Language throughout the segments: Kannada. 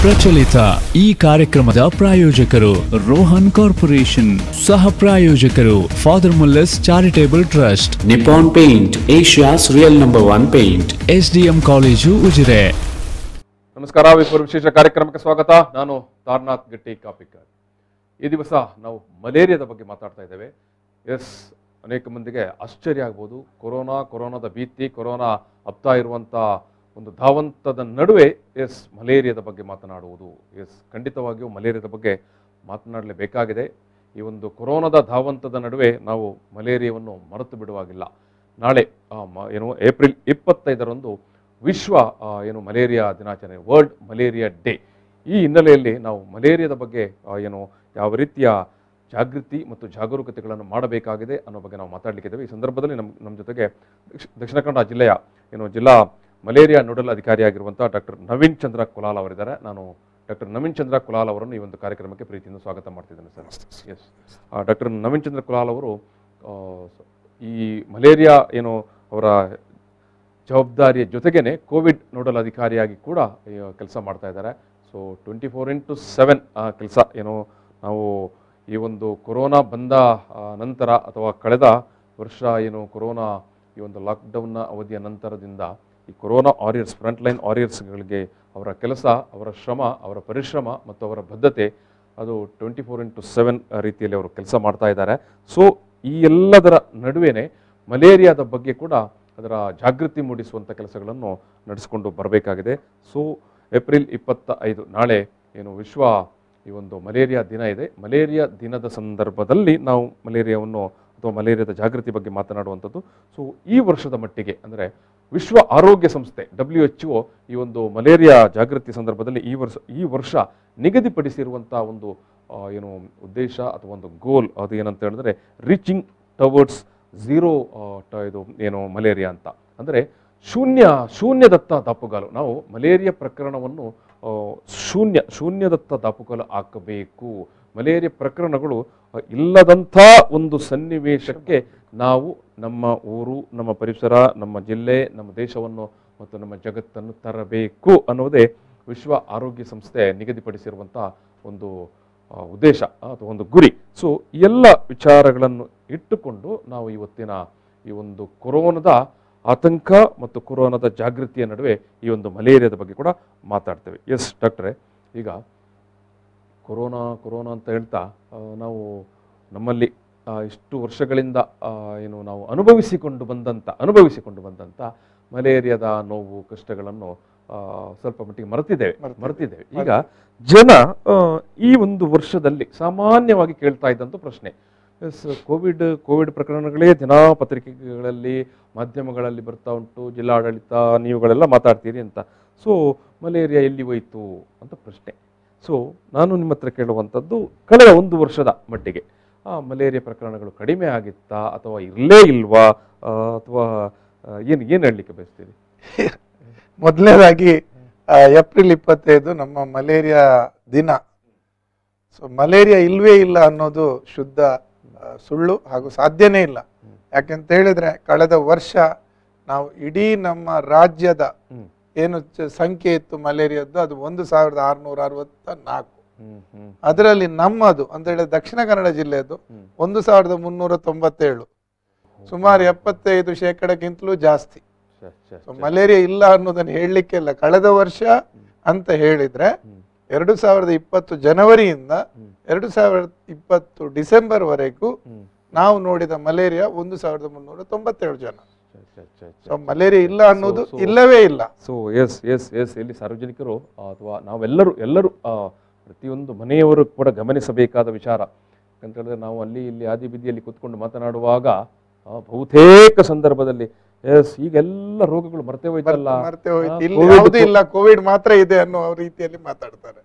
ಪ್ರಚಲಿತ ಈ ಕಾರ್ಯಕ್ರಮದ ಪ್ರಾಯೋಜಕರು ರೋಹನ್ ಕಾರ್ಪೊರೇಷನ್, ಸಹ ಪ್ರಾಯೋಜಕರು father Muller's charitable trust, Nippon paint, Asia's real number 1 paint, SDM college Ujire. ನಮಸ್ಕಾರ, ವಿಶೇಷ ಕಾರ್ಯಕ್ರಮಕ್ಕೆ ಸ್ವಾಗತ. ನಾನು ತಾರನಾಥ್ ಗಟ್ಟಿ ಕಾಪಿಕರ್. ಈ ದಿವಸ ನಾವು ಮಲೇರಿಯಾದ ಬಗ್ಗೆ ಮಾತಾಡ್ತಾ ಇದ್ದೇವೆ. ಅನೇಕ ಮಂದಿಗೆ ಆಶ್ಚರ್ಯ ಆಗ್ಬೋದು. ಕೊರೋನಾದ ಭೀತಿ, ಕೊರೋನಾ ಹಬ್ತಾ ಇರುವಂಥ ಒಂದು ಧಾವಂತದ ನಡುವೆ ಮಲೇರಿಯಾದ ಬಗ್ಗೆ ಮಾತನಾಡುವುದು. ಖಂಡಿತವಾಗಿಯೂ ಮಲೇರಿಯಾದ ಬಗ್ಗೆ ಮಾತನಾಡಲೇಬೇಕಾಗಿದೆ. ಈ ಒಂದು ಕೊರೋನಾದ ಧಾವಂತದ ನಡುವೆ ನಾವು ಮಲೇರಿಯಾವನ್ನು ಮರೆತು ಬಿಡುವಾಗಿಲ್ಲ. ನಾಳೆ ಏಪ್ರಿಲ್ 25ರಂದು ವಿಶ್ವ ಮಲೇರಿಯಾ ದಿನಾಚರಣೆ, ವರ್ಲ್ಡ್ ಮಲೇರಿಯಾ ಡೇ. ಈ ಹಿನ್ನೆಲೆಯಲ್ಲಿ ನಾವು ಮಲೇರಿಯಾದ ಬಗ್ಗೆ ಯಾವ ರೀತಿಯ ಜಾಗೃತಿ ಮತ್ತು ಜಾಗರೂಕತೆಗಳನ್ನು ಮಾಡಬೇಕಾಗಿದೆ ಅನ್ನೋ ಬಗ್ಗೆ ನಾವು ಮಾತಾಡಲಿಕ್ಕಿದ್ದೇವೆ. ಈ ಸಂದರ್ಭದಲ್ಲಿ ನಮ್ಮ ಜೊತೆಗೆ ದಕ್ಷಿಣ ಕನ್ನಡ ಜಿಲ್ಲೆಯ ಜಿಲ್ಲಾ ಮಲೇರಿಯಾ ನೋಡಲ್ ಅಧಿಕಾರಿಯಾಗಿರುವಂಥ ಡಾಕ್ಟರ್ ನವೀನ್ ಚಂದ್ರ ಕುಲಾಲ್ ಅವರಿದ್ದಾರೆ. ನಾನು ಡಾಕ್ಟರ್ ನವೀನ್ ಚಂದ್ರ ಕುಲಾಲ್ ಅವರನ್ನು ಈ ಒಂದು ಕಾರ್ಯಕ್ರಮಕ್ಕೆ ಪ್ರೀತಿಯಿಂದ ಸ್ವಾಗತ ಮಾಡ್ತಿದ್ದೇನೆ ಸರ್. ಡಾಕ್ಟರ್ ನವೀನ್ ಚಂದ್ರ ಕುಲಾಲ್ ಅವರು ಈ ಮಲೇರಿಯಾ ಅವರ ಜವಾಬ್ದಾರಿಯ ಜೊತೆಗೇನೆ ಕೋವಿಡ್ ನೋಡಲ್ ಅಧಿಕಾರಿಯಾಗಿ ಕೂಡ ಕೆಲಸ ಮಾಡ್ತಾ ಇದ್ದಾರೆ. ಸೊ 24x7 ಕೆಲಸ ನಾವು ಈ ಒಂದು ಕೊರೋನಾ ಬಂದ ನಂತರ ಅಥವಾ ಕಳೆದ ವರ್ಷ ಕೊರೋನಾ ಈ ಒಂದು ಲಾಕ್ಡೌನ್ನ ಅವಧಿಯ ನಂತರದಿಂದ ಈ ಕೊರೋನಾ ವಾರಿಯರ್ಸ್, ಫ್ರಂಟ್ ಲೈನ್ ವಾರಿಯರ್ಸ್ಗಳಿಗೆ ಅವರ ಕೆಲಸ, ಅವರ ಶ್ರಮ, ಅವರ ಪರಿಶ್ರಮ ಮತ್ತು ಅವರ ಬದ್ಧತೆ ಅದು 24x7 ರೀತಿಯಲ್ಲಿ ಅವರು ಕೆಲಸ ಮಾಡ್ತಾ ಇದ್ದಾರೆ. ಸೊ ಈ ಎಲ್ಲದರ ನಡುವೆನೇ ಮಲೇರಿಯಾದ ಬಗ್ಗೆ ಕೂಡ ಅದರ ಜಾಗೃತಿ ಮೂಡಿಸುವಂಥ ಕೆಲಸಗಳನ್ನು ನಡೆಸಿಕೊಂಡು ಬರಬೇಕಾಗಿದೆ. ಸೊ ಏಪ್ರಿಲ್ 25 ನಾಳೆ ವಿಶ್ವ ಈ ಒಂದು ಮಲೇರಿಯಾ ದಿನ ಇದೆ. ಮಲೇರಿಯಾ ದಿನದ ಸಂದರ್ಭದಲ್ಲಿ ನಾವು ಮಲೇರಿಯಾವನ್ನು ಅಥವಾ ಮಲೇರಿಯಾದ ಜಾಗೃತಿ ಬಗ್ಗೆ ಮಾತನಾಡುವಂಥದ್ದು. ಸೊ ಈ ವರ್ಷದ ಮಟ್ಟಿಗೆ ಅಂದರೆ ವಿಶ್ವ ಆರೋಗ್ಯ ಸಂಸ್ಥೆ WHO ಈ ಒಂದು ಮಲೇರಿಯಾ ಜಾಗೃತಿ ಸಂದರ್ಭದಲ್ಲಿ ಈ ವರ್ಷ ನಿಗದಿಪಡಿಸಿರುವಂಥ ಒಂದು ಉದ್ದೇಶ ಅಥವಾ ಒಂದು ಗೋಲ್ ಅದು ಏನಂತ ಹೇಳಿದ್ರೆ ರೀಚಿಂಗ್ ಟವರ್ಡ್ಸ್ ಝೀರೋ ಮಲೇರಿಯಾ ಅಂತ. ಅಂದರೆ ಶೂನ್ಯದತ್ತ ದಾಪುಗಾಲು. ನಾವು ಮಲೇರಿಯಾ ಪ್ರಕರಣವನ್ನು ಶೂನ್ಯದತ್ತ ದಾಪುಗಾಲು ಹಾಕಬೇಕು. ಮಲೇರಿಯಾ ಪ್ರಕರಣಗಳು ಇಲ್ಲದಂಥ ಒಂದು ಸನ್ನಿವೇಶಕ್ಕೆ ನಾವು ನಮ್ಮ ಊರು, ನಮ್ಮ ಪರಿಸರ, ನಮ್ಮ ಜಿಲ್ಲೆ, ನಮ್ಮ ದೇಶವನ್ನು ಮತ್ತು ನಮ್ಮ ಜಗತ್ತನ್ನು ತರಬೇಕು ಅನ್ನೋದೇ ವಿಶ್ವ ಆರೋಗ್ಯ ಸಂಸ್ಥೆ ನಿಗದಿಪಡಿಸಿರುವಂಥ ಒಂದು ಉದ್ದೇಶ ಅಥವಾ ಒಂದು ಗುರಿ. ಸೊ ಎಲ್ಲ ವಿಚಾರಗಳನ್ನು ಇಟ್ಟುಕೊಂಡು ನಾವು ಇವತ್ತಿನ ಈ ಒಂದು ಕೊರೋನಾದ ಆತಂಕ ಮತ್ತು ಕೊರೋನಾದ ಜಾಗೃತಿಯ ನಡುವೆ ಈ ಒಂದು ಮಲೇರಿಯಾದ ಬಗ್ಗೆ ಕೂಡ ಮಾತಾಡ್ತೇವೆ. ಡಾಕ್ಟ್ರೇ, ಈಗ ಕೊರೋನಾ ಅಂತ ಹೇಳ್ತಾ ನಾವು ನಮ್ಮಲ್ಲಿ ಇಷ್ಟು ವರ್ಷಗಳಿಂದ ನಾವು ಅನುಭವಿಸಿಕೊಂಡು ಬಂದಂಥ ಮಲೇರಿಯಾದ ನೋವು ಕಷ್ಟಗಳನ್ನು ಸ್ವಲ್ಪ ಮಟ್ಟಿಗೆ ಮರೆತಿದ್ದೇವೆ. ಈಗ ಜನ ಈ ಒಂದು ವರ್ಷದಲ್ಲಿ ಸಾಮಾನ್ಯವಾಗಿ ಕೇಳ್ತಾ ಇದ್ದಂಥ ಪ್ರಶ್ನೆ, ಕೋವಿಡ್ ಪ್ರಕರಣಗಳೇ ದಿನಪತ್ರಿಕೆಗಳಲ್ಲಿ, ಮಾಧ್ಯಮಗಳಲ್ಲಿ ಬರ್ತಾ ಉಂಟು, ಜಿಲ್ಲಾಡಳಿತ ನೀವುಗಳೆಲ್ಲ ಮಾತಾಡ್ತೀರಿ ಅಂತ. ಸೊ ಮಲೇರಿಯಾ ಎಲ್ಲಿ ಹೋಯಿತು ಅಂತ ಪ್ರಶ್ನೆ. ಸೊ ನಾನು ನಿಮ್ಮ ಹತ್ರ ಕೇಳುವಂಥದ್ದು, ಕಳೆದ ಒಂದು ವರ್ಷದ ಮಟ್ಟಿಗೆ ಮಲೇರಿಯಾ ಪ್ರಕರಣಗಳು ಕಡಿಮೆ ಆಗಿತ್ತಾ ಅಥವಾ ಇರಲೇ ಇಲ್ವಾ ಅಥವಾ ಏನು ಹೇಳಲಿಕ್ಕೆ ಬಯಸ್ತೀರಿ? ಮೊದಲನೇದಾಗಿ ಏಪ್ರಿಲ್ 25 ನಮ್ಮ ಮಲೇರಿಯಾ ದಿನ. ಸೊ ಮಲೇರಿಯಾ ಇಲ್ವೇ ಇಲ್ಲ ಅನ್ನೋದು ಶುದ್ಧ ಸುಳ್ಳು ಹಾಗೂ ಸಾಧ್ಯನೇ ಇಲ್ಲ. ಯಾಕೆಂತ ಹೇಳಿದ್ರೆ ಕಳೆದ ವರ್ಷ ನಾವು ಇಡೀ ನಮ್ಮ ರಾಜ್ಯದ ಏನು ಸಂಖ್ಯೆ ಇತ್ತು ಮಲೇರಿಯಾದ್ದು, ಅದು 1664. ಅದರಲ್ಲಿ ನಮ್ಮದು ಅಂತ ಹೇಳಿದ್ರೆ ದಕ್ಷಿಣ ಕನ್ನಡ ಜಿಲ್ಲೆಯದು 1397, ಸುಮಾರು 75% ಜಾಸ್ತಿ. ಮಲೇರಿಯಾ ಇಲ್ಲ ಅನ್ನೋದನ್ನು ಹೇಳಲಿಕ್ಕೆ ಇಲ್ಲ. ಕಳೆದ ವರ್ಷ ಅಂತ ಹೇಳಿದ್ರೆ 2020 ಜನವರಿಯಿಂದ 2020 ಡಿಸೆಂಬರ್ ವರೆಗೂ ನಾವು ನೋಡಿದ ಮಲೇರಿಯಾ 1397 ಜನ. ಸೊ ಮಲೇರಿಯಾ ಇಲ್ಲ ಅನ್ನೋದು ಇಲ್ಲವೇ ಇಲ್ಲ. ಸೊ ಇಲ್ಲಿ ಸಾರ್ವಜನಿಕರು ಅಥವಾ ನಾವೆಲ್ಲರೂ ಪ್ರತಿಯೊಂದು ಮನೆಯವರು ಕೂಡ ಗಮನಿಸಬೇಕಾದ ವಿಚಾರ ಅಂತ ಹೇಳಿದ್ರೆ, ನಾವು ಅಲ್ಲಿ ಇಲ್ಲಿ ಆದಿ ಬೀದಿಯಲ್ಲಿ ಕೂತ್ಕೊಂಡು ಮಾತನಾಡುವಾಗ ಬಹುತೇಕ ಸಂದರ್ಭದಲ್ಲಿ ಈಗೆಲ್ಲ ರೋಗಗಳು ಮರೆತೇ ಹೋಯ್ತಲ್ಲ, ಕೋವಿಡ್ ಮಾತ್ರ ಇದೆ ಅನ್ನೋ ರೀತಿಯಲ್ಲಿ ಮಾತಾಡ್ತಾರೆ.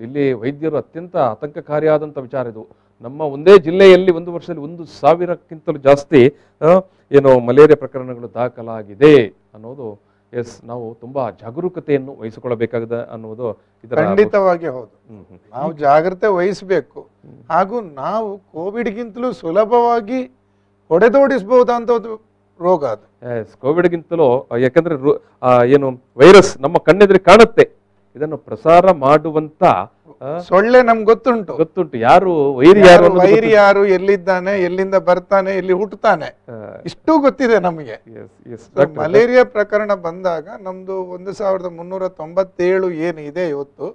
ಇಲ್ಲಿ ವೈದ್ಯರು ಅತ್ಯಂತ ಆತಂಕಕಾರಿಯಾದಂಥ ವಿಚಾರ ಇದು. ನಮ್ಮ ಒಂದೇ ಜಿಲ್ಲೆಯಲ್ಲಿ ಒಂದು ವರ್ಷದಲ್ಲಿ 1000ಕ್ಕಿಂತಲೂ ಜಾಸ್ತಿ ಮಲೇರಿಯಾ ಪ್ರಕರಣಗಳು ದಾಖಲಾಗಿದೆ ಅನ್ನೋದು. ನಾವು ತುಂಬಾ ಜಾಗರೂಕತೆಯನ್ನು ವಹಿಸಿಕೊಳ್ಳಬೇಕಾಗಿದೆ ಅನ್ನೋದು ಖಂಡಿತವಾಗಿ ಹೌದು. ನಾವು ಜಾಗ್ರತೆ ವಹಿಸಬೇಕು. ಹಾಗೂ ನಾವು ಕೋವಿಡ್ಗಿಂತಲೂ ಸುಲಭವಾಗಿ ಹೊಡೆದೋಡಿಸಬಹುದಂತ ರೋಗ ಅದು. ಕೋವಿಡ್ಗಿಂತಲೂ ಯಾಕಂದ್ರೆ ವೈರಸ್ ನಮ್ಮ ಕಣ್ಣೆದುರಿಗೆ ಕಾಣುತ್ತೆ. ಇದನ್ನು ಪ್ರಸಾರ ಮಾಡುವಂತ ಸೊಳ್ಳೆ ನಮ್ಗೆ ಗೊತ್ತುಂಟು. ಯಾರು ವೈರಿ ಯಾರು ಅನ್ನೋದು ವೈರಿ ಯಾರು, ಎಲ್ಲಿದ್ದಾನೆ, ಎಲ್ಲಿಂದ ಬರ್ತಾನೆ, ಎಲ್ಲಿ ಹುಟ್ಟುತ್ತಾನೆ, ಇಷ್ಟು ಗೊತ್ತಿದೆ ನಮಗೆ. ಮಲೇರಿಯಾ ಪ್ರಕರಣ ಬಂದಾಗ ನಮ್ದು 1397 ಏನು ಇದೆ ಇವತ್ತು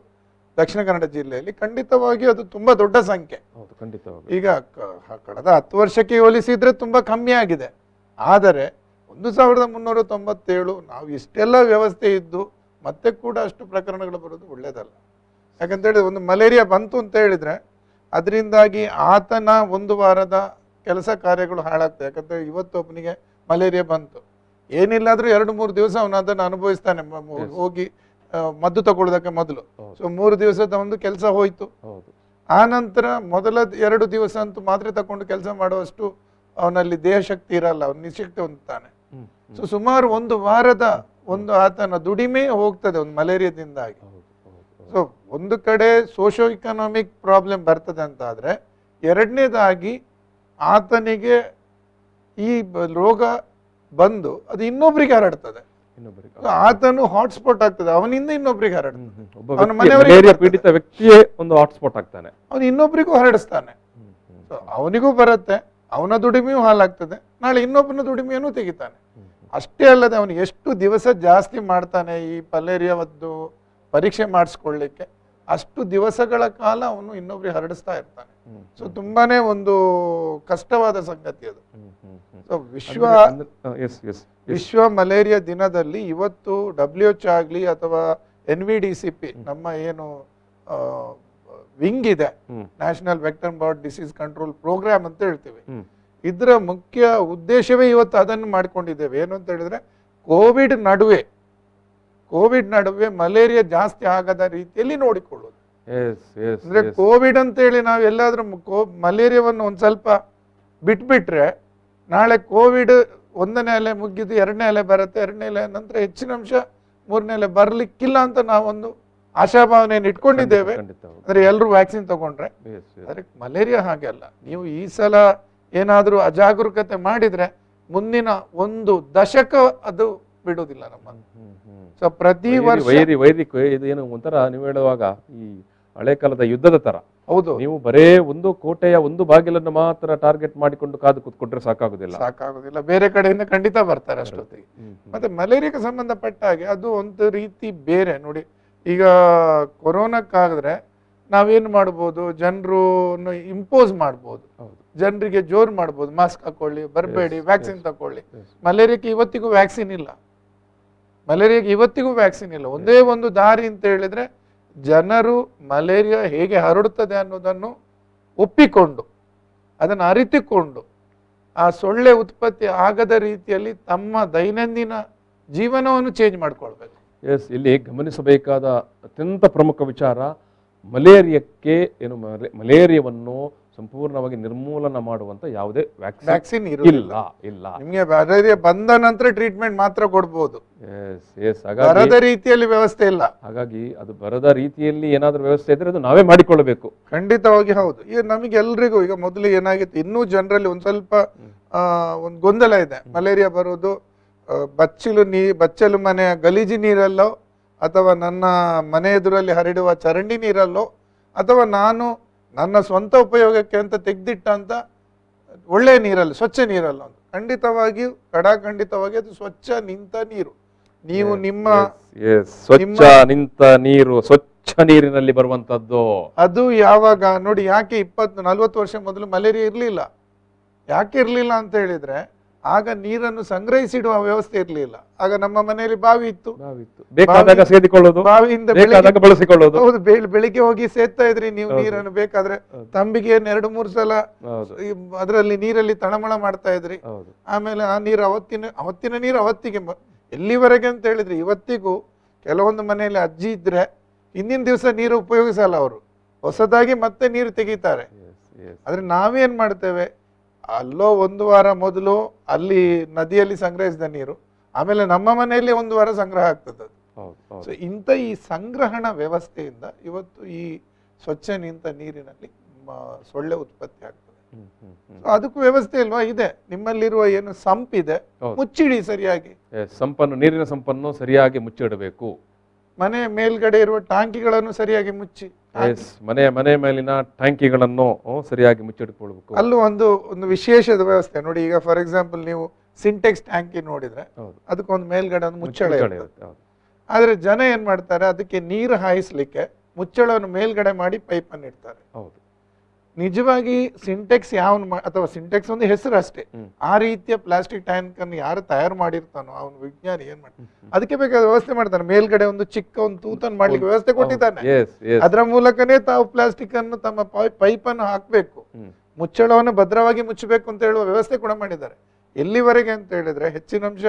ದಕ್ಷಿಣ ಕನ್ನಡ ಜಿಲ್ಲೆಯಲ್ಲಿ, ಖಂಡಿತವಾಗಿ ಅದು ತುಂಬಾ ದೊಡ್ಡ ಸಂಖ್ಯೆ. ಈಗ ಕಳೆದ 10 ವರ್ಷಕ್ಕೆ ಹೋಲಿಸಿದ್ರೆ ತುಂಬಾ ಕಮ್ಮಿ ಆಗಿದೆ. ಆದರೆ 1397 ನಾವು ಇಷ್ಟೆಲ್ಲ ವ್ಯವಸ್ಥೆ ಇದ್ದು ಮತ್ತೆ ಕೂಡ ಅಷ್ಟು ಪ್ರಕರಣಗಳು ಬರೋದು ಒಳ್ಳೇದಲ್ಲ. ಯಾಕಂತೇಳಿ ಒಂದು ಮಲೇರಿಯಾ ಬಂತು ಅಂತ ಹೇಳಿದ್ರೆ ಅದರಿಂದಾಗಿ ಆತನ 1 ವಾರದ ಕೆಲಸ ಕಾರ್ಯಗಳು ಹಾಳಾಗ್ತದೆ. ಯಾಕಂದ್ರೆ ಇವತ್ತು ಒಬ್ಬನಿಗೆ ಮಲೇರಿಯಾ ಬಂತು, ಏನಿಲ್ಲಾದ್ರೂ 2-3 ದಿವಸ ಅವನು ಅದನ್ನು ಅನುಭವಿಸ್ತಾನೆ, ಹೋಗಿ ಮದ್ದು ತಗೊಳ್ಳೋದಕ್ಕೆ ಮೊದಲು. ಸೊ 3 ದಿವಸದ ಒಂದು ಕೆಲಸ ಹೋಯ್ತು. ಆ ನಂತರ ಮೊದಲ 2 ದಿವಸ ಅಂತೂ ಮಾತ್ರೆ ತಕೊಂಡು ಕೆಲಸ ಮಾಡುವಷ್ಟು ಅವನಲ್ಲಿ ದೇಹ ಶಕ್ತಿ ಇರಲ್ಲ, ಅವನು ನಿಶಕ್ತಿ ಹೊಂದುತ್ತಾನೆ. ಸೊ ಸುಮಾರು 1 ವಾರದ ಆತನ ದುಡಿಮೆ ಹೋಗ್ತದೆ ಒಂದು ಮಲೇರಿಯಾದಿಂದಾಗಿ. ಸೊ ಒಂದು ಕಡೆ ಸೋಶೋ ಇಕನಾಮಿಕ್ ಪ್ರಾಬ್ಲಮ್ ಬರ್ತದೆ ಅಂತ ಆದ್ರೆ, ಎರಡನೇದಾಗಿ ಆತನಿಗೆ ಈ ರೋಗ ಬಂದು ಅದು ಇನ್ನೊಬ್ಬರಿಗೆ ಹರಡ್ತದೆ. ಆತನು ಹಾಟ್ಸ್ಪಾಟ್ ಆಗ್ತದೆ, ಅವನಿಂದ ಇನ್ನೊಬ್ಬರಿಗೆ ಹರಡ್ತದೆ. ಪೀಡಿತ ವ್ಯಕ್ತಿಯೇ ಒಂದು ಹಾಟ್ಸ್ಪಾಟ್ ಆಗ್ತಾನೆ, ಅವನು ಇನ್ನೊಬ್ಬರಿಗೂ ಹರಡಿಸ್ತಾನೆ. ಅವನಿಗೂ ಬರುತ್ತೆ, ಅವನ ದುಡಿಮೆಯೂ ಹಾಳಾಗ್ತದೆ, ನಾಳೆ ಇನ್ನೊಬ್ಬನ ದುಡಿಮೆಯನ್ನು ತೆಗಿತಾನೆ. ಅಷ್ಟೇ ಅಲ್ಲದೆ ಅವನು ಎಷ್ಟು ದಿವಸ ಜಾಸ್ತಿ ಮಾಡ್ತಾನೆ ಈ ಮಲೇರಿಯಾವದ್ದು ಪರೀಕ್ಷೆ ಮಾಡಿಸ್ಕೊಳ್ಳಿಕ್ಕೆ, ಅಷ್ಟು ದಿವಸಗಳ ಕಾಲ ಅವನು ಇನ್ನೊಬ್ರಿಗೆ ಹರಡಿಸ್ತಾ ಇರ್ತಾನೆ. ಸೊ ತುಂಬಾನೇ ಒಂದು ಕಷ್ಟವಾದ ಸಂಗತಿ ಅದು. ಸೊ ವಿಶ್ವ ಮಲೇರಿಯಾ ದಿನದಲ್ಲಿ ಇವತ್ತು WHO ಆಗ್ಲಿ ಅಥವಾ NVDCP ನಮ್ಮ ಏನು ವಿಂಗ್ ಇದೆ, national vector borne disease control programme ಅಂತ ಹೇಳ್ತೀವಿ, ಇದರ ಮುಖ್ಯ ಉದ್ದೇಶವೇ ಇವತ್ತು ಅದನ್ನು ಮಾಡ್ಕೊಂಡಿದ್ದೇವೆ. ಏನು ಅಂತ ಹೇಳಿದ್ರೆ ಕೋವಿಡ್ ನಡುವೆ ಮಲೇರಿಯಾ ಜಾಸ್ತಿ ಆಗದ ರೀತಿಯಲ್ಲಿ ನೋಡಿಕೊಳ್ಳೋದು. ಅಂದ್ರೆ ಕೋವಿಡ್ ಅಂತ ಹೇಳಿ ನಾವು ಎಲ್ಲಾದ್ರೂ ಮಲೇರಿಯಾವನ್ನು ಒಂದ್ ಸ್ವಲ್ಪ ಬಿಟ್ಬಿಟ್ರೆ ನಾಳೆ ಕೋವಿಡ್ 1ನೇ ಅಲೆ ಮುಗಿದು 2ನೇ ಅಲೆ ಬರುತ್ತೆ, 2ನೇ ಅಲೆ ನಂತರ ಹೆಚ್ಚಿನ ಅಂಶ 3ನೇ ಅಲೆ ಬರ್ಲಿಕ್ಕಿಲ್ಲ ಅಂತ ನಾವೊಂದು ಆಶಾಭಾವನೆಯನ್ನು ಇಟ್ಕೊಂಡಿದ್ದೇವೆ. ಅಂದ್ರೆ ಎಲ್ರು ವ್ಯಾಕ್ಸಿನ್ ತಗೊಂಡ್ರೆ. ಅದಕ್ಕೆ ಮಲೇರಿಯಾ ಹಾಗೆ ಅಲ್ಲ, ನೀವು ಈ ಸಲ ಏನಾದ್ರೂ ಅಜಾಗರೂಕತೆ ಮಾಡಿದ್ರೆ ಮುಂದಿನ 1 ದಶಕ ಅದು ಬಿಡುವುದಿಲ್ಲ ನಮ್ಮನ್ನು. ಸೊ ಪ್ರತಿ ವರ್ಷ ಇದು ಏನು ಒಂಥರ ನೀವು ಹೇಳುವಾಗ ಈ ಹಳೆ ಕಾಲದ ಯುದ್ಧದ ತರ. ಹೌದು, ನೀವು ಬರೇ ಒಂದು ಕೋಟೆಯ ಒಂದು ಬಾಗಿಲನ್ನು ಮಾತ್ರ ಟಾರ್ಗೆಟ್ ಮಾಡಿಕೊಂಡು ಕಾದು ಕೂತ್ಕೊಂಡ್ರೆ ಸಾಕಾಗುದಿಲ್ಲ, ಬೇರೆ ಕಡೆಯಿಂದ ಖಂಡಿತ ಬರ್ತಾರೆ ಅಷ್ಟೊತ್ತಿಗೆ. ಮತ್ತೆ ಮಲೇರಿಯಾಕ್ಕೆ ಸಂಬಂಧಪಟ್ಟ ಹಾಗೆ ಅದು ಒಂದು ರೀತಿ ಬೇರೆ ನೋಡಿ. ಈಗ ಕೊರೋನಾಕ್ಕಾದ್ರೆ ನಾವೇನು ಮಾಡ್ಬೋದು, ಜನರು ಇಂಪೋಸ್ ಮಾಡ್ಬೋದು, ಜನರಿಗೆ ಜೋರ್ ಮಾಡ್ಬೋದು, ಮಾಸ್ಕ್ ಹಾಕೊಳ್ಳಿ, ಬರಬೇಡಿ, ವ್ಯಾಕ್ಸಿನ್ ತಕೊಳ್ಳಿ. ಮಲೇರಿಯಾಕ್ಕೆ ಇವತ್ತಿಗೂ ವ್ಯಾಕ್ಸಿನ್ ಇಲ್ಲ. ಒಂದೇ ಒಂದು ದಾರಿ ಅಂತ ಹೇಳಿದ್ರೆ ಜನರು ಮಲೇರಿಯಾ ಹೇಗೆ ಹರಡುತ್ತದೆ ಅನ್ನೋದನ್ನು ಒಪ್ಪಿಕೊಂಡು ಅದನ್ನು ಅರಿತುಕೊಂಡು ಆ ಸೊಳ್ಳೆ ಉತ್ಪತ್ತಿ ಆಗದ ರೀತಿಯಲ್ಲಿ ತಮ್ಮ ದೈನಂದಿನ ಜೀವನವನ್ನು ಚೇಂಜ್ ಮಾಡ್ಕೊಳ್ಬೇಕು. ಇಲ್ಲಿ ಗಮನಿಸಬೇಕಾದ ಅತ್ಯಂತ ಪ್ರಮುಖ ವಿಚಾರ, ಮಲೇರಿಯಾವನ್ನು ಸಂಪೂರ್ಣವಾಗಿ ನಿರ್ಮೂಲನ ಮಾಡುವಂತ ಯಾವುದೇ ವ್ಯಾಕ್ಸಿನ್ ಇಲ್ಲ. ನಿಮಗೆ ಮಲೇರಿಯಾ ಬಂದ ನಂತರ ಟ್ರೀಟ್ಮೆಂಟ್ ಮಾತ್ರ ಕೊಡಬಹುದು, ಬರದ ರೀತಿಯಲ್ಲಿ ವ್ಯವಸ್ಥೆ ಇಲ್ಲ. ಹಾಗಾಗಿ ಅದು ಬರದ ರೀತಿಯಲ್ಲಿ ಏನಾದ್ರೂ ವ್ಯವಸ್ಥೆ ಇದ್ರೆ ಅದು ನಾವೇ ಮಾಡಿಕೊಳ್ಳಬೇಕು. ಖಂಡಿತವಾಗಿ ಹೌದು. ಈಗ ನಮಗೆ ಎಲ್ರಿಗೂ ಈಗ ಮೊದಲು ಏನಾಗಿತ್ತು, ಇನ್ನೂ ಜನರಲ್ಲಿ ಒಂದ್ ಸ್ವಲ್ಪ ಒಂದು ಗೊಂದಲ ಇದೆ. ಮಲೇರಿಯಾ ಬರೋದು ಬಚ್ಚಲು ಮನೆಯ ಗಲೀಜು ನೀರಲ್ಲೋ ಅಥವಾ ನನ್ನ ಮನೆ ಎದುರಲ್ಲಿ ಹರಡುವ ಚರಂಡಿ ನೀರಲ್ಲೋ ಅಥವಾ ನಾನು ನನ್ನ ಸ್ವಂತ ಉಪಯೋಗಕ್ಕೆ ಅಂತ ತೆಗೆದಿಟ್ಟ ಅಂತ ಒಳ್ಳೆಯ ನೀರಲ್ಲಿ, ಸ್ವಚ್ಛ ನೀರಲ್ಲ ಅಂತ. ಖಂಡಿತವಾಗಿ ಅದು ಸ್ವಚ್ಛ ನಿಂತ ನೀರು. ನೀವು ನಿಮ್ಮ ಸ್ವಚ್ಛ ನೀರಿನಲ್ಲಿ ಬರುವಂತದ್ದು ಅದು ಯಾವಾಗ ನೋಡಿ, ಯಾಕೆ 40 ವರ್ಷ ಮೊದಲು ಮಲೇರಿಯಾ ಇರ್ಲಿಲ್ಲ? ಯಾಕೆ ಇರ್ಲಿಲ್ಲ ಅಂತ ಹೇಳಿದ್ರೆ ಆಗ ನೀರನ್ನು ಸಂಗ್ರಹಿಸಿಡುವ ವ್ಯವಸ್ಥೆ ಇರ್ಲಿಲ್ಲ. ಆಗ ನಮ್ಮ ಮನೆಯಲ್ಲಿ ಬಾವಿ ಇತ್ತು, ಬಾವಿಯಿಂದ ಬಳಸಿಕೊಳ್ಳೋದು. ಹೌದು, ಬೆಳಿಗ್ಗೆ ಹೋಗಿ ಸೇದ್ತಾ ಇದ್ರಿ ನೀವು ನೀರನ್ನು. ಬೇಕಾದ್ರೆ ತಂಬಿಗೆ 2-3 ಸಲ ಅದರಲ್ಲಿ ನೀರಲ್ಲಿ ತಳಮಳ ಮಾಡ್ತಾ ಇದ್ರಿ. ಆಮೇಲೆ ಆ ನೀರು ಅವತ್ತಿನ ನೀರು ಅವತ್ತಿಗೆ ಎಲ್ಲಿವರೆಗೆ ಅಂತ ಹೇಳಿದ್ರೆ ಇವತ್ತಿಗೂ ಕೆಲವೊಂದು ಮನೆಯಲ್ಲಿ ಅಜ್ಜಿ ಇದ್ರೆ ಹಿಂದಿನ ದಿವಸ ನೀರು ಉಪಯೋಗಿಸಲ್ಲ, ಅವರು ಹೊಸದಾಗಿ ಮತ್ತೆ ನೀರು ತೆಗಿತಾರೆ. ಆದ್ರೆ ನಾವೇನ್ ಮಾಡ್ತೇವೆ, ಅಲ್ಲೋ 1 ವಾರ ಮೊದಲು ಅಲ್ಲಿ ನದಿಯಲ್ಲಿ ಸಂಗ್ರಹಿಸಿದ ನೀರು ಆಮೇಲೆ ನಮ್ಮ ಮನೆಯಲ್ಲಿ 1 ವಾರ ಸಂಗ್ರಹ ಆಗ್ತದೆ. ಸೊ ಇಂಥ ಈ ಸಂಗ್ರಹಣ ವ್ಯವಸ್ಥೆಯಿಂದ ಇವತ್ತು ಈ ಸ್ವಚ್ಛ ನಿಂತ ನೀರಿನಲ್ಲಿ ಸೊಳ್ಳೆ ಉತ್ಪತ್ತಿ ಆಗ್ತದೆ. ಅದಕ್ಕೂ ವ್ಯವಸ್ಥೆ ಇಲ್ವಾ? ಇದೆ. ನಿಮ್ಮಲ್ಲಿರುವ ಏನು ಸಂಪ್ ಇದೆ, ಮುಚ್ಚಿಡಿ ಸರಿಯಾಗಿ. ನೀರಿನ ಸಂಪನ್ನು ಸರಿಯಾಗಿ ಮುಚ್ಚಿಡಬೇಕು. ಮನೆ ಮೇಲ್ಗಡೆ ಇರುವ ಟಾಂಕಿಗಳನ್ನು ಸರಿಯಾಗಿ ಮುಚ್ಚಿ. ಮನೆ ಮೇಲಿನ ಟ್ಯಾಂಕಿಗಳನ್ನು ಸರಿಯಾಗಿ ಮುಚ್ಚಿಟ್ಕೊಳ್ಬೇಕು. ಅಲ್ಲೂ ಒಂದು ವಿಶೇಷದ ವ್ಯವಸ್ಥೆ ನೋಡಿ. ಈಗ ಫಾರ್ ಎಕ್ಸಾಂಪಲ್ ನೀವು ಸಿಂಟೆಕ್ಸ್ ಟ್ಯಾಂಕಿ ನೋಡಿದ್ರೆ ಅದಕ್ಕೊಂದು ಮೇಲ್ಗಡೆ ಒಂದು ಮುಚ್ಚಳ ಇರುತ್ತೆ. ಆದ್ರೆ ಜನ ಏನ್ ಮಾಡ್ತಾರೆ, ಅದಕ್ಕೆ ನೀರು ಹಾಯಿಸ್ಲಿಕ್ಕೆ ಮುಚ್ಚಳವನ್ನು ಮೇಲ್ಗಡೆ ಮಾಡಿ ಪೈಪ್ ಅನ್ನು ಇಡ್ತಾರೆ. ನಿಜವಾಗಿ ಸಿಂಟೆಕ್ಸ್ ಅಥವಾ ಸಿಂಟೆಕ್ಸ್ ಒಂದು ಹೆಸರು ಅಷ್ಟೇ. ಆ ರೀತಿಯ ಪ್ಲಾಸ್ಟಿಕ್ ಟ್ಯಾಂಕ್ ಅನ್ನು ಯಾರು ತಯಾರು ಮಾಡಿರ್ತಾನೋ ಅವನು ವಿಜ್ಞಾನಿ ಏನ್ ಮಾಡ್ತಾನೆ, ಅದಕ್ಕೆ ಬೇಕಾದ ವ್ಯವಸ್ಥೆ ಮಾಡ್ತಾನೆ. ಮೇಲ್ಗಡೆ ಒಂದು ಚಿಕ್ಕ ಒಂದು ತೂತನ್ನು ಮಾಡ್ಲಿಕ್ಕೆ ವ್ಯವಸ್ಥೆ ಕೊಟ್ಟಿದ್ದಾನೆ. ಅದರ ಮೂಲಕನೇ ತಾವು ಪ್ಲಾಸ್ಟಿಕ್ ಅನ್ನು ತಮ್ಮ ಪೈಪ್ ಅನ್ನು ಹಾಕ್ಬೇಕು, ಮುಚ್ಚಳವನ್ನು ಭದ್ರವಾಗಿ ಮುಚ್ಚಬೇಕು ಅಂತ ಹೇಳುವ ವ್ಯವಸ್ಥೆ ಕೂಡ ಮಾಡಿದ್ದಾರೆ. ಎಲ್ಲಿವರೆಗೆ ಅಂತ ಹೇಳಿದ್ರೆ ಹೆಚ್ಚಿನ ಅಂಶ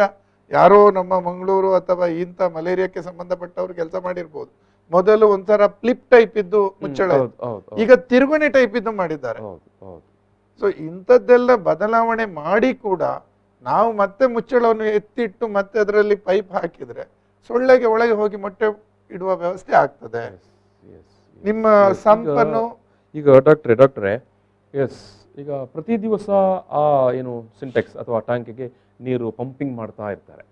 ಯಾರೋ ನಮ್ಮ ಮಂಗಳೂರು ಅಥವಾ ಇಂಥ ಮಲೇರಿಯಾಕ್ಕೆ ಸಂಬಂಧಪಟ್ಟವ್ರು ಕೆಲಸ ಮಾಡಿರ್ಬೋದು. ಮೊದಲು ಒಂಥರ ಫ್ಲಿಪ್ ಟೈಪ್ ಇದ್ದು ಮುಚ್ಚಳ, ಈಗ ತಿರುಗುಣಿ ಟೈಪ್ ಇದ್ದು ಮಾಡಿದ್ದಾರೆ. ಸೊ ಇಂಥದ್ದೆಲ್ಲ ಬದಲಾವಣೆ ಮಾಡಿ ಕೂಡ ನಾವು ಮತ್ತೆ ಮುಚ್ಚಳವನ್ನು ಎತ್ತಿಟ್ಟು ಮತ್ತೆ ಅದರಲ್ಲಿ ಪೈಪ್ ಹಾಕಿದ್ರೆ ಸೊಳ್ಳೆಗೆ ಒಳಗೆ ಹೋಗಿ ಮೊಟ್ಟೆ ಇಡುವ ವ್ಯವಸ್ಥೆ ಆಗ್ತದೆ. ನಿಮ್ಮ ಸಂಪನ್ನು ಈಗ ಡಾಕ್ಟ್ರೆ ಎಸ್, ಈಗ ಪ್ರತಿ ದಿವಸ ಆ ಏನು ಸಿಂಟೆಕ್ಸ್ ಅಥವಾ ಟ್ಯಾಂಕಿಗೆ ನೀರು ಪಂಪಿಂಗ್ ಮಾಡ್ತಾ ಇರ್ತಾರೆ.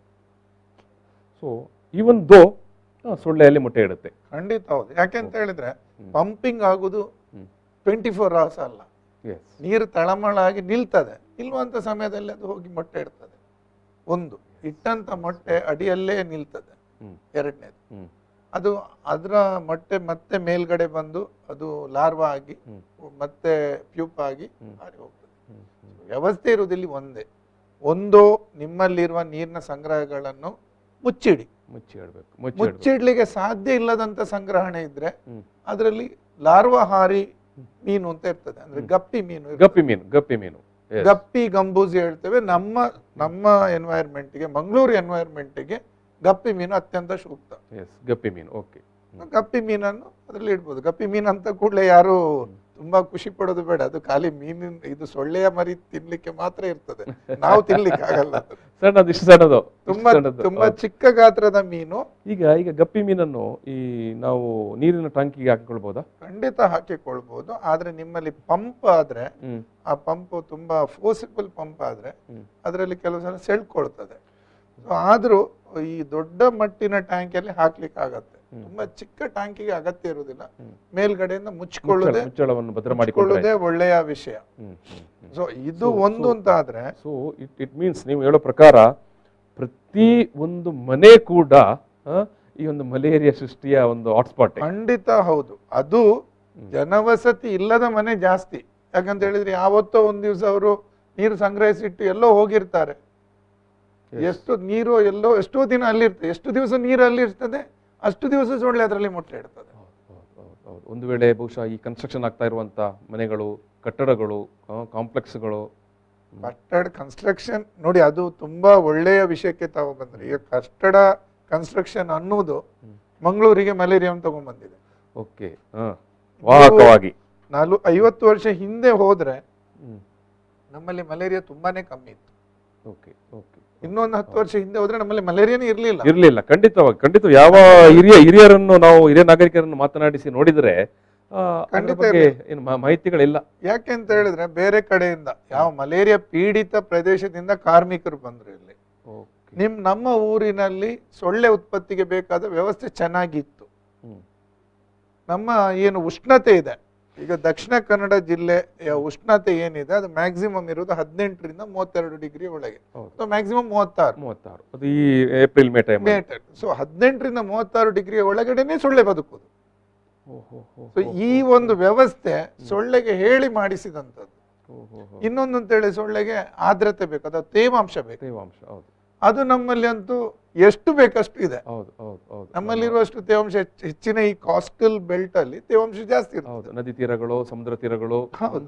ಸೊ ಈವನ್ ದೋ ಸೊಳ್ಳೆಯಲ್ಲಿ ಮೊಟ್ಟೆ ಇಡುತ್ತೆ. ಖಂಡಿತ ಹೌದು. ಯಾಕೆಂತ ಹೇಳಿದ್ರೆ ಪಂಪಿಂಗ್ ಆಗುದು 24 hours ಅಲ್ಲ. ನೀರು ತಳಮಳಾಗಿ ನಿಲ್ತದೆ, ನಿಲ್ಲುವಂತ ಸಮಯದಲ್ಲಿ ಅದು ಹೋಗಿ ಮೊಟ್ಟೆ ಇಡ್ತದೆ. ಒಂದು ಇಟ್ಟಂತ ಮೊಟ್ಟೆ ಅಡಿಯಲ್ಲೇ ನಿಲ್ತದೆ. ಎರಡನೇದು ಅದು ಅದರ ಮೊಟ್ಟೆ ಮತ್ತೆ ಮೇಲ್ಗಡೆ ಬಂದು ಅದು ಲಾರ್ವಾ ಆಗಿ ಮತ್ತೆ ಪ್ಯೂಪ್ ಆಗಿ ಹಾರಿ ಹೋಗ್ತದೆ. ವ್ಯವಸ್ಥೆ ಇರುವುದಿಲ್ಲಿ ಒಂದೇ. ನಿಮ್ಮಲ್ಲಿರುವ ನೀರಿನ ಸಂಗ್ರಹಗಳನ್ನು ಮುಚ್ಚಿಡ್ಲಿಕ್ಕೆ ಸಾಧ್ಯ ಇಲ್ಲದಂತ ಸಂಗ್ರಹಣೆ ಇದ್ರೆ ಅದರಲ್ಲಿ ಲಾರ್ವಾ ಹಾರಿ ಮೀನು ಅಂತ ಇರ್ತದೆ. ಅಂದ್ರೆ ಗಪ್ಪಿ ಮೀನು ಗಪ್ಪಿ ಗಂಬೂಸಿ ಹೇಳ್ತೇವೆ. ನಮ್ಮ ಎನ್ವೈರ್ಮೆಂಟ್ಗೆ, ಮಂಗಳೂರು ಎನ್ವೈರ್ಮೆಂಟ್ಗೆ ಗಪ್ಪಿ ಮೀನು ಅತ್ಯಂತ ಸೂಕ್ತ. ಗಪ್ಪಿ ಮೀನನ್ನು ಅದರಲ್ಲಿ ಇಡ್ಬೋದು. ಗಪ್ಪಿ ಮೀನು ಅಂತ ಕೂಡಲೇ ಯಾರು ತುಂಬಾ ಖುಷಿ ಪಡೋದು ಬೇಡ. ಅದು ಖಾಲಿ ಮೀನಿನ, ಇದು ಸೊಳ್ಳೆಯ ಮರಿ ತಿನ್ಲಿಕ್ಕೆ ಮಾತ್ರ ಇರ್ತದೆ, ನಾವು ತಿನ್ಲಿಕ್ಕೆ ಆಗಲ್ಲ. ಸಣ್ಣದು ತುಂಬಾ ಚಿಕ್ಕ ಗಾತ್ರದ ಮೀನು. ಈಗ ಗಪ್ಪಿ ಮೀನನ್ನು ಈ ನಾವು ನೀರಿನ ಟ್ಯಾಂಕಿಗೆ ಹಾಕಿಕೊಳ್ಬಹುದಾ? ಖಂಡಿತ ಹಾಕಿಕೊಳ್ಬಹುದು. ಆದ್ರೆ ನಿಮ್ಮಲ್ಲಿ ಪಂಪ್ ಆದ್ರೆ, ಆ ಪಂಪ್ ತುಂಬಾ ಫೋರ್ಸಿಬಲ್ ಪಂಪ್ ಆದ್ರೆ ಅದರಲ್ಲಿ ಕೆಲವು ಸಲ ಸೆಳ್ಕೊಳ್ತದೆ. ಆದ್ರೂ ಈ ದೊಡ್ಡ ಮಟ್ಟಿನ ಟ್ಯಾಂಕಿಯಲ್ಲಿ ಹಾಕ್ಲಿಕ್ಕೆ ಆಗತ್ತೆ. ತುಂಬಾ ಚಿಕ್ಕ ಟ್ಯಾಂಕಿಗೆ ಅಗತ್ಯ ಇರುವುದಿಲ್ಲ. ಮೇಲ್ಗಡೆಯಿಂದ ಮುಚ್ಚಿಕೊಳ್ಳುವುದೇ ಒಳ್ಳೆಯ ವಿಷಯ. ಸೊ ಇದು ಒಂದು ಅಂತ ಆದ್ರೆ, ಸೊ ಇಟ್ ಮೀನ್ಸ್ ನೀವು ಹೇಳೋ ಪ್ರಕಾರ ಪ್ರತಿ ಒಂದು ಮನೆ ಕೂಡ ಈ ಒಂದು ಮಲೇರಿಯಾ ಸೃಷ್ಟಿಯ ಒಂದು ಹಾಟ್ಸ್ಪಾಟ್. ಖಂಡಿತ ಹೌದು. ಅದು ಜನವಸತಿ ಇಲ್ಲದ ಮನೆ ಜಾಸ್ತಿ. ಯಾಕಂತ ಹೇಳಿದ್ರೆ ಯಾವತ್ತೋ ಒಂದ್ ದಿವಸ ಅವರು ನೀರು ಸಂಗ್ರಹಿಸಿಟ್ಟು ಎಲ್ಲೋ ಹೋಗಿರ್ತಾರೆ. ಎಷ್ಟು ನೀರು ಎಷ್ಟೋ ದಿನ ಅಲ್ಲಿರ್ತದೆ. ಎಷ್ಟು ದಿವಸ ನೀರು ಅಲ್ಲಿ ಇರ್ತದೆ, ಅಷ್ಟು ದಿವಸ ಸೊಳ್ಳೆ ಅದರಲ್ಲಿ ಮೊಟ್ಟೆ ಇಡ್ತದೆ. ಒಂದು ವೇಳೆ ಬಹುಶಃ ಈ ಕನ್ಸ್ಟ್ರಕ್ಷನ್ ಆಗ್ತಾ ಇರುವಂತ ಮನೆಗಳು, ಕಟ್ಟಡಗಳು, ಕಾಂಪ್ಲೆಕ್ಸ್ಗಳು, ಕಟ್ಟಡ ಕನ್ಸ್ಟ್ರಕ್ಷನ್ ನೋಡಿ, ಅದು ತುಂಬಾ ಒಳ್ಳೆಯ ವಿಷಯಕ್ಕೆ ತಾವು ಬಂದ್ರೆ. ಈಗ ಕಟ್ಟಡ ಕನ್ಸ್ಟ್ರಕ್ಷನ್ ಅನ್ನೋದು ಮಂಗಳೂರಿಗೆ ಮಲೇರಿಯಾ ತಗೊಂಡ್ಬಂದಿದೆ. ಓಕೆ, 50 ವರ್ಷ ಹಿಂದೆ ಹೋದ್ರೆ ನಮ್ಮಲ್ಲಿ ಮಲೇರಿಯಾ ತುಂಬಾನೇ ಕಮ್ಮಿ ಇತ್ತು. ಇನ್ನೊಂದು 10 ವರ್ಷ ಹಿಂದೆ ಹೋದ್ರೆ ನಮ್ಮಲ್ಲಿ ಮಲೇರಿಯಾನೇ ಇರ್ಲಿಲ್ಲ. ಖಂಡಿತ ಯಾವ ಹಿರಿಯರನ್ನು ನಾವು ಹಿರಿಯ ನಾಗರಿಕರನ್ನು ಮಾತನಾಡಿಸಿ ನೋಡಿದ್ರೆ ಮಾಹಿತಿಗಳಿಲ್ಲ. ಯಾಕೆಂತ ಹೇಳಿದ್ರೆ ಬೇರೆ ಕಡೆಯಿಂದ ಯಾವ ಮಲೇರಿಯಾ ಪೀಡಿತ ಪ್ರದೇಶದಿಂದ ಕಾರ್ಮಿಕರು ಬಂದ್ರು ಇಲ್ಲಿ. ನಮ್ಮ ಊರಿನಲ್ಲಿ ಸೊಳ್ಳೆ ಉತ್ಪತ್ತಿಗೆ ಬೇಕಾದ ವ್ಯವಸ್ಥೆ ಚೆನ್ನಾಗಿತ್ತು. ನಮ್ಮ ಏನು ಉಷ್ಣತೆ ಇದೆ, ಈಗ ದಕ್ಷಿಣ ಕನ್ನಡ ಜಿಲ್ಲೆಯ ಉಷ್ಣತೆ ಏನಿದೆ ಅದು ಮ್ಯಾಕ್ಸಿಮಮ್ ಇರೋದು 18 ರಿಂದ 32 ಡಿಗ್ರಿ ಒಳಗೆ, ಮ್ಯಾಕ್ಸಿಮಮ್ 36. ಅದು ಈ ಏಪ್ರಿಲ್ ಮೇ ಟೈಮ್. ಸೊ 18 ರಿಂದ 36 ಡಿಗ್ರಿ ಒಳಗಡೆನೆ ಸೊಳ್ಳೆ ಬದುಕುದು. ಸೊ ಈ ಒಂದು ವ್ಯವಸ್ಥೆ ಸೊಳ್ಳೆಗೆ ಹೇಳಿ ಮಾಡಿಸಿದಂಥದ್ದು. ಇನ್ನೊಂದು ಅಂತ ಹೇಳಿ ಸೊಳ್ಳೆಗೆ ಆರ್ದ್ರತೆ ಬೇಕು, ಅಥವಾ ತೇವಾಂಶ ಬೇಕು. ಅದು ನಮ್ಮಲ್ಲಿ ಅಂತೂ ಎಷ್ಟು ಬೇಕಷ್ಟು ಇದೆ. ನಮ್ಮಲ್ಲಿರುವಷ್ಟು ತೇವಾಂಶ ಹೆಚ್ಚಿನ ಈ ಕಾಸ್ಟಲ್ ಬೆಲ್ಟ್ ಅಲ್ಲಿ ತೇವಾಂಶ ಜಾಸ್ತಿ ಇರುತ್ತೆ. ನದಿ ತೀರಗಳು, ಸಮುದ್ರ ತೀರಗಳು. ಹೌದು.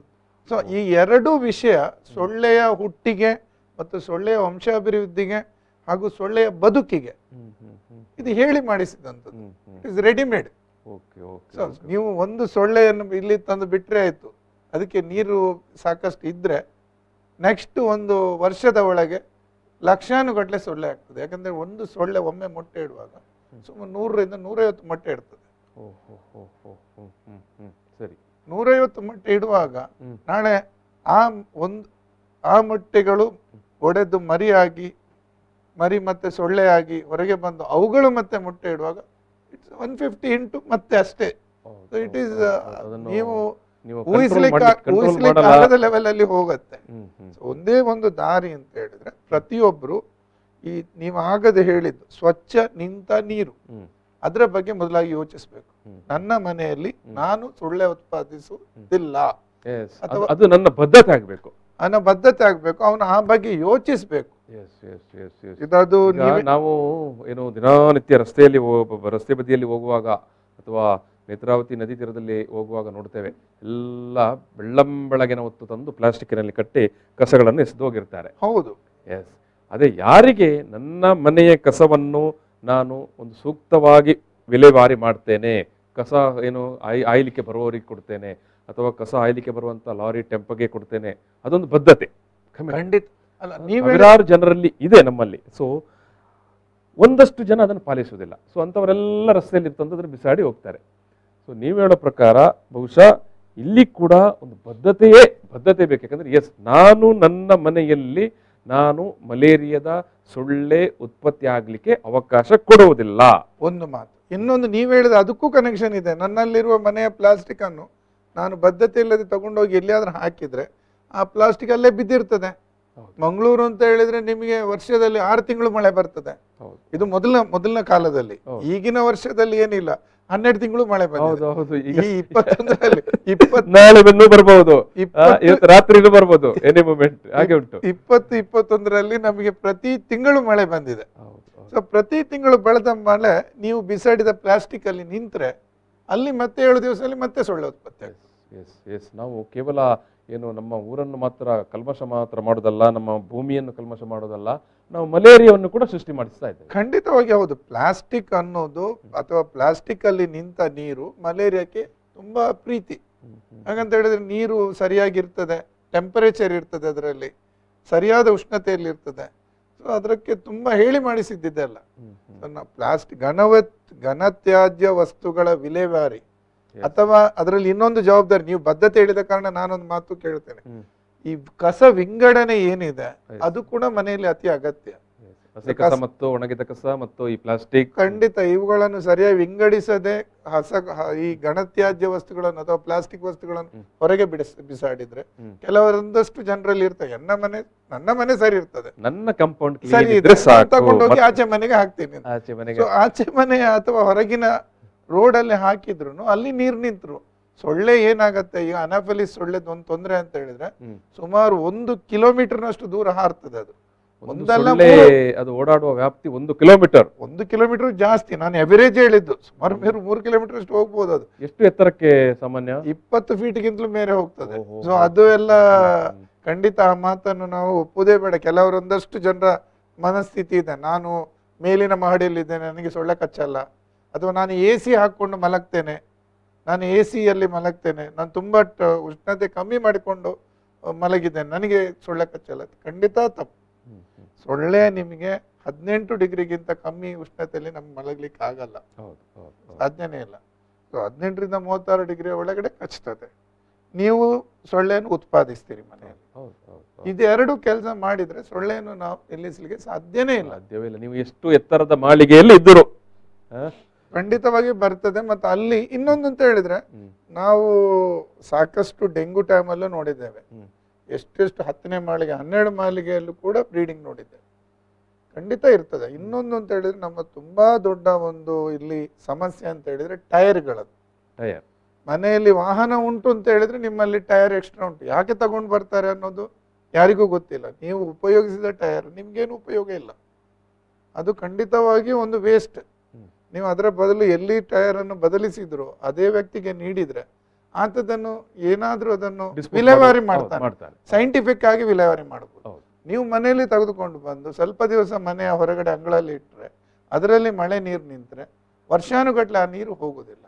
ಸೊ ಈ ಎರಡು ವಿಷಯ ಸೊಳ್ಳೆಯ ಹುಟ್ಟಿಗೆ ಮತ್ತು ಸೊಳ್ಳೆಯ ವಂಶಾಭಿವೃದ್ಧಿಗೆ ಹಾಗೂ ಸೊಳ್ಳೆಯ ಬದುಕಿಗೆ ಇದು ಹೇಳಿ ಮಾಡಿಸಿದಂಥದ್ದು. It is readymade. ನೀವು ಒಂದು ಸೊಳ್ಳೆಯನ್ನು ಇಲ್ಲಿ ತಂದು ಬಿಟ್ರೆ ಆಯ್ತು, ಅದಕ್ಕೆ ನೀರು ಸಾಕಷ್ಟು ಇದ್ರೆ ನೆಕ್ಸ್ಟ್ ಒಂದು ವರ್ಷದ ಒಳಗೆ ಲಕ್ಷಾನುಗಟ್ಟಲೆ ಸೊಳ್ಳೆ ಆಗ್ತದೆ. ಯಾಕಂದ್ರೆ ಒಂದು ಸೊಳ್ಳೆ ಒಮ್ಮೆ ಮೊಟ್ಟೆ ಇಡುವಾಗ ಸುಮಾರು 100 ರಿಂದ 150 ಮೊಟ್ಟೆ ಇಡ್ತದೆ. 150 ಮೊಟ್ಟೆ ಇಡುವಾಗ ನಾಳೆ ಆ ಮೊಟ್ಟೆಗಳು ಒಡೆದು ಮರಿ ಮತ್ತೆ ಸೊಳ್ಳೆ ಆಗಿ ಹೊರಗೆ ಬಂದು ಅವುಗಳು ಮತ್ತೆ ಮೊಟ್ಟೆ ಇಡುವಾಗ 150 ಇಂಟು ಮತ್ತೆ ಅಷ್ಟೇ. ಇಟ್ ಈಸ್ ನೀವು ನೀವು ಊಹಿಸ್ಲಿಕ್ಕೆ ಲೆವೆಲ್ ಅಲ್ಲಿ ಹೋಗುತ್ತೆ. ಒಂದೇ ಒಂದು ದಾರಿ ಅಂತ ಹೇಳಿದ್ರೆ ಪ್ರತಿಯೊಬ್ರು ಈ ನೀವು ಆಗದೆ ಹೇಳಿದ್ದು ಸ್ವಚ್ಛ ನಿಂತ ನೀರು ಅದರ ಬಗ್ಗೆ ಮೊದಲಾಗಿ ಯೋಚಿಸ್ಬೇಕು. ನನ್ನ ಮನೆಯಲ್ಲಿ ನಾನು ಸೊಳ್ಳೆ ಉತ್ಪಾದಿಸುತ್ತಿಲ್ಲ, ಅದು ನನ್ನ ಬದ್ಧತೆ ಆಗ್ಬೇಕು, ಅವನು ಆ ಬಗ್ಗೆ ಯೋಚಿಸ್ಬೇಕು. ಇದದು ನಾವು ಏನು ದಿನನಿತ್ಯ ರಸ್ತೆ ಬದಿಯಲ್ಲಿ ಹೋಗುವಾಗ ಅಥವಾ ನೇತ್ರಾವತಿ ನದಿ ತೀರದಲ್ಲಿ ಹೋಗುವಾಗ ನೋಡ್ತೇವೆ, ಎಲ್ಲ ಬೆಳ್ಳಂಬೆಳಗಿನ ಹೊತ್ತು ತಂದು ಪ್ಲಾಸ್ಟಿಕ್ನಲ್ಲಿ ಕಟ್ಟಿ ಕಸಗಳನ್ನು ಎಸೆದೋಗಿರ್ತಾರೆ. ಹೌದು, ಎಸ್. ಅದೇ ಯಾರಿಗೆ ನನ್ನ ಮನೆಯ ಕಸವನ್ನು ನಾನು ಒಂದು ಸೂಕ್ತವಾಗಿ ವಿಲೇವಾರಿ ಮಾಡ್ತೇನೆ, ಕಸ ಏನು ಆಯ್ಲಿಕ್ಕೆ ಬರುವವರಿಗೆ ಕೊಡ್ತೇನೆ ಅಥವಾ ಕಸ ಆಯ್ಲಿಕ್ಕೆ ಬರುವಂತ ಲಾರಿ ಟೆಂಪಗೆ ಕೊಡ್ತೇನೆ, ಅದೊಂದು ಬದ್ಧತೆ ಖಂಡಿತ ಅಲ್ಲ. ನೂರಾರು ಜನರಲ್ಲಿ ಇದೆ ನಮ್ಮಲ್ಲಿ. ಸೊ ಒಂದಷ್ಟು ಜನ ಅದನ್ನು ಪಾಲಿಸುವುದಿಲ್ಲ. ಸೊ ಅಂಥವರೆಲ್ಲ ರಸ್ತೆಯಲ್ಲಿ ತಂದದನ್ನು ಬಿಸಾಡಿ ಹೋಗ್ತಾರೆ. ಸೊ ನೀವು ಹೇಳೋ ಪ್ರಕಾರ ಬಹುಶಃ ಇಲ್ಲಿ ಕೂಡ ಒಂದು ಬದ್ಧತೆ ಬೇಕು. ಯಾಕಂದ್ರೆ ಎಸ್, ನಾನು ನನ್ನ ಮನೆಯಲ್ಲಿ ನಾನು ಮಲೇರಿಯಾದ ಸೊಳ್ಳೆ ಉತ್ಪತ್ತಿ ಆಗ್ಲಿಕ್ಕೆ ಅವಕಾಶ ಕೊಡುವುದಿಲ್ಲ. ಒಂದು ಮಾತು. ಇನ್ನೊಂದು ನೀವು ಹೇಳಿದ ಅದಕ್ಕೂ ಕನೆಕ್ಷನ್ ಇದೆ. ನನ್ನಲ್ಲಿರುವ ಮನೆಯ ಪ್ಲಾಸ್ಟಿಕ್ ಅನ್ನು ನಾನು ಬದ್ಧತೆ ಇಲ್ಲದೆ ತಗೊಂಡೋಗಿ ಎಲ್ಲಿಯಾದ್ರೂ ಹಾಕಿದ್ರೆ ಆ ಪ್ಲಾಸ್ಟಿಕ್ ಅಲ್ಲೇ ಬಿದ್ದಿರ್ತದೆ. ಮಂಗಳೂರು ಅಂತ ಹೇಳಿದ್ರೆ ನಿಮಗೆ ವರ್ಷದಲ್ಲಿ 6 ತಿಂಗಳು ಮಳೆ ಬರ್ತದೆ. ಇದು ಮೊದಲಿನ ಕಾಲದಲ್ಲಿ. ಈಗಿನ ವರ್ಷದಲ್ಲಿ ಏನಿಲ್ಲ, 12 ತಿಂಗಳು ಮಳೆ ಬಂದಿದೆ. ಈ 21ರಲ್ಲಿ 2021ರಲ್ಲಿ ನಮಗೆ ಪ್ರತಿ ತಿಂಗಳು ಮಳೆ ಬಂದಿದೆ. ಸೊ ಪ್ರತಿ ತಿಂಗಳು ಬೆಳೆದ ಮಳೆ ನೀವು ಬಿಸಾಡಿದ ಪ್ಲಾಸ್ಟಿಕ್ ಅಲ್ಲಿ ನಿಂತ್ರೆ ಅಲ್ಲಿ ಮತ್ತೆ 7 ದಿವಸದಲ್ಲಿ ಮತ್ತೆ ಸೊಳ್ಳೆ ಉತ್ಪತ್ತಿ. ನಾವು ಕೇವಲ ಏನು ನಮ್ಮ ಊರನ್ನು ಮಾತ್ರ ಕಲ್ಮಶ ಮಾತ್ರ ಮಾಡೋದಲ್ಲ, ನಮ್ಮ ಭೂಮಿಯನ್ನು ಕಲ್ಮಶ ಮಾಡೋದಲ್ಲ, ನಾವು ಮಲೇರಿಯಾವನ್ನು ಕೂಡ ಸೃಷ್ಟಿ ಮಾಡಿಸ್ತಾ ಇದ್ದೇವೆ. ಖಂಡಿತವಾಗಿ ಹೌದು. ಪ್ಲಾಸ್ಟಿಕ್ ಅನ್ನೋದು ಅಥವಾ ಪ್ಲಾಸ್ಟಿಕ್ ಅಲ್ಲಿ ನಿಂತ ನೀರು ಮಲೇರಿಯಾಕ್ಕೆ ತುಂಬಾ ಪ್ರೀತಿ. ಹಾಗಂತ ಹೇಳಿದ್ರೆ ನೀರು ಸರಿಯಾಗಿರ್ತದೆ, ಟೆಂಪರೇಚರ್ ಇರ್ತದೆ, ಅದರಲ್ಲಿ ಸರಿಯಾದ ಉಷ್ಣತೆಯಲ್ಲಿ ಇರ್ತದೆ. ಸೊ ಅದಕ್ಕೆ ತುಂಬಾ ಹೇಳಿ ಮಾಡಿಸಿದ್ದೆಲ್ಲ. ಪ್ಲಾಸ್ಟಿಕ್ ಘನತ್ಯಾಜ್ಯ ವಸ್ತುಗಳ ವಿಲೇವಾರಿ ಅಥವಾ ಅದರಲ್ಲಿ ಇನ್ನೊಂದು ಜವಾಬ್ದಾರಿ, ನೀವು ಬದ್ಧತೆ ಹೇಳಿದ ಕಾರಣ ನಾನೊಂದು ಮಾತು ಕೇಳ್ತೇನೆ. ಈ ಕಸ ವಿಂಗಡಣೆ ಏನಿದೆ ಅದು ಕೂಡ ಮನೆಯಲ್ಲಿ ಅತಿ ಅಗತ್ಯ. ಮತ್ತು ಒಣಗಿದ ಕಸ ಮತ್ತು ಈ ಪ್ಲಾಸ್ಟಿಕ್, ಖಂಡಿತ ಇವುಗಳನ್ನು ಸರಿಯಾಗಿ ವಿಂಗಡಿಸದೆ ಈ ಘನತ್ಯಾಜ್ಯ ವಸ್ತುಗಳನ್ನು ಅಥವಾ ಪ್ಲಾಸ್ಟಿಕ್ ವಸ್ತುಗಳನ್ನು ಹೊರಗೆ ಬಿಸಾಡಿದ್ರೆ ಕೆಲವೊಂದಷ್ಟು ಜನರಲ್ಲಿ ಇರ್ತದೆ, ನನ್ನ ಮನೆ ಸರಿ ಇರ್ತದೆ, ನನ್ನ ಕಾಂಪೌಂಡ್ ಸರಿ ಇದೆ, ತಗೊಂಡೋಗಿ ಆಚೆ ಮನೆಗೆ ಹಾಕ್ತೀನಿ. ಆಚೆ ಮನೆ ಅಥವಾ ಹೊರಗಿನ ರೋಡ್ ಅಲ್ಲಿ ಹಾಕಿದ್ರು ಅಲ್ಲಿ ನೀರು ನಿಂತರು ಸೊಳ್ಳೆ ಏನಾಗತ್ತೆ, ಈಗ ಅನಾಫಲಿಸ್ ಸೊಳ್ಳೆದ್ ಒಂದು ತೊಂದರೆ ಅಂತ ಹೇಳಿದ್ರೆ ಸುಮಾರು 1 ಕಿಲೋಮೀಟರ್ನಷ್ಟು ದೂರ ಹಾರ್ತದೆ. ಅದು ಓಡಾಡುವ ವ್ಯಾಪ್ತಿ 1 ಕಿಲೋಮೀಟರ್. 1 ಕಿಲೋಮೀಟರ್ ಜಾಸ್ತಿ, ನಾನು ಎವರೇಜ್ ಹೇಳಿದ್ದು ಸುಮಾರು 3 ಕಿಲೋಮೀಟರ್ ಅಷ್ಟು ಹೋಗ್ಬೋದು. ಅದು ಎಷ್ಟು ಎತ್ತರಕ್ಕೆ ಸಾಮಾನ್ಯ 20 ಫೀಟ್ಗಿಂತಲೂ ಮೇಲೆ ಹೋಗ್ತದೆ. ಸೊ ಅದು ಎಲ್ಲ ಖಂಡಿತ ಆ ಮಾತನ್ನು ನಾವು ಒಪ್ಪುದೇ ಬೇಡ. ಕೆಲವರೊಂದಷ್ಟು ಜನರ ಮನಸ್ಥಿತಿ ಇದೆ, ನಾನು ಮೇಲಿನ ಮಹಡಿಯಲ್ಲಿದ್ದೇನೆ, ನನಗೆ ಸೊಳ್ಳೆ ಕಚ್ಚಲ್ಲ, ಅಥವಾ ನಾನು AC ಹಾಕೊಂಡು ಮಲಗ್ತೇನೆ, ನಾನು AC-ಯಲ್ಲಿ ಮಲಗ್ತೇನೆ, ನಾನು ತುಂಬಾ ಉಷ್ಣತೆ ಕಮ್ಮಿ ಮಾಡಿಕೊಂಡು ಮಲಗಿದ್ದೇನೆ, ನನಗೆ ಸೊಳ್ಳೆ ಕಚ್ಚಲ್ಲ. ಖಂಡಿತ ತಪ್ಪು. ಸೊಳ್ಳೆ ನಿಮಗೆ 18 ಡಿಗ್ರಿಗಿಂತ ಕಮ್ಮಿ ಉಷ್ಣತೆಯಲ್ಲಿ ನಮ್ಗೆ ಮಲಗ್ಲಿಕ್ಕೆ ಆಗಲ್ಲ, ಸಾಧ್ಯನೇ ಇಲ್ಲ. 18ರಿಂದ 36 ಡಿಗ್ರಿ ಒಳಗಡೆ ಕಚ್ತದೆ. ನೀವು ಸೊಳ್ಳೆಯನ್ನು ಉತ್ಪಾದಿಸ್ತೀರಿ ಮನೆಯಲ್ಲಿ. ಇದೆರಡು ಕೆಲಸ ಮಾಡಿದ್ರೆ ಸೊಳ್ಳೆಯನ್ನು ನಾವು ನಿಲ್ಲಿಸಲಿಕ್ಕೆ ಸಾಧ್ಯನೇ ಇಲ್ಲ. ನೀವು ಎಷ್ಟು ಎತ್ತರದ ಮಾಳಿಗೆಯಲ್ಲಿ ಇದ್ದರು ಖಂಡಿತವಾಗಿ ಬರ್ತದೆ. ಮತ್ತೆ ಅಲ್ಲಿ ಇನ್ನೊಂದು ಅಂತ ಹೇಳಿದ್ರೆ, ನಾವು ಸಾಕಷ್ಟು ಡೆಂಗು ಟೈಮಲ್ಲೂ ನೋಡಿದ್ದೇವೆ. ಎಷ್ಟೆಷ್ಟು 10ನೇ ಮಾಳಿಗೆ 12 ಮಾಳಿಗೆಯಲ್ಲೂ ಕೂಡ ಬ್ರೀಡಿಂಗ್ ನೋಡಿದ್ದೇವೆ. ಖಂಡಿತ ಇರ್ತದೆ. ಇನ್ನೊಂದು ಅಂತ ಹೇಳಿದ್ರೆ, ನಮ್ಮ ತುಂಬಾ ದೊಡ್ಡ ಒಂದು ಇಲ್ಲಿ ಸಮಸ್ಯೆ ಅಂತ ಹೇಳಿದ್ರೆ ಟೈರ್ಗಳದ್ದು. ಮನೆಯಲ್ಲಿ ವಾಹನ ಉಂಟು ಅಂತ ಹೇಳಿದ್ರೆ ನಿಮ್ಮಲ್ಲಿ ಟೈರ್ ಎಕ್ಸ್ಟ್ರಾ ಉಂಟು, ಯಾಕೆ ತಗೊಂಡು ಬರ್ತಾರೆ ಅನ್ನೋದು ಯಾರಿಗೂ ಗೊತ್ತಿಲ್ಲ. ನೀವು ಉಪಯೋಗಿಸಿದ ಟೈರ್ ನಿಮ್ಗೇನು ಉಪಯೋಗ ಇಲ್ಲ, ಅದು ಖಂಡಿತವಾಗಿ ಒಂದು ವೇಸ್ಟ್. ನೀವು ಅದರ ಬದಲು ಎಲ್ಲಿ ಟೈರ್ ಅನ್ನು ಬದಲಿಸಿದ್ರು ಅದೇ ವ್ಯಕ್ತಿಗೆ ನೀಡಿದ್ರೆ ಆತದನ್ನು ಏನಾದ್ರೂ ಅದನ್ನು ವಿಲೇವಾರಿ ಮಾಡ್ತಾನೆ, ಸೈಂಟಿಫಿಕ್ ಆಗಿ ವಿಲೇವಾರಿ ಮಾಡಬಹುದು. ನೀವು ಮನೆಯಲ್ಲಿ ತೆಗೆದುಕೊಂಡು ಬಂದು ಸ್ವಲ್ಪ ದಿವಸ ಮನೆಯ ಹೊರಗಡೆ ಅಂಗಳಲ್ಲಿ ಇಟ್ಟರೆ ಅದರಲ್ಲಿ ಮಳೆ ನೀರು ನಿಂತರೆ ವರ್ಷಾನುಗಟ್ಲೆ ಆ ನೀರು ಹೋಗುದಿಲ್ಲ.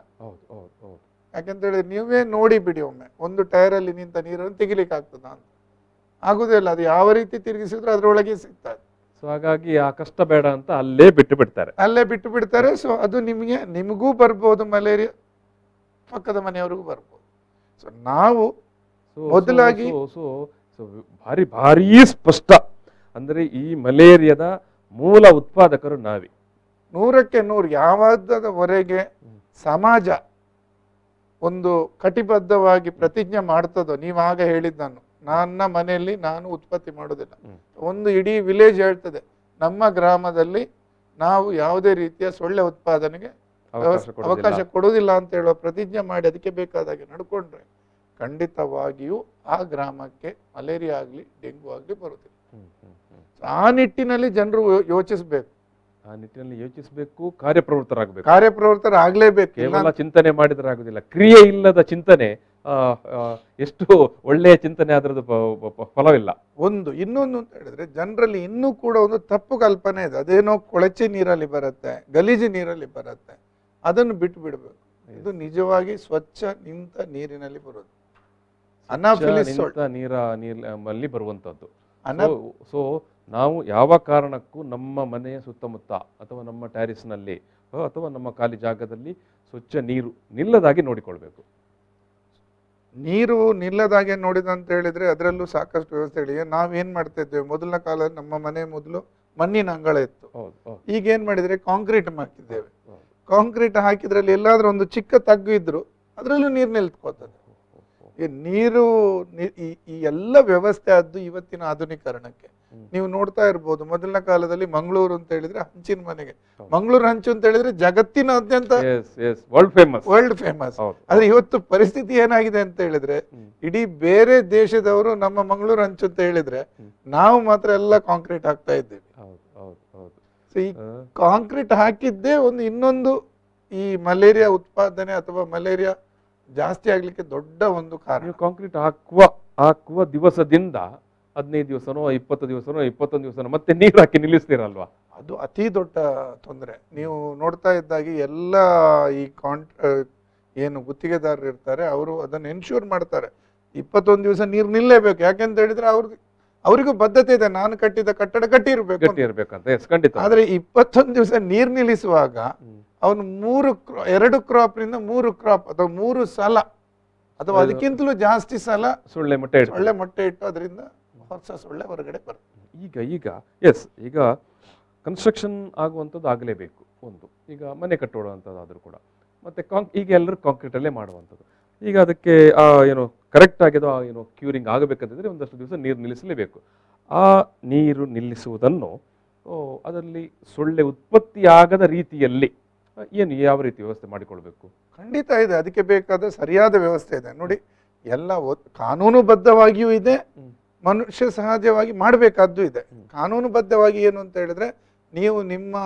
ಯಾಕೆಂತ ಹೇಳಿದ್ರೆ ನೀವೇ ನೋಡಿ ಬಿಡಿ, ಒಮ್ಮೆ ಒಂದು ಟೈರಲ್ಲಿ ನಿಂತ ನೀರನ್ನು ತೆಗಿಲಿಕ್ಕೆ ಆಗ್ತದ ಅಂತ ಆಗುದಿಲ್ಲ. ಅದು ಯಾವ ರೀತಿ ತಿರುಗಿಸಿದ್ರು ಅದರೊಳಗೆ ಸಿಗ್ತದೆ. ಸೊ ಹಾಗಾಗಿ ಆ ಕಷ್ಟ ಬೇಡ ಅಂತ ಅಲ್ಲೇ ಬಿಟ್ಟು ಬಿಡ್ತಾರೆ. ಸೊ ಅದು ನಿಮಗೂ ಬರ್ಬೋದು ಮಲೇರಿಯಾ, ಪಕ್ಕದ ಮನೆಯವರಿಗೂ ಬರ್ಬೋದು. ಸೊ ನಾವು ಮೊದಲಾಗಿ ಭಾರಿ ಸ್ಪಷ್ಟ ಅಂದ್ರೆ ಈ ಮಲೇರಿಯಾದ ಮೂಲ ಉತ್ಪಾದಕರು ನಾವೇ. 100ಕ್ಕೆ 100 ಯಾವಾಗದವರೆಗೆ ಸಮಾಜ ಒಂದು ಕಟಿಬದ್ಧವಾಗಿ ಪ್ರತಿಜ್ಞೆ ಮಾಡ್ತದೋ, ನೀವು ಆಗ ಹೇಳಿದ್ ನನ್ನ ಮನೆಯಲ್ಲಿ ನಾನು ಉತ್ಪತ್ತಿ ಮಾಡೋದಿಲ್ಲ, ಒಂದು ಇಡೀ ವಿಲೇಜ್ ಹೇಳ್ತದೆ ನಮ್ಮ ಗ್ರಾಮದಲ್ಲಿ ನಾವು ಯಾವುದೇ ರೀತಿಯ ಸೊಳ್ಳೆ ಉತ್ಪಾದನೆಗೆ ಅವಕಾಶ ಕೊಡುವುದಿಲ್ಲ ಅಂತ ಹೇಳುವ ಪ್ರತಿಜ್ಞೆ ಮಾಡಿ ಅದಕ್ಕೆ ಬೇಕಾದಾಗೆ ನಡ್ಕೊಂಡ್ರೆ ಖಂಡಿತವಾಗಿಯೂ ಆ ಗ್ರಾಮಕ್ಕೆ ಮಲೇರಿಯಾ ಆಗಲಿ ಡೆಂಗು ಆಗಲಿ ಬರುವುದಿಲ್ಲ. ಆ ನಿಟ್ಟಿನಲ್ಲಿ ಜನರು ಯೋಚಿಸಬೇಕು, ಆ ನಿಟ್ಟಿನಲ್ಲಿ ಯೋಚಿಸಬೇಕು, ಕಾರ್ಯಪ್ರವೃತ್ತರಾಗಬೇಕು. ಕಾರ್ಯಪ್ರವೃತ್ತರಾಗಲೇಬೇಕು. ಕೇವಲ ಚಿಂತನೆ ಮಾಡಿದ್ರೆ ಆಗುದಿಲ್ಲ. ಕ್ರಿಯೆ ಇಲ್ಲದ ಚಿಂತನೆ ಎಷ್ಟು ಒಳ್ಳೆಯ ಚಿಂತನೆ ಅದರದ್ದು ಫಲವಿಲ್ಲ. ಇನ್ನೊಂದು ಅಂತ ಹೇಳಿದ್ರೆ ಜನರಲ್ಲಿ ಇನ್ನೂ ಕೂಡ ಒಂದು ತಪ್ಪು ಕಲ್ಪನೆ ಇದೆ. ಅದೇನೋ ಕೊಳಚೆ ನೀರಲ್ಲಿ ಬರುತ್ತೆ, ಗಲೀಜು ನೀರಲ್ಲಿ ಬರುತ್ತೆ, ಅದನ್ನು ಬಿಟ್ಟು ಬಿಡಬೇಕು. ಇದು ನಿಜವಾಗಿ ಸ್ವಚ್ಛ ನಿಂತ ನೀರಿನಲ್ಲಿ ಬರೋದು, ನೀರಲ್ಲಿ ಬರುವಂತದ್ದು. ಸೊ ನಾವು ಯಾವ ಕಾರಣಕ್ಕೂ ನಮ್ಮ ಮನೆಯ ಸುತ್ತಮುತ್ತ ಅಥವಾ ನಮ್ಮ ಟ್ಯಾರಿಸ್ನಲ್ಲಿ ಅಥವಾ ನಮ್ಮ ಖಾಲಿ ಜಾಗದಲ್ಲಿ ಸ್ವಚ್ಛ ನೀರು ನಿಲ್ಲದಾಗಿ ನೋಡಿಕೊಳ್ಬೇಕು. ನೀರು ನಿಲ್ಲದಾಗೆ ನೋಡಿದಂತ ಹೇಳಿದ್ರೆ ಅದರಲ್ಲೂ ಸಾಕಷ್ಟು ವ್ಯವಸ್ಥೆಗಳಿವೆ. ನಾವೇನ್ ಮಾಡ್ತಾ ಇದ್ದೇವೆ, ಮೊದಲಿನ ಕಾಲದಲ್ಲಿ ನಮ್ಮ ಮನೆ ಮೊದಲು ಮಣ್ಣಿನ ಅಂಗಳ ಇತ್ತು, ಈಗ ಏನ್ ಮಾಡಿದ್ರೆ ಕಾಂಕ್ರೀಟ್ ಹಾಕಿದ್ದೇವೆ. ಕಾಂಕ್ರೀಟ್ ಹಾಕಿದ್ರಲ್ಲಿ ಎಲ್ಲಾದ್ರೂ ಒಂದು ಚಿಕ್ಕ ತಗ್ಗು ಇದ್ರು ಅದರಲ್ಲೂ ನೀರು ನಿಲ್ತ್ಕೋತದೆ. ನೀರು ಈ ಎಲ್ಲ ವ್ಯವಸ್ಥೆ ಆದ್ದು ಇವತ್ತಿನ ಆಧುನೀಕರಣಕ್ಕೆ. ನೀವು ನೋಡ್ತಾ ಇರ್ಬೋದು, ಮೊದಲಿನ ಕಾಲದಲ್ಲಿ ಮಂಗಳೂರು ಅಂತ ಹೇಳಿದ್ರೆ ಹಂಚಿನ ಮನೆಗೆ, ಮಂಗಳೂರು ಹಂಚು ಅಂತ ಹೇಳಿದ್ರೆ ಜಗತ್ತಿನಾದ್ಯಂತ ವರ್ಲ್ಡ್ ಫೇಮಸ್. ಆದ್ರೆ ಇವತ್ತು ಪರಿಸ್ಥಿತಿ ಏನಾಗಿದೆ ಅಂತ ಹೇಳಿದ್ರೆ ಇಡೀ ಬೇರೆ ದೇಶದವರು ನಮ್ಮ ಮಂಗಳೂರು ಹಂಚು ಅಂತ ಹೇಳಿದ್ರೆ ನಾವು ಮಾತ್ರ ಎಲ್ಲ ಕಾಂಕ್ರೀಟ್ ಹಾಕ್ತಾ ಇದ್ದೇವೆ. ಈ ಕಾಂಕ್ರೀಟ್ ಹಾಕಿದ್ದೇ ಇನ್ನೊಂದು ಈ ಮಲೇರಿಯಾ ಉತ್ಪಾದನೆ ಅಥವಾ ಮಲೇರಿಯಾ ಜಾಸ್ತಿ ಆಗ್ಲಿಕ್ಕೆ ದೊಡ್ಡ ಒಂದು ಕಾರಣ. ಕಾಂಕ್ರೀಟ್ ಹಾಕುವ ದಿವಸದಿಂದ 15 ದಿವಸನೋ 20 ದಿವಸನೋ 21 ದಿವಸನೋ ಮತ್ತೆ ನೀರು ಹಾಕಿ ನಿಲ್ಲಿಸ್ತೀರಲ್ವಾ, ಅದು ಅತಿ ದೊಡ್ಡ ತೊಂದರೆ. ನೀವು ನೋಡ್ತಾ ಇದ್ದಾಗಿ ಎಲ್ಲ ಈ ಏನು ಗುತ್ತಿಗೆದಾರರು ಇರ್ತಾರೆ ಅವರು ಅದನ್ನು ಎನ್ಶೂರ್ ಮಾಡ್ತಾರೆ 21 ದಿವಸ ನೀರು ನಿಲ್ಲೇಬೇಕು. ಯಾಕೆಂತ ಹೇಳಿದ್ರೆ ಅವರಿಗೂ ಬದ್ಧತೆ ಇದೆ, ನಾನು ಕಟ್ಟಿದ ಕಟ್ಟಡ ಕಟ್ಟಿರ್ಬೇಕು. ಆದ್ರೆ 21 ದಿವಸ ನೀರು ನಿಲ್ಲಿಸುವಾಗ ಅವನು 2 ಕ್ರಾಪ್ ನಿಂದ 3 ಕ್ರಾಪ್ ಅಥವಾ 3 ಸಲ ಅಥವಾ ಅದಕ್ಕಿಂತಲೂ ಜಾಸ್ತಿ ಸಲ ಸೊಳ್ಳೆ ಮೊಟ್ಟೆ ಇಟ್ಟು ಅದರಿಂದ ಹೊಸ ಸೊಳ್ಳೆ ಹೊರಗಡೆ ಬರುತ್ತೆ. ಈಗ ಕನ್ಸ್ಟ್ರಕ್ಷನ್ ಆಗುವಂಥದ್ದು ಆಗಲೇಬೇಕು. ಈಗ ಮನೆ ಕಟ್ಟುವಂಥದ್ದಾದ್ರೂ ಕೂಡ ಮತ್ತೆ ಈಗ ಎಲ್ಲರೂ ಕಾಂಕ್ರೀಟ್ ಅಲ್ಲೇ ಮಾಡುವಂಥದ್ದು. ಈಗ ಅದಕ್ಕೆ ಏನು ಕರೆಕ್ಟ್ ಆಗಿದೋ ಏನು ಕ್ಯೂರಿಂಗ್ ಆಗಬೇಕಂತಿದ್ರೆ ಒಂದಷ್ಟು ದಿವಸ ನೀರು ನಿಲ್ಲಿಸಲೇಬೇಕು. ಆ ನೀರು ನಿಲ್ಲಿಸುವುದನ್ನು ಅದರಲ್ಲಿ ಸೊಳ್ಳೆ ಉತ್ಪತ್ತಿಯಾಗದ ರೀತಿಯಲ್ಲಿ ಯಾವ ರೀತಿ ವ್ಯವಸ್ಥೆ ಮಾಡಿಕೊಳ್ಬೇಕು? ಖಂಡಿತ ಇದೆ, ಅದಕ್ಕೆ ಬೇಕಾದ ಸರಿಯಾದ ವ್ಯವಸ್ಥೆ ಇದೆ. ನೋಡಿ, ಎಲ್ಲ ಕಾನೂನುಬದ್ಧವಾಗಿಯೂ ಇದೆ, ಮನುಷ್ಯ ಸಹಜವಾಗಿ ಮಾಡಬೇಕಾದ್ದು ಇದೆ. ಕಾನೂನುಬದ್ಧವಾಗಿ ಏನು ಅಂತ ಹೇಳಿದ್ರೆ ನೀವು ನಿಮ್ಮ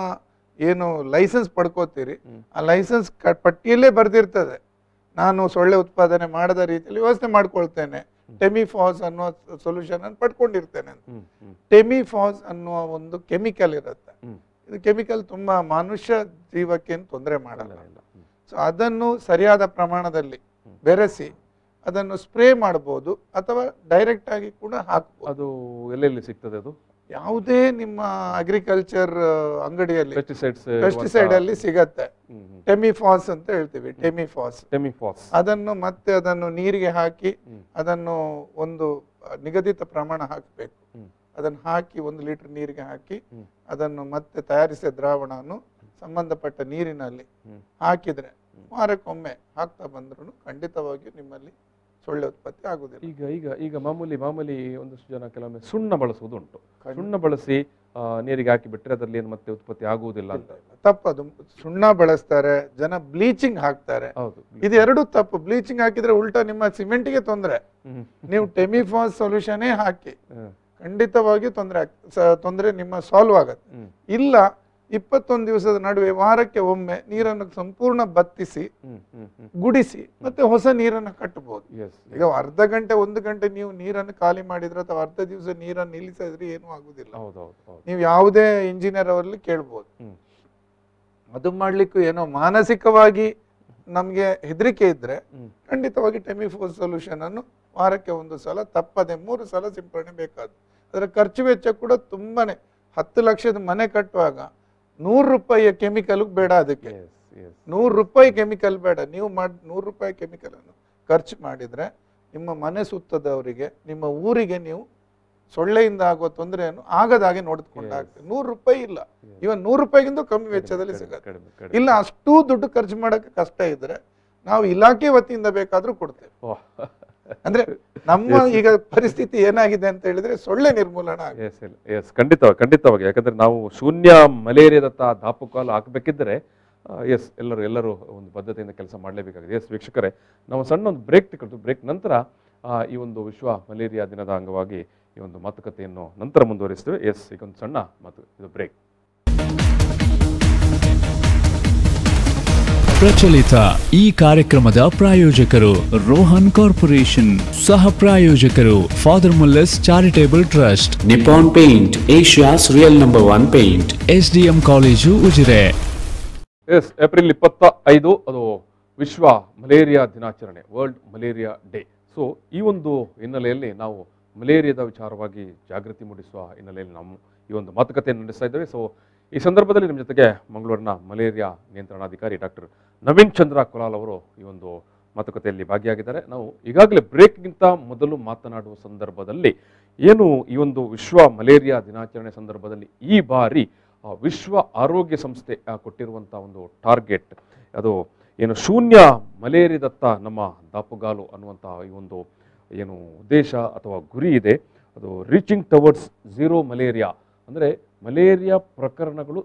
ಏನು ಲೈಸೆನ್ಸ್ ಪಡ್ಕೋತೀರಿ ಆ ಲೈಸೆನ್ಸ್ ಪಟ್ಟಿಯಲ್ಲೇ ಬರ್ದಿರ್ತದೆ ನಾನು ಸೊಳ್ಳೆ ಉತ್ಪಾದನೆ ಮಾಡದ ರೀತಿಯಲ್ಲಿ ವ್ಯವಸ್ಥೆ ಮಾಡ್ಕೊಳ್ತೇನೆ, ಟೆಮಿಫಾಸ್ ಅನ್ನುವ ಸೊಲ್ಯೂಷನ್ ಅನ್ನು ಪಡ್ಕೊಂಡಿರ್ತೇನೆ ಅಂತ. ಟೆಮಿಫಾಸ್ ಅನ್ನುವ ಒಂದು ಕೆಮಿಕಲ್ ಇರುತ್ತೆ, ಇದು ಕೆಮಿಕಲ್ ತುಂಬಾ ಮನುಷ್ಯ ಜೀವಕ್ಕೆ ತೊಂದರೆ ಮಾಡಲ್ಲ. ಸೊ ಅದನ್ನು ಸರಿಯಾದ ಪ್ರಮಾಣದಲ್ಲಿ ಬೆರೆಸಿ ಅದನ್ನು ಸ್ಪ್ರೇ ಮಾಡಬಹುದು ಅಥವಾ ಡೈರೆಕ್ಟ್ ಆಗಿ ಕೂಡ ಹಾಕಬಹುದು. ಅದು ಎಲ್ಲೆಲ್ಲಿ ಸಿಗ್ತದೆ? ಅದು ಯಾವುದೇ ನಿಮ್ಮ ಅಗ್ರಿಕಲ್ಚರ್ ಅಂಗಡಿಯಲ್ಲಿ ಪೆಸ್ಟಿಸೈಡ್ ಅಲ್ಲಿ ಸಿಗತ್ತೆ. ಟೆಮಿಫಾಸ್ ಅಂತ ಹೇಳ್ತೀವಿ, ಟೆಮಿಫಾಸ್. ಅದನ್ನು ನೀರಿಗೆ ಹಾಕಿ ಅದನ್ನು ಒಂದು ನಿಗದಿತ ಪ್ರಮಾಣ ಹಾಕಬೇಕು. ಅದನ್ನು ಹಾಕಿ 1 ಲೀಟರ್ ನೀರಿಗೆ ಹಾಕಿ ಅದನ್ನು ಮತ್ತೆ ತಯಾರಿಸಿದ ದ್ರಾವಣವನ್ನು ಸಂಬಂಧಪಟ್ಟ ನೀರಿನಲ್ಲಿ ಹಾಕಿದ್ರೆ ವಾರಕ್ಕೊಮ್ಮೆ ಹಾಕ್ತಾ ಬಂದ್ರು ಖಂಡಿತವಾಗಿ ನಿಮ್ಮಲ್ಲಿ ಸೊಳ್ಳೆ ಉತ್ಪತ್ತಿ ಆಗುದಿಲ್ಲ. ಈಗ ಮಾಮೂಲಿ ಒಂದಷ್ಟು ಜನ ಕೆಲವೊಮ್ಮೆ ಸುಣ್ಣ ಬಳಸುವುದು ಉಂಟು. ಸುಣ್ಣ ಬಳಸಿ ನೀರಿಗೆ ಹಾಕಿ ಬಿಟ್ರೆ ಅದರಲ್ಲಿ ಏನು ಮತ್ತೆ ಉತ್ಪತ್ತಿ ಆಗುವುದಿಲ್ಲ ಅಂತ. ತಪ್ಪದು. ಸುಣ್ಣ ಬಳಸ್ತಾರೆ ಜನ, ಬ್ಲೀಚಿಂಗ್ ಹಾಕ್ತಾರೆ. ಇದು ಎರಡು ತಪ್ಪು. ಬ್ಲೀಚಿಂಗ್ ಹಾಕಿದ್ರೆ ಉಲ್ಟಾ ನಿಮ್ಮ ಸಿಮೆಂಟ್ಗೆ ತೊಂದರೆ. ನೀವು ಟೆಮಿಫಾಸ್ ಸೊಲ್ಯೂಷನ್ ಹಾಕಿ ಖಂಡಿತವಾಗಿ ತೊಂದರೆ ನಿಮ್ಮ ಸಾಲ್ವ್ ಆಗತ್ತೆ. ಇಲ್ಲ 21 ದಿವಸದ ನಡುವೆ ವಾರಕ್ಕೆ ಒಮ್ಮೆ ನೀರನ್ನು ಸಂಪೂರ್ಣ ಬತ್ತಿಸಿ ಗುಡಿಸಿ ಮತ್ತೆ ಹೊಸ ನೀರನ್ನು ಕಟ್ಟಬಹುದು. ಈಗ ಅರ್ಧ ಗಂಟೆ 1 ಗಂಟೆ ನೀವು ನೀರನ್ನು ಖಾಲಿ ಮಾಡಿದ್ರೆ ಅಥವಾ ಅರ್ಧ ದಿವಸ ನೀರನ್ನು ನಿಲ್ಲಿಸಿದ್ರೆ ಏನೂ ಆಗುದಿಲ್ಲ. ನೀವು ಯಾವುದೇ ಇಂಜಿನಿಯರ್ ಅವರಲ್ಲಿ ಕೇಳ್ಬೋದು. ಅದು ಮಾಡ್ಲಿಕ್ಕೂ ಏನೋ ಮಾನಸಿಕವಾಗಿ ನಮ್ಗೆ ಹೆದರಿಕೆ ಇದ್ರೆ ಖಂಡಿತವಾಗಿ ಟೆಮಿಫಾಸ್ ಸೊಲ್ಯೂಷನ್ ಅನ್ನು ವಾರಕ್ಕೆ 1 ಸಲ ತಪ್ಪದೆ 3 ಸಲ ಸಿಂಪರಣೆ ಬೇಕಾದ. ಅದರ ಖರ್ಚು ವೆಚ್ಚ ಕೂಡ ತುಂಬಾನೇ. 10 ಲಕ್ಷದ ಮನೆ ಕಟ್ಟುವಾಗ 100 ರೂಪಾಯಿಯ ಕೆಮಿಕಲ್ ಬೇಡ. ಅದಕ್ಕೆ 100 ರೂಪಾಯಿ ಕೆಮಿಕಲ್ ಬೇಡ. ನೀವು 100 ರೂಪಾಯಿ ಕೆಮಿಕಲ್ ಅನ್ನು ಖರ್ಚು ಮಾಡಿದ್ರೆ ನಿಮ್ಮ ಮನೆ ಸುತ್ತದವರಿಗೆ, ನಿಮ್ಮ ಊರಿಗೆ ನೀವು ಸೊಳ್ಳೆಯಿಂದ ಆಗುವ ತೊಂದರೆಯನ್ನು ಆಗದಾಗೆ ನೋಡಿಕೊಂಡಾಗ್ತದೆ. 100 ರೂಪಾಯಿ ಇಲ್ಲ, ಇವನ್ 100 ರೂಪಾಯಿಗಿಂತ ಕಮ್ಮಿ ವೆಚ್ಚದಲ್ಲಿ ಸಿಗುತ್ತೆ. ಇಲ್ಲ ಅಷ್ಟು ದುಡ್ಡು ಖರ್ಚು ಮಾಡಕ್ಕೆ ಕಷ್ಟ ಇದ್ರೆ ನಾವು ಇಲಾಖೆ ವತಿಯಿಂದ ಬೇಕಾದ್ರೂ ಕೊಡ್ತೇವೆ. ಅಂದ್ರೆ ನಮ್ಮ ಈಗ ಪರಿಸ್ಥಿತಿ ಏನಾಗಿದೆ ಅಂತ ಹೇಳಿದ್ರೆ ಸೊಳ್ಳೆ ನಿರ್ಮೂಲನ ಖಂಡಿತವಾಗಿ. ಯಾಕಂದ್ರೆ ನಾವು ಶೂನ್ಯ ಮಲೇರಿಯಾದತ್ತ ದಾಪುಕಾಲು ಹಾಕಬೇಕಿದ್ರೆ ಎಲ್ಲರೂ ಒಂದು ಬದ್ಧತೆಯಿಂದ ಕೆಲಸ ಮಾಡಲೇಬೇಕಾಗಿದೆ. ವೀಕ್ಷಕರೇ, ನಾವು ಸಣ್ಣ ಒಂದು ಬ್ರೇಕ್ ತಗೊಳ್ತು. ಬ್ರೇಕ್ ನಂತರ ಈ ಒಂದು ವಿಶ್ವ ಮಲೇರಿಯಾ ದಿನದ ಅಂಗವಾಗಿ ಈ ಒಂದು ಮಾತುಕತೆಯನ್ನು ನಂತರ ಮುಂದುವರಿಸ್ತೇವೆ. ಈಗ ಒಂದು ಸಣ್ಣ ಇದು ಬ್ರೇಕ್. ಪ್ರಚಲಿತ ಈ ಕಾರ್ಯಕ್ರಮದ ಪ್ರಾಯೋಜಕರು ರೋಹನ್ ಕಾರ್ಪೊರೇಷನ್, ಸಹ ಪ್ರಾಯೋಜಕರು father Muller's charitable trust, Nippon paint, Asia's real number 1 paint, SDM college Ujire. April 25 ಅದು ವಿಶ್ವ ಮಲೇರಿಯಾ ದಿನಾಚರಣೆ, ವರ್ಲ್ಡ್ ಮಲೇರಿಯಾ ಡೇ. ಸೊ ಈ ಒಂದು ಹಿನ್ನೆಲೆಯಲ್ಲಿ ನಾವು ಮಲೇರಿಯಾದ ವಿಚಾರವಾಗಿ ಜಾಗೃತಿ ಮೂಡಿಸುವ ಹಿನ್ನೆಲೆಯಲ್ಲಿ ನಾವು ಈ ಒಂದು ಮಾತುಕತೆಯನ್ನು ನಡೆಸ್ತಾ ಇದ್ದೇವೆ. ಸೊ ಈ ಸಂದರ್ಭದಲ್ಲಿ ನಿಮ್ಮ ಜೊತೆಗೆ ಮಂಗಳೂರಿನ ಮಲೇರಿಯಾ ನಿಯಂತ್ರಣಾಧಿಕಾರಿ ಡಾಕ್ಟರ್ ನವೀನ್ ಚಂದ್ರ ಕುಲಾಲ್ ಅವರು ಈ ಒಂದು ಮಾತುಕತೆಯಲ್ಲಿ ಭಾಗಿಯಾಗಿದ್ದಾರೆ. ನಾವು ಈಗಾಗಲೇ ಬ್ರೇಕ್ಗಿಂತ ಮೊದಲು ಮಾತನಾಡುವ ಸಂದರ್ಭದಲ್ಲಿ ಏನು ಈ ಒಂದು ವಿಶ್ವ ಮಲೇರಿಯಾ ದಿನಾಚರಣೆ ಸಂದರ್ಭದಲ್ಲಿ ಈ ಬಾರಿ ವಿಶ್ವ ಆರೋಗ್ಯ ಸಂಸ್ಥೆ ಕೊಟ್ಟಿರುವಂಥ ಒಂದು ಟಾರ್ಗೆಟ್, ಅದು ಏನು ಶೂನ್ಯ ಮಲೇರಿಯಾದತ್ತ ನಮ್ಮ ದಾಪುಗಾಲು ಅನ್ನುವಂಥ ಈ ಒಂದು ಏನು ಉದ್ದೇಶ ಅಥವಾ ಗುರಿ ಇದೆ, ಅದು ರೀಚಿಂಗ್ ಟವರ್ಡ್ಸ್ ಝೀರೋ ಮಲೇರಿಯಾ, ಅಂದರೆ ಮಲೇರಿಯಾ ಪ್ರಕರಣಗಳು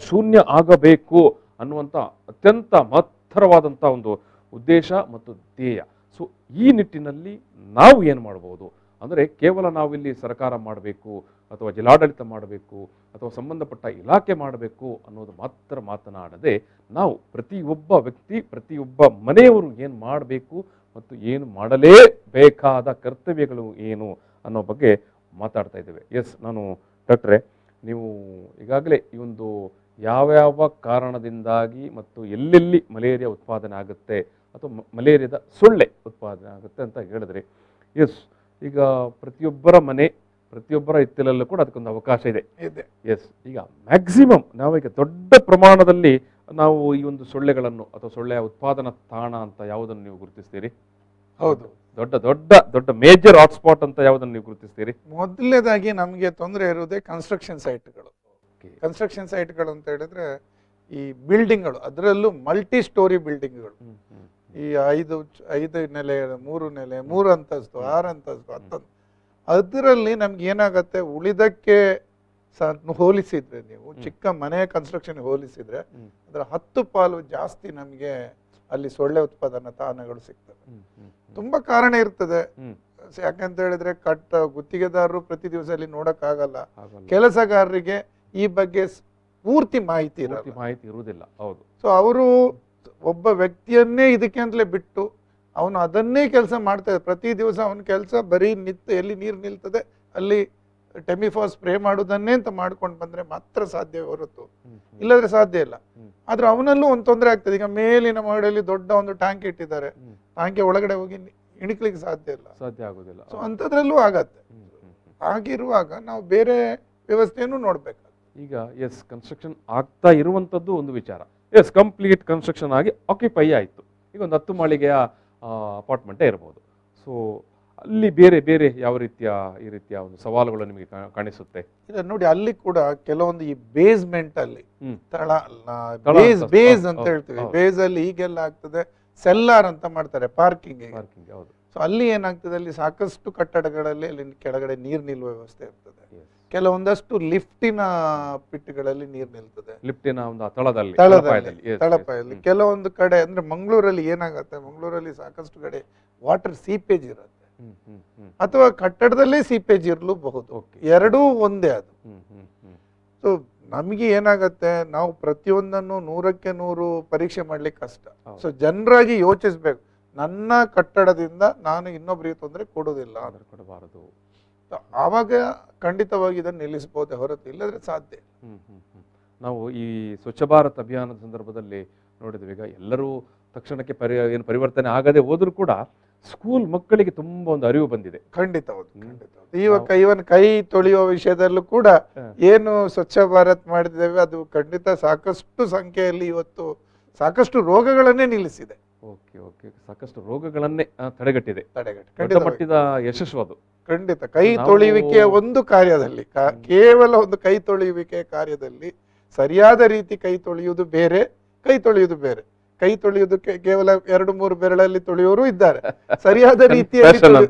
ಶೂನ್ಯ ಆಗಬೇಕು ಅನ್ನುವಂಥ ಅತ್ಯಂತ ಮಹತ್ತರವಾದಂಥ ಒಂದು ಉದ್ದೇಶ ಮತ್ತು ಧ್ಯೇಯ. ಸೊ ಈ ನಿಟ್ಟಿನಲ್ಲಿ ನಾವು ಏನು ಮಾಡ್ಬೋದು ಅಂದರೆ, ಕೇವಲ ನಾವಿಲ್ಲಿ ಸರ್ಕಾರ ಮಾಡಬೇಕು ಅಥವಾ ಜಿಲ್ಲಾಡಳಿತ ಮಾಡಬೇಕು ಅಥವಾ ಸಂಬಂಧಪಟ್ಟ ಇಲಾಖೆ ಮಾಡಬೇಕು ಅನ್ನೋದು ಮಾತ್ರ ಮಾತನಾಡದೆ, ನಾವು ಪ್ರತಿಯೊಬ್ಬ ವ್ಯಕ್ತಿ, ಪ್ರತಿಯೊಬ್ಬ ಮನೆಯವರು ಏನು ಮಾಡಬೇಕು ಮತ್ತು ಏನು ಮಾಡಲೇಬೇಕಾದ ಕರ್ತವ್ಯಗಳು ಏನು ಅನ್ನೋ ಬಗ್ಗೆ ಮಾತಾಡ್ತಾ ಇದ್ದೇವೆ. ನಾನು ಡಾಕ್ಟ್ರೇ, ನೀವು ಈಗಾಗಲೇ ಈ ಒಂದು ಯಾವ್ಯಾವ ಕಾರಣದಿಂದಾಗಿ ಮತ್ತು ಎಲ್ಲೆಲ್ಲಿ ಮಲೇರಿಯಾ ಉತ್ಪಾದನೆ ಆಗುತ್ತೆ ಅಥವಾ ಮಲೇರಿಯಾದ ಸೊಳ್ಳೆ ಉತ್ಪಾದನೆ ಆಗುತ್ತೆ ಅಂತ ಹೇಳಿದ್ರಿ. ಈಗ ಪ್ರತಿಯೊಬ್ಬರ ಮನೆ, ಪ್ರತಿಯೊಬ್ಬರ ಹಿತ್ತಲಲ್ಲೂ ಕೂಡ ಅದಕ್ಕೊಂದು ಅವಕಾಶ ಇದೆ. ಈಗ ಮ್ಯಾಕ್ಸಿಮಮ್ ನಾವೀಗ ದೊಡ್ಡ ಪ್ರಮಾಣದಲ್ಲಿ ನಾವು ಈ ಒಂದು ಸೊಳ್ಳೆಗಳನ್ನು ಅಥವಾ ಸೊಳ್ಳೆಯ ಉತ್ಪಾದನಾ ತಾಣ ಅಂತ ಯಾವುದನ್ನು ನೀವು ಗುರುತಿಸ್ತೀರಿ? ಹೌದು, ದೊಡ್ಡ ಮೇಜರ್ ಹಾಟ್ಸ್ಪಾಟ್ ಅಂತ ಯಾವುದನ್ನು ನೀವು ಗುರುತಿಸ್ತೀರಿ? ಮೊದಲನೇದಾಗಿ ನಮಗೆ ತೊಂದರೆ ಇರುವುದೇ ಕನ್ಸ್ಟ್ರಕ್ಷನ್ ಸೈಟ್ಗಳು. ಕನ್ಸ್ಟ್ರಕ್ಷನ್ ಸೈಟ್ಗಳು ಅಂತ ಹೇಳಿದ್ರೆ ಈ ಬಿಲ್ಡಿಂಗ್ಗಳು, ಅದರಲ್ಲೂ ಮಲ್ಟಿ ಸ್ಟೋರಿ ಬಿಲ್ಡಿಂಗ್ಗಳು, ಈ 5 ನೆಲೆ, 3 ನೆಲೆ, 3 ಅಂತಸ್ತು, 6 ಅಂತಸ್ತು, 10. ಅದರಲ್ಲಿ ನಮ್ಗೆ ಏನಾಗತ್ತೆ, ಉಳಿದಕ್ಕೆ ಹೋಲಿಸಿದ್ರೆ, ನೀವು ಚಿಕ್ಕ ಮನೆಯ ಕನ್ಸ್ಟ್ರಕ್ಷನ್ ಹೋಲಿಸಿದ್ರೆ ಅದರ 10 ಪಾಲು ಜಾಸ್ತಿ ನಮಗೆ ಅಲ್ಲಿ ಸೊಳ್ಳೆ ಉತ್ಪಾದನಾ ತಾಣಗಳು ಸಿಗ್ತವೆ. ತುಂಬಾ ಕಾರಣ ಇರ್ತದೆ. ಯಾಕಂತ ಹೇಳಿದ್ರೆ ಗುತ್ತಿಗೆದಾರರು ಪ್ರತಿ ದಿವಸ ಅಲ್ಲಿ ನೋಡಕ್ ಆಗಲ್ಲ, ಕೆಲಸಗಾರರಿಗೆ ಈ ಬಗ್ಗೆ ಪೂರ್ತಿ ಮಾಹಿತಿ ಇರುವುದಿಲ್ಲ. ಹೌದು. ಸೊ ಅವರು ಒಬ್ಬ ವ್ಯಕ್ತಿಯನ್ನೇ ಇದಕ್ಕೆ ಅಂತಲೇ ಬಿಟ್ಟು ಅವನು ಅದನ್ನೇ ಕೆಲಸ ಮಾಡ್ತಾರೆ. ಪ್ರತಿ ದಿವಸ ಅವನ ಕೆಲಸ ಬರೀ ಎಲ್ಲಿ ನೀರು ನಿಲ್ತದೆ ಅಲ್ಲಿ ಟೆಮಿಫಾಸ್ ಸ್ಪ್ರೇ ಮಾಡೋದನ್ನೇ ಅಂತ ಮಾಡ್ಕೊಂಡು ಬಂದ್ರೆ ಮಾತ್ರ ಸಾಧ್ಯವೇ ಹೊರತು ಇಲ್ಲದ್ರೆ ಸಾಧ್ಯ ಇಲ್ಲ. ಆದ್ರೆ ಅವನಲ್ಲೂ ಒಂದು ತೊಂದರೆ ಆಗ್ತದೆ. ಈಗ ಮೇಲಿನ ಮಹಡಿಯಲ್ಲಿ ದೊಡ್ಡ ಒಂದು ಟ್ಯಾಂಕ್ ಇಟ್ಟಿದ್ದಾರೆ, ಟ್ಯಾಂಕ್ ಒಳಗಡೆ ಹೋಗಿ ಇಣಿಕ್ಲಿಕ್ಕೆ ಸಾಧ್ಯ ಆಗುದಿಲ್ಲ. ಸೊ ಅಂಥದ್ರಲ್ಲೂ ಆಗತ್ತೆ. ಆಗಿರುವಾಗ ನಾವು ಬೇರೆ ವ್ಯವಸ್ಥೆಯನ್ನು ನೋಡ್ಬೇಕು. ಈಗ ಕನ್ಸ್ಟ್ರಕ್ಷನ್ ಆಗ್ತಾ ಇರುವಂತದ್ದು ಒಂದು ವಿಚಾರ. ಕಂಪ್ಲೀಟ್ ಕನ್ಸ್ಟ್ರಕ್ಷನ್ ಆಗಿ ಆಕ್ಯುಪೈ ಆಯಿತು. ಈಗ ಒಂದು 10 ಮಾಳಿಗೆಯ ಅಪಾರ್ಟ್ಮೆಂಟೇ ಇರ್ಬೋದು. ಸೊ ಅಲ್ಲಿ ಬೇರೆ ಬೇರೆ ಯಾವ ಈ ರೀತಿಯ ಒಂದು ಸವಾಲುಗಳು ನಿಮಗೆ ಕಾಣಿಸುತ್ತೆ? ಇಲ್ಲ ನೋಡಿ, ಅಲ್ಲಿ ಕೂಡ ಕೆಲವೊಂದು ಈ ಬೇಸ್ಮೆಂಟ್ ಅಲ್ಲಿ ಬೇಸ್ ಅಂತ ಹೇಳ್ತೀವಿ, ಬೇಸ್ ಅಲ್ಲಿ ಈಗೆಲ್ಲ ಆಗ್ತದೆ ಸೆಲ್ಲಾರ್ ಅಂತ ಮಾಡ್ತಾರೆ ಪಾರ್ಕಿಂಗ್. ಸೊ ಅಲ್ಲಿ ಏನಾಗ್ತದೆ, ಅಲ್ಲಿ ಸಾಕಷ್ಟು ಕಟ್ಟಡಗಳಲ್ಲಿ ಅಲ್ಲಿ ಕೆಳಗಡೆ ನೀರು ನಿಲ್ಲುವ ವ್ಯವಸ್ಥೆ ಇರ್ತದೆ. ಕೆಲವೊಂದಷ್ಟು ಲಿಫ್ಟಿನ ಪಿಟ್ಗಳಲ್ಲಿ ನೀರು ನಿಲ್ತದೆ, ಲಿಫ್ಟಿನ ಒಂದು ತಳಪಾಯಲ್ಲಿ. ಕೆಲವೊಂದು ಕಡೆ ಅಂದ್ರೆ ಮಂಗಳೂರಲ್ಲಿ ಏನಾಗತ್ತೆ, ಮಂಗಳೂರಲ್ಲಿ ಸಾಕಷ್ಟು ಕಡೆ ವಾಟರ್ ಸೀಪೇಜ್ ಇರುತ್ತೆ, ಅಥವಾ ಕಟ್ಟಡದಲ್ಲೇ ಸೀಪೇಜ್ ಇರಲೂಬಹುದು. ಎರಡೂ ಒಂದೇ ಅದು. ಸೊ ನಮಗೆ ಏನಾಗತ್ತೆ, ನಾವು ಪ್ರತಿಯೊಂದನ್ನು 100ಕ್ಕೆ 100 ಪರೀಕ್ಷೆ ಮಾಡ್ಲಿಕ್ಕೆ ಕಷ್ಟ. ಸೊ ಜನರಾಗಿ ಯೋಚಿಸ್ಬೇಕು, ನನ್ನ ಕಟ್ಟಡದಿಂದ ನಾನು ಇನ್ನೊಬ್ಬರಿಗೆ ತೊಂದರೆ ಕೊಡೋದಿಲ್ಲ, ಕೊಡಬಾರದು. ಆವಾಗ ಖಂಡಿತವಾಗಿ ಇದನ್ನು ನಿಲ್ಲಿಸಬಹುದೇ ಹೊರತು ಇಲ್ಲದ್ರೆ ಸಾಧ್ಯ. ನಾವು ಈ ಸ್ವಚ್ಛ ಭಾರತ್ ಅಭಿಯಾನದ ಸಂದರ್ಭದಲ್ಲಿ ನೋಡಿದ್ವಿ. ಈಗ ಎಲ್ಲರೂ ತಕ್ಷಣಕ್ಕೆ ಏನು ಪರಿವರ್ತನೆ ಆಗದೆ ಹೋದ್ರೂ ಕೂಡ ಸ್ಕೂಲ್ ಮಕ್ಕಳಿಗೆ ತುಂಬಾ ಒಂದು ಅರಿವು ಬಂದಿದೆ. ಖಂಡಿತ ಹೌದು. ಇವನ್ ಕೈ ತೊಳೆಯುವ ವಿಷಯದಲ್ಲೂ ಕೂಡ ಏನು ಸ್ವಚ್ಛ ಭಾರತ್ ಮಾಡಿದ್ದೇವೆ ಅದು ಖಂಡಿತ ಸಾಕಷ್ಟು ಸಂಖ್ಯೆಯಲ್ಲಿ ಇವತ್ತು ಸಾಕಷ್ಟು ರೋಗಗಳನ್ನೇ ನಿಲ್ಲಿಸಿದೆ. ಸಾಕಷ್ಟು ರೋಗಗಳನ್ನೇ ತಡೆಗಟ್ಟಿದೆ. ದೊಡ್ಡ ಮಟ್ಟದ ಯಶಸ್ಸು ಅದು. ಖಂಡಿತ ಕೈ ತೊಳೆಯುವಿಕೆಯ ಒಂದು ಕಾರ್ಯದಲ್ಲಿ ಕೇವಲ ಒಂದು ಕೈ ತೊಳೆಯುವಿಕೆಯ ಕಾರ್ಯದಲ್ಲಿ ಸರಿಯಾದ ರೀತಿ ಕೈ ತೊಳೆಯುವುದು ಬೇರೆ, ಕೈ ತೊಳೆಯುವುದು ಬೇರೆ. ಕೈ ತೊಳೆಯುವುದಕ್ಕೆ ಕೇವಲ 2-3 ಬೆರಳಲ್ಲಿ ತೊಳೆಯೋರು ಇದ್ದಾರೆ, ಸರಿಯಾದ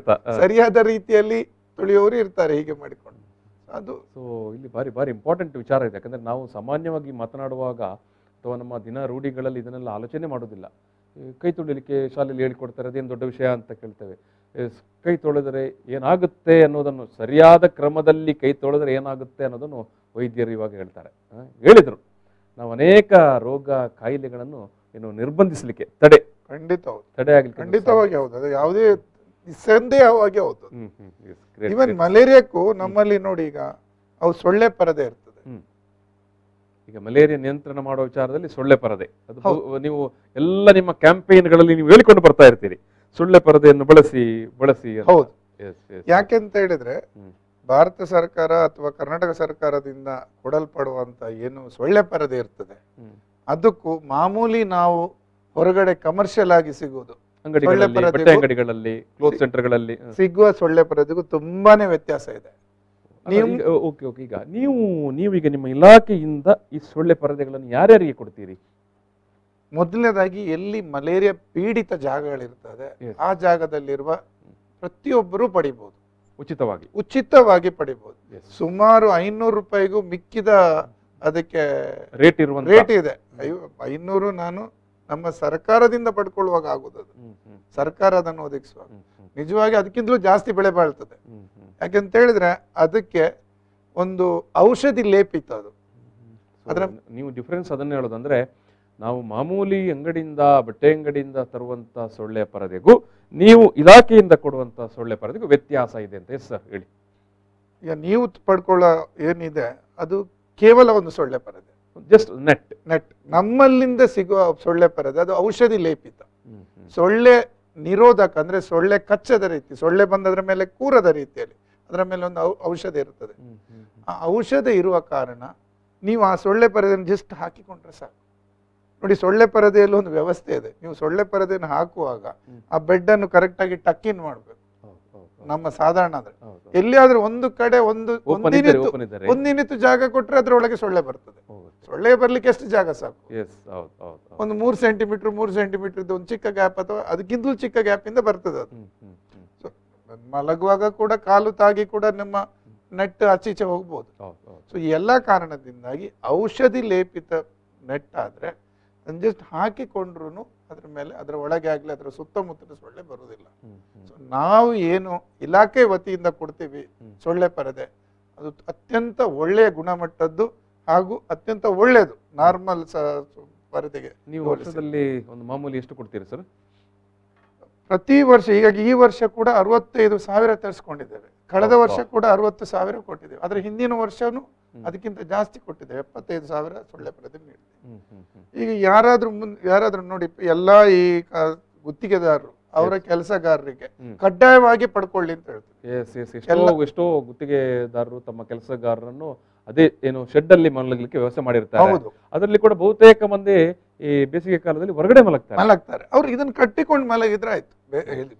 ರೀತಿಯಲ್ಲಿ ತೊಳೆಯೋರು ಇರ್ತಾರೆ. ಹೀಗೆ ಮಾಡಿಕೊಂಡು ಅದು ಇಲ್ಲಿ ಭಾರಿ ಭಾರಿ ಇಂಪಾರ್ಟೆಂಟ್ ವಿಚಾರ ಇದೆ. ಯಾಕಂದ್ರೆ ನಾವು ಸಾಮಾನ್ಯವಾಗಿ ಮಾತನಾಡುವಾಗ ಅಥವಾ ನಮ್ಮ ದಿನ ರೂಢಿಗಳಲ್ಲಿ ಇದನ್ನೆಲ್ಲ ಆಲೋಚನೆ ಮಾಡೋದಿಲ್ಲ. ಕೈ ತೊಳಿಲಿಕ್ಕೆ ಶಾಲೆಯಲ್ಲಿ ಹೇಳಿಕೊಡ್ತಾರೆ, ಅದೇನು ದೊಡ್ಡ ವಿಷಯ ಅಂತ ಕೇಳ್ತೇವೆ. ಕೈ ತೊಳೆದರೆ ಏನಾಗುತ್ತೆ ಅನ್ನೋದನ್ನು, ಸರಿಯಾದ ಕ್ರಮದಲ್ಲಿ ಕೈ ತೊಳೆದರೆ ಏನಾಗುತ್ತೆ ಅನ್ನೋದನ್ನು ವೈದ್ಯರು ಇವಾಗ ಹೇಳ್ತಾರೆ, ಹೇಳಿದರು. ನಾವು ಅನೇಕ ರೋಗ ಕಾಯಿಲೆಗಳನ್ನು ನಿರ್ಬಂಧಿಸಲಿಕ್ಕೆ ತಡೆ ಆಗ್ಲಿಕ್ಕೆ ಖಂಡಿತವಾಗಿ ಹೌದು, ಅದು ಯಾವುದೇ ಸಂದೇಹವಾಗಿ ಹೌದು. ಇವನ್ ಮಲೇರಿಯಾಕ್ಕೂ ನಮ್ಮಲ್ಲಿ ನೋಡಿ, ಈಗ ಅವು ಸೊಳ್ಳೆ ಪರದೆ ಇರ್ತದೆ. ಈಗ ಮಲೇರಿಯಾ ನಿಯಂತ್ರಣ ಮಾಡುವ ವಿಚಾರದಲ್ಲಿ ಸೊಳ್ಳೆ ಪರದೆ, ಅದು ನೀವು ಎಲ್ಲ ನಿಮ್ಮ ಕ್ಯಾಂಪೇನ್ಗಳಲ್ಲಿ ನೀವು ಹೇಳಿಕೊಂಡು ಬರ್ತಾ ಇರ್ತೀರಿ, ಸೊಳ್ಳೆ ಪರದೆಯನ್ನು ಬಳಸಿ ಬಳಸಿ. ಹೌದು, ಯಾಕೆಂತ ಹೇಳಿದ್ರೆ ಭಾರತ ಸರ್ಕಾರ ಅಥವಾ ಕರ್ನಾಟಕ ಸರ್ಕಾರದಿಂದ ಕೊಡಲ್ಪಡುವಂತ ಏನು ಸೊಳ್ಳೆ ಪರದೆ ಇರ್ತದೆ, ಅದಕ್ಕೂ ಮಾಮೂಲಿ ನಾವು ಹೊರಗಡೆ ಕಮರ್ಷಿಯಲ್ ಆಗಿ ಸಿಗುವುದು ಅಂಗಡಿಗಳಲ್ಲಿ, ಕ್ಲೋತ್ ಸೆಂಟರ್ಗಳಲ್ಲಿ ಸಿಗುವ ಸೊಳ್ಳೆ ಪರದೆಗೂ ತುಂಬಾನೇ ವ್ಯತ್ಯಾಸ ಇದೆ. ಈಗ ನೀವೀಗ ನಿಮ್ಮ ಇಲಾಖೆಯಿಂದ ಈ ಸೊಳ್ಳೆ ಪರದೆಗಳನ್ನು ಯಾರ್ಯಾರಿಗೆ ಕೊಡ್ತೀರಿ? ಮೊದಲನೇದಾಗಿ ಎಲ್ಲಿ ಮಲೇರಿಯಾ ಪೀಡಿತ ಜಾಗಗಳಿರ್ತದೆ ಆ ಜಾಗದಲ್ಲಿರುವ ಪ್ರತಿಯೊಬ್ಬರು ಪಡಿಬಹುದು, ಉಚಿತವಾಗಿ ಪಡಿಬಹುದು. ಸುಮಾರು 500 ರೂಪಾಯಿಗೂ ಮಿಕ್ಕಿದ ಅದಕ್ಕೆ ರೇಟ್ ಇದೆ. 500 ನಾನು ನಮ್ಮ ಸರ್ಕಾರದಿಂದ ಪಡ್ಕೊಳ್ಳುವಾಗ ಆಗುದು, ಸರ್ಕಾರ ಅದನ್ನು ಒದಗಿಸುವಾಗ ನಿಜವಾಗಿ ಅದಕ್ಕಿಂತಲೂ ಜಾಸ್ತಿ ಬೆಳೆ ಬಾಳ್ತದೆ. ಯಾಕೆಂತ ಹೇಳಿದ್ರೆ ಅದಕ್ಕೆ ಒಂದು ಔಷಧಿ ಲೇಪಿತ್ತು ಅದು. ಅದರ ನೀವು ಡಿಫರೆನ್ಸ್ ಅದನ್ನ ಹೇಳೋದಂದ್ರೆ, ನಾವು ಮಾಮೂಲಿ ಅಂಗಡಿಯಿಂದ, ಬಟ್ಟೆ ಅಂಗಡಿಯಿಂದ ತರುವಂತ ಸೊಳ್ಳೆ ಪರದೆಗೂ ನೀವು ಇಲಾಖೆಯಿಂದ ಕೊಡುವಂತ ಸೊಳ್ಳೆ ಪರದೆಗೂ ವ್ಯತ್ಯಾಸ ಇದೆ ಅಂತ. ಎಸ್ ಸರ್, ಹೇಳಿ. ಈಗ ನೀವು ಪಡ್ಕೊಳ್ಳೋ ಏನಿದೆ ಅದು ಕೇವಲ ಒಂದು ಸೊಳ್ಳೆ ಪರದೆ, ಜಸ್ಟ್ ನೆಟ್. ನಮ್ಮಲ್ಲಿಂದ ಸಿಗುವ ಸೊಳ್ಳೆ ಪರದೆ ಅದು ಔಷಧಿ ಲೇಪಿತ, ಸೊಳ್ಳೆ ನಿರೋಧಕ, ಅಂದ್ರೆ ಸೊಳ್ಳೆ ಕಚ್ಚದ ರೀತಿ, ಸೊಳ್ಳೆ ಬಂದದ್ರ ಮೇಲೆ ಕೂರದ ರೀತಿಯಲ್ಲಿ ಅದರ ಮೇಲೆ ಒಂದು ಔಷಧ ಇರ್ತದೆ. ಆ ಔಷಧ ಇರುವ ಕಾರಣ ನೀವು ಆ ಸೊಳ್ಳೆ ಪರದೆಯನ್ನು ಜಸ್ಟ್ ಹಾಕಿಕೊಂಡ್ರೆ ಸಾಕು. ನೋಡಿ, ಸೊಳ್ಳೆ ಪರದೆಯಲ್ಲಿ ಒಂದು ವ್ಯವಸ್ಥೆ ಇದೆ. ನೀವು ಸೊಳ್ಳೆ ಪರದೆಯನ್ನು ಹಾಕುವಾಗ ಆ ಬೆಡ್ ಅನ್ನು ಕರೆಕ್ಟ್ ಆಗಿ ಟಕ್ ಇನ್ ಮಾಡ್ಬೇಕು. ನಮ್ಮ ಸಾಧಾರಣ ಅಂದ್ರೆ ಎಲ್ಲಿಯಾದ್ರೂ ಒಂದು ಕಡೆ ಒಂದಿನಿತ್ತು ಜಾಗ ಕೊಟ್ರೆ ಅದ್ರೊಳಗೆ ಸೊಳ್ಳೆ ಬರ್ತದೆ. ಸೊಳ್ಳೆ ಬರ್ಲಿಕ್ಕೆ ಎಷ್ಟು ಜಾಗ ಸಾಕು? ಒಂದು 3 ಸೆಂಟಿಮೀಟರ್ ಒಂದು ಚಿಕ್ಕ ಗ್ಯಾಪ್ ಅಥವಾ ಅದಕ್ಕಿಂತಲೂ ಚಿಕ್ಕ ಗ್ಯಾಪ್ ಇಂದ ಬರ್ತದೆ ಅದು. ಮಲಗುವಾಗ ಕೂಡ ಕಾಲು ತಾಗಿ ಕೂಡ ನಮ್ಮ ನೆಟ್ ಆಚೀಚೆ ಹೋಗ್ಬೋದು. ಸೊ ಈ ಎಲ್ಲಾ ಕಾರಣದಿಂದಾಗಿ ಔಷಧಿ ಲೇಪಿತ ನೆಟ್ ಆದ್ರೆ ಜಸ್ಟ್ ಹಾಕಿಕೊಂಡ್ರು ಅದ್ರ ಮೇಲೆ, ಅದರ ಒಳಗೆ ಆಗ್ಲಿ ಅದರ ಸುತ್ತಮುತ್ತಲ ಸೊಳ್ಳೆ ಬರುವುದಿಲ್ಲ. ಸೊ ನಾವು ಏನು ಇಲಾಖೆ ವತಿಯಿಂದ ಕೊಡ್ತೀವಿ ಸೊಳ್ಳೆ ಪರದೆ, ಅದು ಅತ್ಯಂತ ಒಳ್ಳೆಯ ಗುಣಮಟ್ಟದ್ದು ಹಾಗೂ ಅತ್ಯಂತ ಒಳ್ಳೆಯದು. ನಾರ್ಮಲ್ ಪರದೆಗೆ ನೀವು ವರ್ಷದಲ್ಲಿ ಒಂದು ಮಾಮೂಲಿ ಎಷ್ಟು ಕೊಡ್ತೀರಿ ಸರ್? ಪ್ರತಿ ವರ್ಷ, ಈಗ ಈ ವರ್ಷ ಕೂಡ 65,000 ತರಿಸ್ಕೊಂಡಿದ್ದೇವೆ. ಕಳೆದ ವರ್ಷ ಕೂಡ 60,000 ಕೊಟ್ಟಿದ್ದೇವೆ. ಆದ್ರೆ ಹಿಂದಿನ ವರ್ಷನೂ ಅದಕ್ಕಿಂತ ಜಾಸ್ತಿ ಕೊಟ್ಟಿದ್ದೇವೆ, 75,000 ಸೊಳ್ಳೆ ಪರದೆ ನೀಡಿದ್ದೇವೆ. ಈಗ ಯಾರಾದ್ರೂ ನೋಡಿ, ಎಲ್ಲಾ ಈ ಗುತ್ತಿಗೆದಾರರು ಅವರ ಕೆಲಸಗಾರರಿಗೆ ಕಡ್ಡಾಯವಾಗಿ ಪಡ್ಕೊಳ್ಳಿ ಅಂತ ಹೇಳ್ತೀವಿ. ಎಷ್ಟೋ ಗುತ್ತಿಗೆದಾರರು ತಮ್ಮ ಕೆಲಸಗಾರರನ್ನು ಅದೇ ಏನು ಶೆಡ್ ಅಲ್ಲಿ ಮಲಗಲಿಕ್ಕೆ ವ್ಯವಸ್ಥೆ ಮಾಡಿರ್ತಾರೆ. ಅದರಲ್ಲಿ ಕೂಡ ಬಹುತೇಕ ಮಂದಿ ಈ ಬೇಸಿಗೆ ಕಾಲದಲ್ಲಿ ಹೊರಗಡೆ ಮಲಗ್ತಾರೆ. ಅವ್ರು ಇದನ್ನ ಕಟ್ಟಿಕೊಂಡು ಮಲಗಿದ್ರೆ ಆಯ್ತು.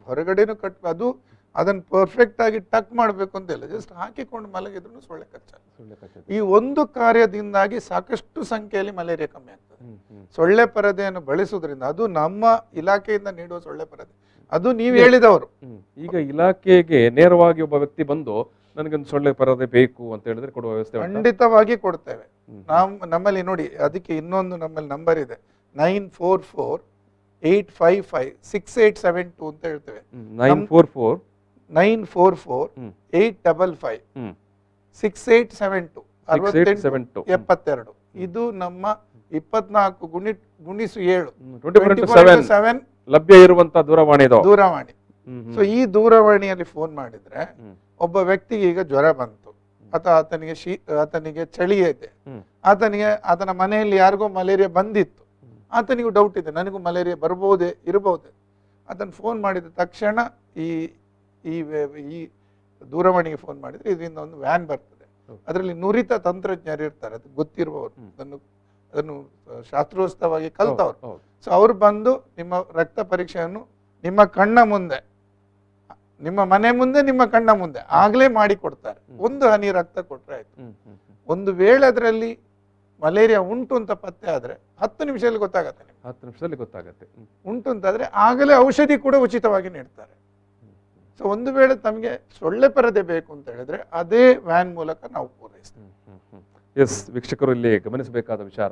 ಹೊರಗಡೆನು ಅದು ಅದನ್ನ ಪರ್ಫೆಕ್ಟ್ ಆಗಿ ಟಕ್ ಮಾಡ್ಬೇಕು ಅಂತ ಇಲ್ಲ, ಜಸ್ಟ್ ಹಾಕಿಕೊಂಡು ಮಲಗಿದ್ರು ಸೊಳ್ಳೆ ಕಚ್ಚಲ್ಲ. ಈ ಒಂದು ಕಾರ್ಯದಿಂದಾಗಿ ಸಾಕಷ್ಟು ಸಂಖ್ಯೆಯಲ್ಲಿ ಮಲೇರಿಯಾ ಕಮ್ಮಿ ಆಗ್ತದೆ. ಸೊಳ್ಳೆ ಪರದೆಯನ್ನು ಬಳಸುವುದರಿಂದ, ಅದು ನಮ್ಮ ಇಲಾಖೆಯಿಂದ ನೀಡುವ ಸೊಳ್ಳೆ ಪರದೆ, ಅದು ನೀವು ಹೇಳಿದವರು. ಈಗ ಇಲಾಖೆಗೆ ನೇರವಾಗಿ ಒಬ್ಬ ವ್ಯಕ್ತಿ ಬಂದು ನನಗೊಂದು ಸೊಳ್ಳೆ ಪರದೆ ಬೇಕು ಅಂತ ಹೇಳಿದ್ರೆ ಕೊಡುವ ವ್ಯವಸ್ಥೆ ಖಂಡಿತವಾಗಿ ಕೊಡ್ತೇವೆ. ನಮ್ಮಲ್ಲಿ ನೋಡಿ, ಅದಕ್ಕೆ ಇನ್ನೊಂದು ನಮ್ಮಲ್ಲಿ ನಂಬರ್ ಇದೆ, 944-855-6872 ಅಂತ ಹೇಳ್ತೇವೆ. 944-855-6872 6872. ಇದು ನಮ್ಮ 24x7 ಲಭ್ಯ ಇರುವಂತಹ ದೂರವಾಣಿ. ಸೊ ಈ ದೂರವಾಣಿಯಲ್ಲಿ ಫೋನ್ ಮಾಡಿದ್ರೆ ಒಬ್ಬ ವ್ಯಕ್ತಿಗೆ ಈಗ ಜ್ವರ ಬಂತು ಅಥವಾ ಆತನಿಗೆ ಚಳಿ ಇದೆ, ಆತನ ಮನೆಯಲ್ಲಿ ಯಾರಿಗೋ ಮಲೇರಿಯಾ ಬಂದಿತ್ತು, ಆತನಿಗೂ ಡೌಟ್ ಇದೆ ನನಗೂ ಮಲೇರಿಯಾ ಇರಬಹುದೇ. ಆತನ ಫೋನ್ ಮಾಡಿದ ತಕ್ಷಣ ಈ ದೂರವಾಣಿಗೆ ಫೋನ್ ಮಾಡಿದ್ರೆ ಇದರಿಂದ ಒಂದು ವ್ಯಾನ್ ಬರ್ತದೆ. ಅದರಲ್ಲಿ ನುರಿತ ತಂತ್ರಜ್ಞರು ಇರ್ತಾರೆ, ಅದು ಗೊತ್ತಿರುವವರು, ಅದನ್ನು ಶಾಸ್ತ್ರೋಸ್ತವಾಗಿ ಕಲ್ತವ್ರು. ಸೊ ಅವ್ರು ಬಂದು ನಿಮ್ಮ ರಕ್ತ ಪರೀಕ್ಷೆಯನ್ನು ನಿಮ್ಮ ಕಣ್ಣ ಮುಂದೆ ನಿಮ್ಮ ಮನೆ ಮುಂದೆ, ನಿಮ್ಮ ಕಣ್ಣ ಮುಂದೆ ಆಗ್ಲೇ ಮಾಡಿ ಕೊಡ್ತಾರೆ. ಒಂದು ಹನಿ ರಕ್ತ ಕೊಟ್ರೆ ಆಯ್ತು. ಒಂದು ವೇಳೆ ಅದರಲ್ಲಿ ಮಲೇರಿಯಾ ಉಂಟು ಅಂತ ಪತ್ತೆ ಆದ್ರೆ 10 ನಿಮಿಷದಲ್ಲಿ ಗೊತ್ತಾಗತ್ತೆ. 10 ನಿಮಿಷದಲ್ಲಿ ಗೊತ್ತಾಗತ್ತೆ. ಉಂಟು ಅಂತಾದ್ರೆ ಆಗಲೇ ಔಷಧಿ ಕೂಡ ಉಚಿತವಾಗಿ ನೀಡ್ತಾರೆ. ಸೊ ಒಂದು ವೇಳೆ ತಮಗೆ ಸೊಳ್ಳೆ ಪರದೆ ಬೇಕು ಅಂತ ಹೇಳಿದ್ರೆ ಅದೇ ವ್ಯಾನ್ ಮೂಲಕ ನಾವು ಪೂರೈಸ್ತೀವಿ. ಎಸ್, ವೀಕ್ಷಕರು ಇಲ್ಲಿ ಗಮನಿಸಬೇಕಾದ ವಿಚಾರ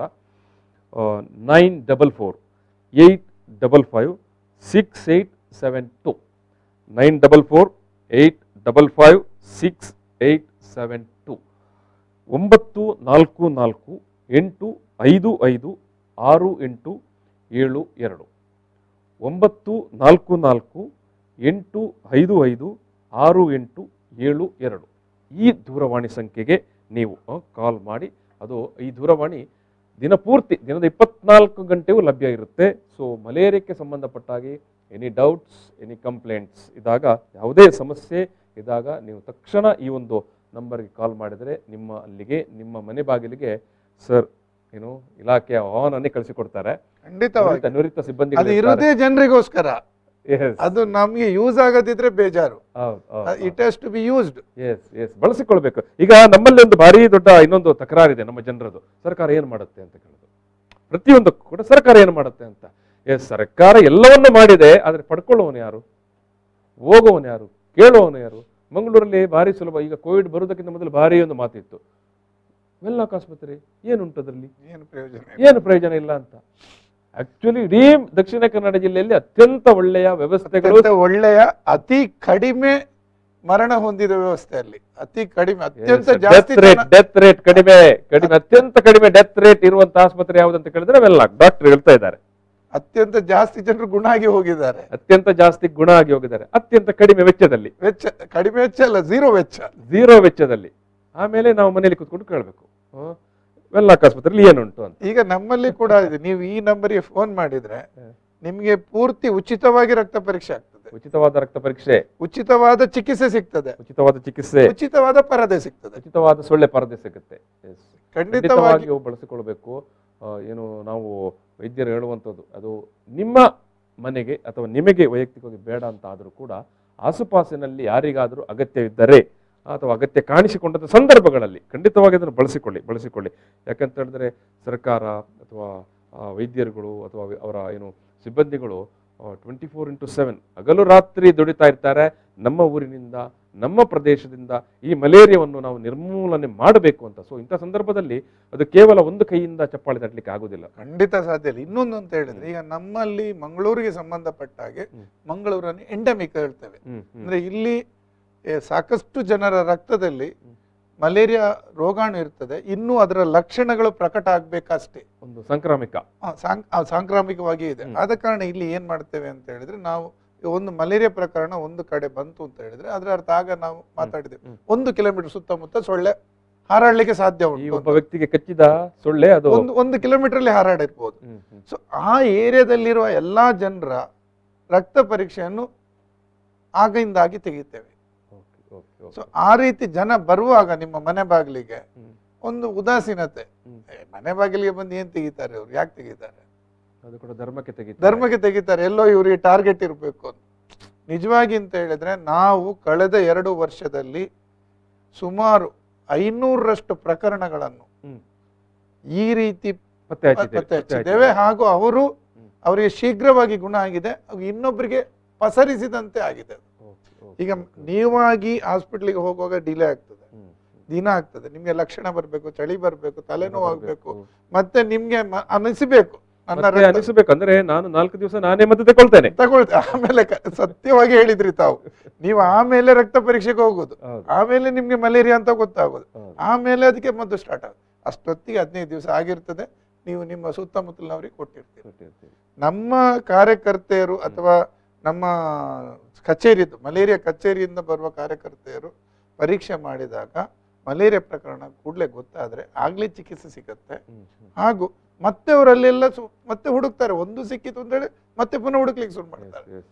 944-855-6872 944-855-6872 944-855-6872 944-855-6872 ಈ ದೂರವಾಣಿ ಸಂಖ್ಯೆಗೆ ನೀವು ಕಾಲ್ ಮಾಡಿ. ಅದು ಈ ದೂರವಾಣಿ ದಿನಪೂರ್ತಿ, ದಿನದ 24 ಗಂಟೆಯೂ ಲಭ್ಯ ಇರುತ್ತೆ. ಸೊ ಮಲೇರಿಯಾಕ್ಕೆ ಸಂಬಂಧಪಟ್ಟಾಗಿ ಎನಿ ಡೌಟ್ಸ್, ಎನಿ ಕಂಪ್ಲೇಂಟ್ಸ್ ಇದ್ದಾಗ, ಯಾವುದೇ ಸಮಸ್ಯೆ ಇದ್ದಾಗ ನೀವು ತಕ್ಷಣ ಈ ಒಂದು ನಂಬರ್ಗೆ ಕಾಲ್ ಮಾಡಿದರೆ ಅಲ್ಲಿಗೆ ನಿಮ್ಮ ಮನೆ ಬಾಗಿಲಿಗೆ ಸರ್ ಇಲಾಖೆಯ ವಾಹನನೇ ಕಳಿಸಿಕೊಡ್ತಾರೆ. ಖಂಡಿತವಾಗಿ ನುರಿತ ಸಿಬ್ಬಂದಿ ಇರೋದೇ ಜನರಿಗೋಸ್ಕರ. ಅದು ನಮ್ಗೆ ಯೂಸ್ ಆಗದಿದ್ರೆ ಬೇಜಾರು. It has to be used. ಬಳಸಿಕೊಳ್ಬೇಕು. ಈಗ ನಮ್ಮಲ್ಲಿ ಒಂದು ಭಾರಿ ದೊಡ್ಡ ಇನ್ನೊಂದು ತಕರಾರಿದೆ ನಮ್ಮ ಜನರದು. ಸರ್ಕಾರ ಏನು ಮಾಡುತ್ತೆ ಅಂತ ಕೇಳೋದು, ಪ್ರತಿಯೊಂದಕ್ಕೂ ಕೂಡ ಸರ್ಕಾರ ಏನು ಮಾಡುತ್ತೆ ಅಂತ. ಸರ್ಕಾರ ಎಲ್ಲವನ್ನೂ ಮಾಡಿದೆ, ಆದ್ರೆ ಪಡ್ಕೊಳ್ಳೋನು ಯಾರು, ಹೋಗೋವನು ಯಾರು, ಕೇಳುವವನು ಯಾರು? ಮಂಗಳೂರಲ್ಲಿ ಭಾರಿ ಸುಲಭ. ಈಗ ಕೋವಿಡ್ ಬರುವುದಕ್ಕಿಂತ ಮೊದಲು ಭಾರಿ ಒಂದು ಮಾತಿತ್ತು, ವೆನ್ಲಾಕ್ ಆಸ್ಪತ್ರೆ ಏನುಂಟು ಅದರಲ್ಲಿ, ಏನು ಪ್ರಯೋಜನ ಇಲ್ಲ ಅಂತ. ಆಕ್ಚುಲಿ ಇಡೀ ದಕ್ಷಿಣ ಕನ್ನಡ ಜಿಲ್ಲೆಯಲ್ಲಿ ಅತ್ಯಂತ ಒಳ್ಳೆಯ ವ್ಯವಸ್ಥೆಗಳು, ಒಳ್ಳೆಯ ಅತಿ ಕಡಿಮೆ ಮರಣ ಹೊಂದಿದ ವ್ಯವಸ್ಥೆಯಲ್ಲಿ ಅತಿ ಕಡಿಮೆ, ಅತ್ಯಂತ ಜಾಸ್ತಿ ಡೆತ್ ರೇಟ್ ಕಡಿಮೆ, ಅತ್ಯಂತ ಕಡಿಮೆ ಡೆತ್ ರೇಟ್ ಇರುವಂತ ಆಸ್ಪತ್ರೆ ಯಾವ್ದಂತ ಕೇಳಿದ್ರೆ ವೆನ್ಲಾಕ್. ಡಾಕ್ಟರ್ ಹೇಳ್ತಾ ಇದ್ದಾರೆ ಅತ್ಯಂತ ಜಾಸ್ತಿ ಜನರು ಗುಣ ಆಗಿ ಹೋಗಿದ್ದಾರೆ, ಅತ್ಯಂತ ಜಾಸ್ತಿ ಗುಣ ಆಗಿ ಹೋಗಿದ್ದಾರೆ, ಅತ್ಯಂತ ಕಡಿಮೆ ವೆಚ್ಚದಲ್ಲಿ. ಕಡಿಮೆ ವೆಚ್ಚ ಅಲ್ಲ, ಝೀರೋ ವೆಚ್ಚದಲ್ಲಿ. ಆಮೇಲೆ ನಾವು ಮನೆಯಲ್ಲಿ ಕುತ್ಕೊಂಡು ಕೇಳಬೇಕು ವೆನ್ಲಾಕ್ ಆಸ್ಪತ್ರೆಯಲ್ಲಿ ಏನುಂಟು ಅಂತ. ಈಗ ನಮ್ಮಲ್ಲಿ ಕೂಡ ಇದೆ. ನೀವು ಈ ನಂಬರ್ಗೆ ಫೋನ್ ಮಾಡಿದ್ರೆ ನಿಮ್ಗೆ ಪೂರ್ತಿ ಉಚಿತವಾಗಿ ರಕ್ತ ಪರೀಕ್ಷೆ ಆಗ್ತದೆ, ಉಚಿತವಾದ ರಕ್ತ ಪರೀಕ್ಷೆ, ಉಚಿತವಾದ ಚಿಕಿತ್ಸೆ ಸಿಗ್ತದೆ, ಉಚಿತವಾದ ಪರದೆ ಸಿಗ್ತದೆ, ಉಚಿತವಾದ ಸೊಳ್ಳೆ ಪರದೆ ಸಿಗುತ್ತೆ. ಖಂಡಿತವಾಗಿ ಬಳಸಿಕೊಳ್ಬೇಕು. ನಾವು ವೈದ್ಯರು ಹೇಳುವಂಥದ್ದು, ಅದು ನಿಮ್ಮ ಮನೆಗೆ ಅಥವಾ ನಿಮಗೆ ವೈಯಕ್ತಿಕವಾಗಿ ಬೇಡ ಅಂತ ಆದರೂ ಕೂಡ ಆಸುಪಾಸಿನಲ್ಲಿ ಯಾರಿಗಾದರೂ ಅಗತ್ಯವಿದ್ದರೆ ಅಥವಾ ಅಗತ್ಯ ಕಾಣಿಸಿಕೊಂಡಂಥ ಸಂದರ್ಭಗಳಲ್ಲಿ ಖಂಡಿತವಾಗಿ ಅದನ್ನು ಬಳಸಿಕೊಳ್ಳಿ. ಯಾಕಂತ ಹೇಳಿದ್ರೆ ಸರ್ಕಾರ ಅಥವಾ ವೈದ್ಯರುಗಳು ಅಥವಾ ಅವರ ಸಿಬ್ಬಂದಿಗಳು 24x7 ಹಗಲು ರಾತ್ರಿ ದುಡಿತಾ ಇರ್ತಾರೆ. ನಮ್ಮ ಊರಿನಿಂದ, ನಮ್ಮ ಪ್ರದೇಶದಿಂದ ಈ ಮಲೇರಿಯಾವನ್ನು ನಾವು ನಿರ್ಮೂಲನೆ ಮಾಡಬೇಕು ಅಂತ. ಸೊ ಇಂಥ ಸಂದರ್ಭದಲ್ಲಿ ಅದು ಕೇವಲ ಒಂದು ಕೈಯಿಂದ ಚಪ್ಪಾಳೆ ತಟ್ಟಲಿಕ್ಕೆ ಆಗುದಿಲ್ಲ, ಖಂಡಿತ ಸಾಧ್ಯ ಇಲ್ಲ. ಇನ್ನೊಂದು ಅಂತ ಹೇಳಿದ್ರೆ, ಈಗ ನಮ್ಮಲ್ಲಿ ಮಂಗಳೂರಿಗೆ ಸಂಬಂಧಪಟ್ಟ ಹಾಗೆ ಮಂಗಳೂರನ್ನು ಎಂಡೆಮಿಕ್ ಹೇಳ್ತೇವೆ. ಅಂದ್ರೆ ಇಲ್ಲಿ ಸಾಕಷ್ಟು ಜನರ ರಕ್ತದಲ್ಲಿ ಮಲೇರಿಯಾ ರೋಗಾಣು ಇರ್ತದೆ, ಇನ್ನೂ ಅದರ ಲಕ್ಷಣಗಳು ಪ್ರಕಟ ಆಗ್ಬೇಕಷ್ಟೇ. ಒಂದು ಸಾಂಕ್ರಾಮಿಕವಾಗಿ ಇದೆ. ಆದ ಕಾರಣ ಇಲ್ಲಿ ಏನ್ ಮಾಡ್ತೇವೆ ಅಂತ ಹೇಳಿದ್ರೆ, ನಾವು ಒಂದು ಮಲೇರಿಯಾ ಪ್ರಕರಣ ಒಂದು ಕಡೆ ಬಂತು ಅಂತ ಹೇಳಿದ್ರೆ ಅದರ ಅರ್ಥ ಆಗ ನಾವು ಮಾತಾಡಿದ್ದೇವೆ 1 ಕಿಲೋಮೀಟರ್ ಸುತ್ತಮುತ್ತ ಸೊಳ್ಳೆ ಹಾರಾಡ್ಲಿಕ್ಕೆ ಸಾಧ್ಯ ಉಂಟು. ಒಬ್ಬ ವ್ಯಕ್ತಿಗೆ ಕಚ್ಚಿದ ಸೊಳ್ಳೆ ಅದು 1 ಕಿಲೋಮೀಟರ್ ಅಲ್ಲಿ ಹಾರಾಡಿರ್ಬೋದು. ಸೊ ಆ ಏರಿಯಾದಲ್ಲಿರುವ ಎಲ್ಲಾ ಜನರ ರಕ್ತ ಪರೀಕ್ಷೆಯನ್ನು ಆಗಿಂದಾಗಿ ತೆಗಿತೇವೆ. ಸೊ ಆ ರೀತಿ ಜನ ಬರುವಾಗ ನಿಮ್ಮ ಮನೆ ಬಾಗಿಲಿಗೆ ಒಂದು ಉದಾಸೀನತೆ, ಮನೆ ಬಾಗಿಲಿಗೆ ಬಂದು ಏನ್ ತೆಗಿತಾರೆ ಅವ್ರು, ಯಾಕೆ ತೆಗಿತಾರೆ, ಅದು ಕೂಡ ಧರ್ಮಕ್ಕೆ ತೆಗಿತಾರೆ, ಎಲ್ಲೋ ಇವರಿಗೆ ಟಾರ್ಗೆಟ್ ಇರಬೇಕು ಅಂತ. ನಿಜವಾಗಿ ಅಂತ ಹೇಳಿದ್ರೆ ನಾವು ಕಳೆದ 2 ವರ್ಷದಲ್ಲಿ ಸುಮಾರು 500ರಷ್ಟು ಪ್ರಕರಣಗಳನ್ನು ಈ ರೀತಿ ಪತ್ತೆ ಹಚ್ಚಿದ್ದೇವೆ. ಹಾಗೂ ಅವರಿಗೆ ಶೀಘ್ರವಾಗಿ ಗುಣ ಆಗಿದೆ, ಇನ್ನೊಬ್ಬರಿಗೆ ಪಸರಿಸಿದಂತೆ ಆಗಿದೆ. ಈಗ ನೀವಾಗಿ ಹಾಸ್ಪಿಟ್ಲಿಗೆ ಹೋಗುವಾಗ ಡಿಲೇ ಆಗ್ತದೆ, ದಿನ ಆಗ್ತದೆ, ನಿಮ್ಗೆ ಲಕ್ಷಣ ಬರ್ಬೇಕು, ಚಳಿ ಬರ್ಬೇಕು, ತಲೆನೋವು ಆಗ್ಬೇಕು, ಮತ್ತೆ ನಿಮ್ಗೆ ಅನಿಸಬೇಕು ಅಂದ್ರೆ ನಾನು 4 ದಿವಸ ನಾನೇ ಮತ್ತೆ ತಗೊಳ್ತೇನೆ. ಆಮೇಲೆ ಸತ್ಯವಾಗಿ ಹೇಳಿದ್ರಿ ತಾವು, ನೀವು ಆಮೇಲೆ ರಕ್ತ ಪರೀಕ್ಷೆಗೆ ಹೋಗೋದು, ಆಮೇಲೆ ನಿಮ್ಗೆ ಮಲೇರಿಯಾ ಅಂತ ಗೊತ್ತಾಗೋದು, ಆಮೇಲೆ ಅದಕ್ಕೆ ಮದ್ದು ಸ್ಟಾರ್ಟ್ ಆಗೋದು. ಅಷ್ಟೊತ್ತಿಗೆ 15 ದಿವಸ ಆಗಿರ್ತದೆ. ನೀವು ನಿಮ್ಮ ಸುತ್ತಮುತ್ತಲಿನವ್ರಿಗೆ ಕೊಟ್ಟಿರ್ತೀರಿ. ನಮ್ಮ ಕಾರ್ಯಕರ್ತೆಯರು ಅಥವಾ ನಮ್ಮ ಕಚೇರಿದ್ದು, ಮಲೇರಿಯಾ ಕಚೇರಿಯಿಂದ ಬರುವ ಕಾರ್ಯಕರ್ತೆಯರು ಪರೀಕ್ಷೆ ಮಾಡಿದಾಗ ಮಲೇರಿಯಾ ಪ್ರಕರಣ ಕೂಡಲೇ ಗೊತ್ತಾದ್ರೆ ಆಗ್ಲೇ ಚಿಕಿತ್ಸೆ ಸಿಗತ್ತೆ. ಹಾಗೂ ಮತ್ತೆ ಅವರಲ್ಲೆಲ್ಲ ಮತ್ತೆ ಹುಡುಕ್ತಾರೆ, ಒಂದು ಸಿಕ್ಕಿತು ಅಂತ ಹೇಳಿ ಮತ್ತೆ ಪುನಃ ಹುಡುಕ್ಲಿಕ್ಕೆ ಶುರು ಮಾಡ್ತಾರೆ.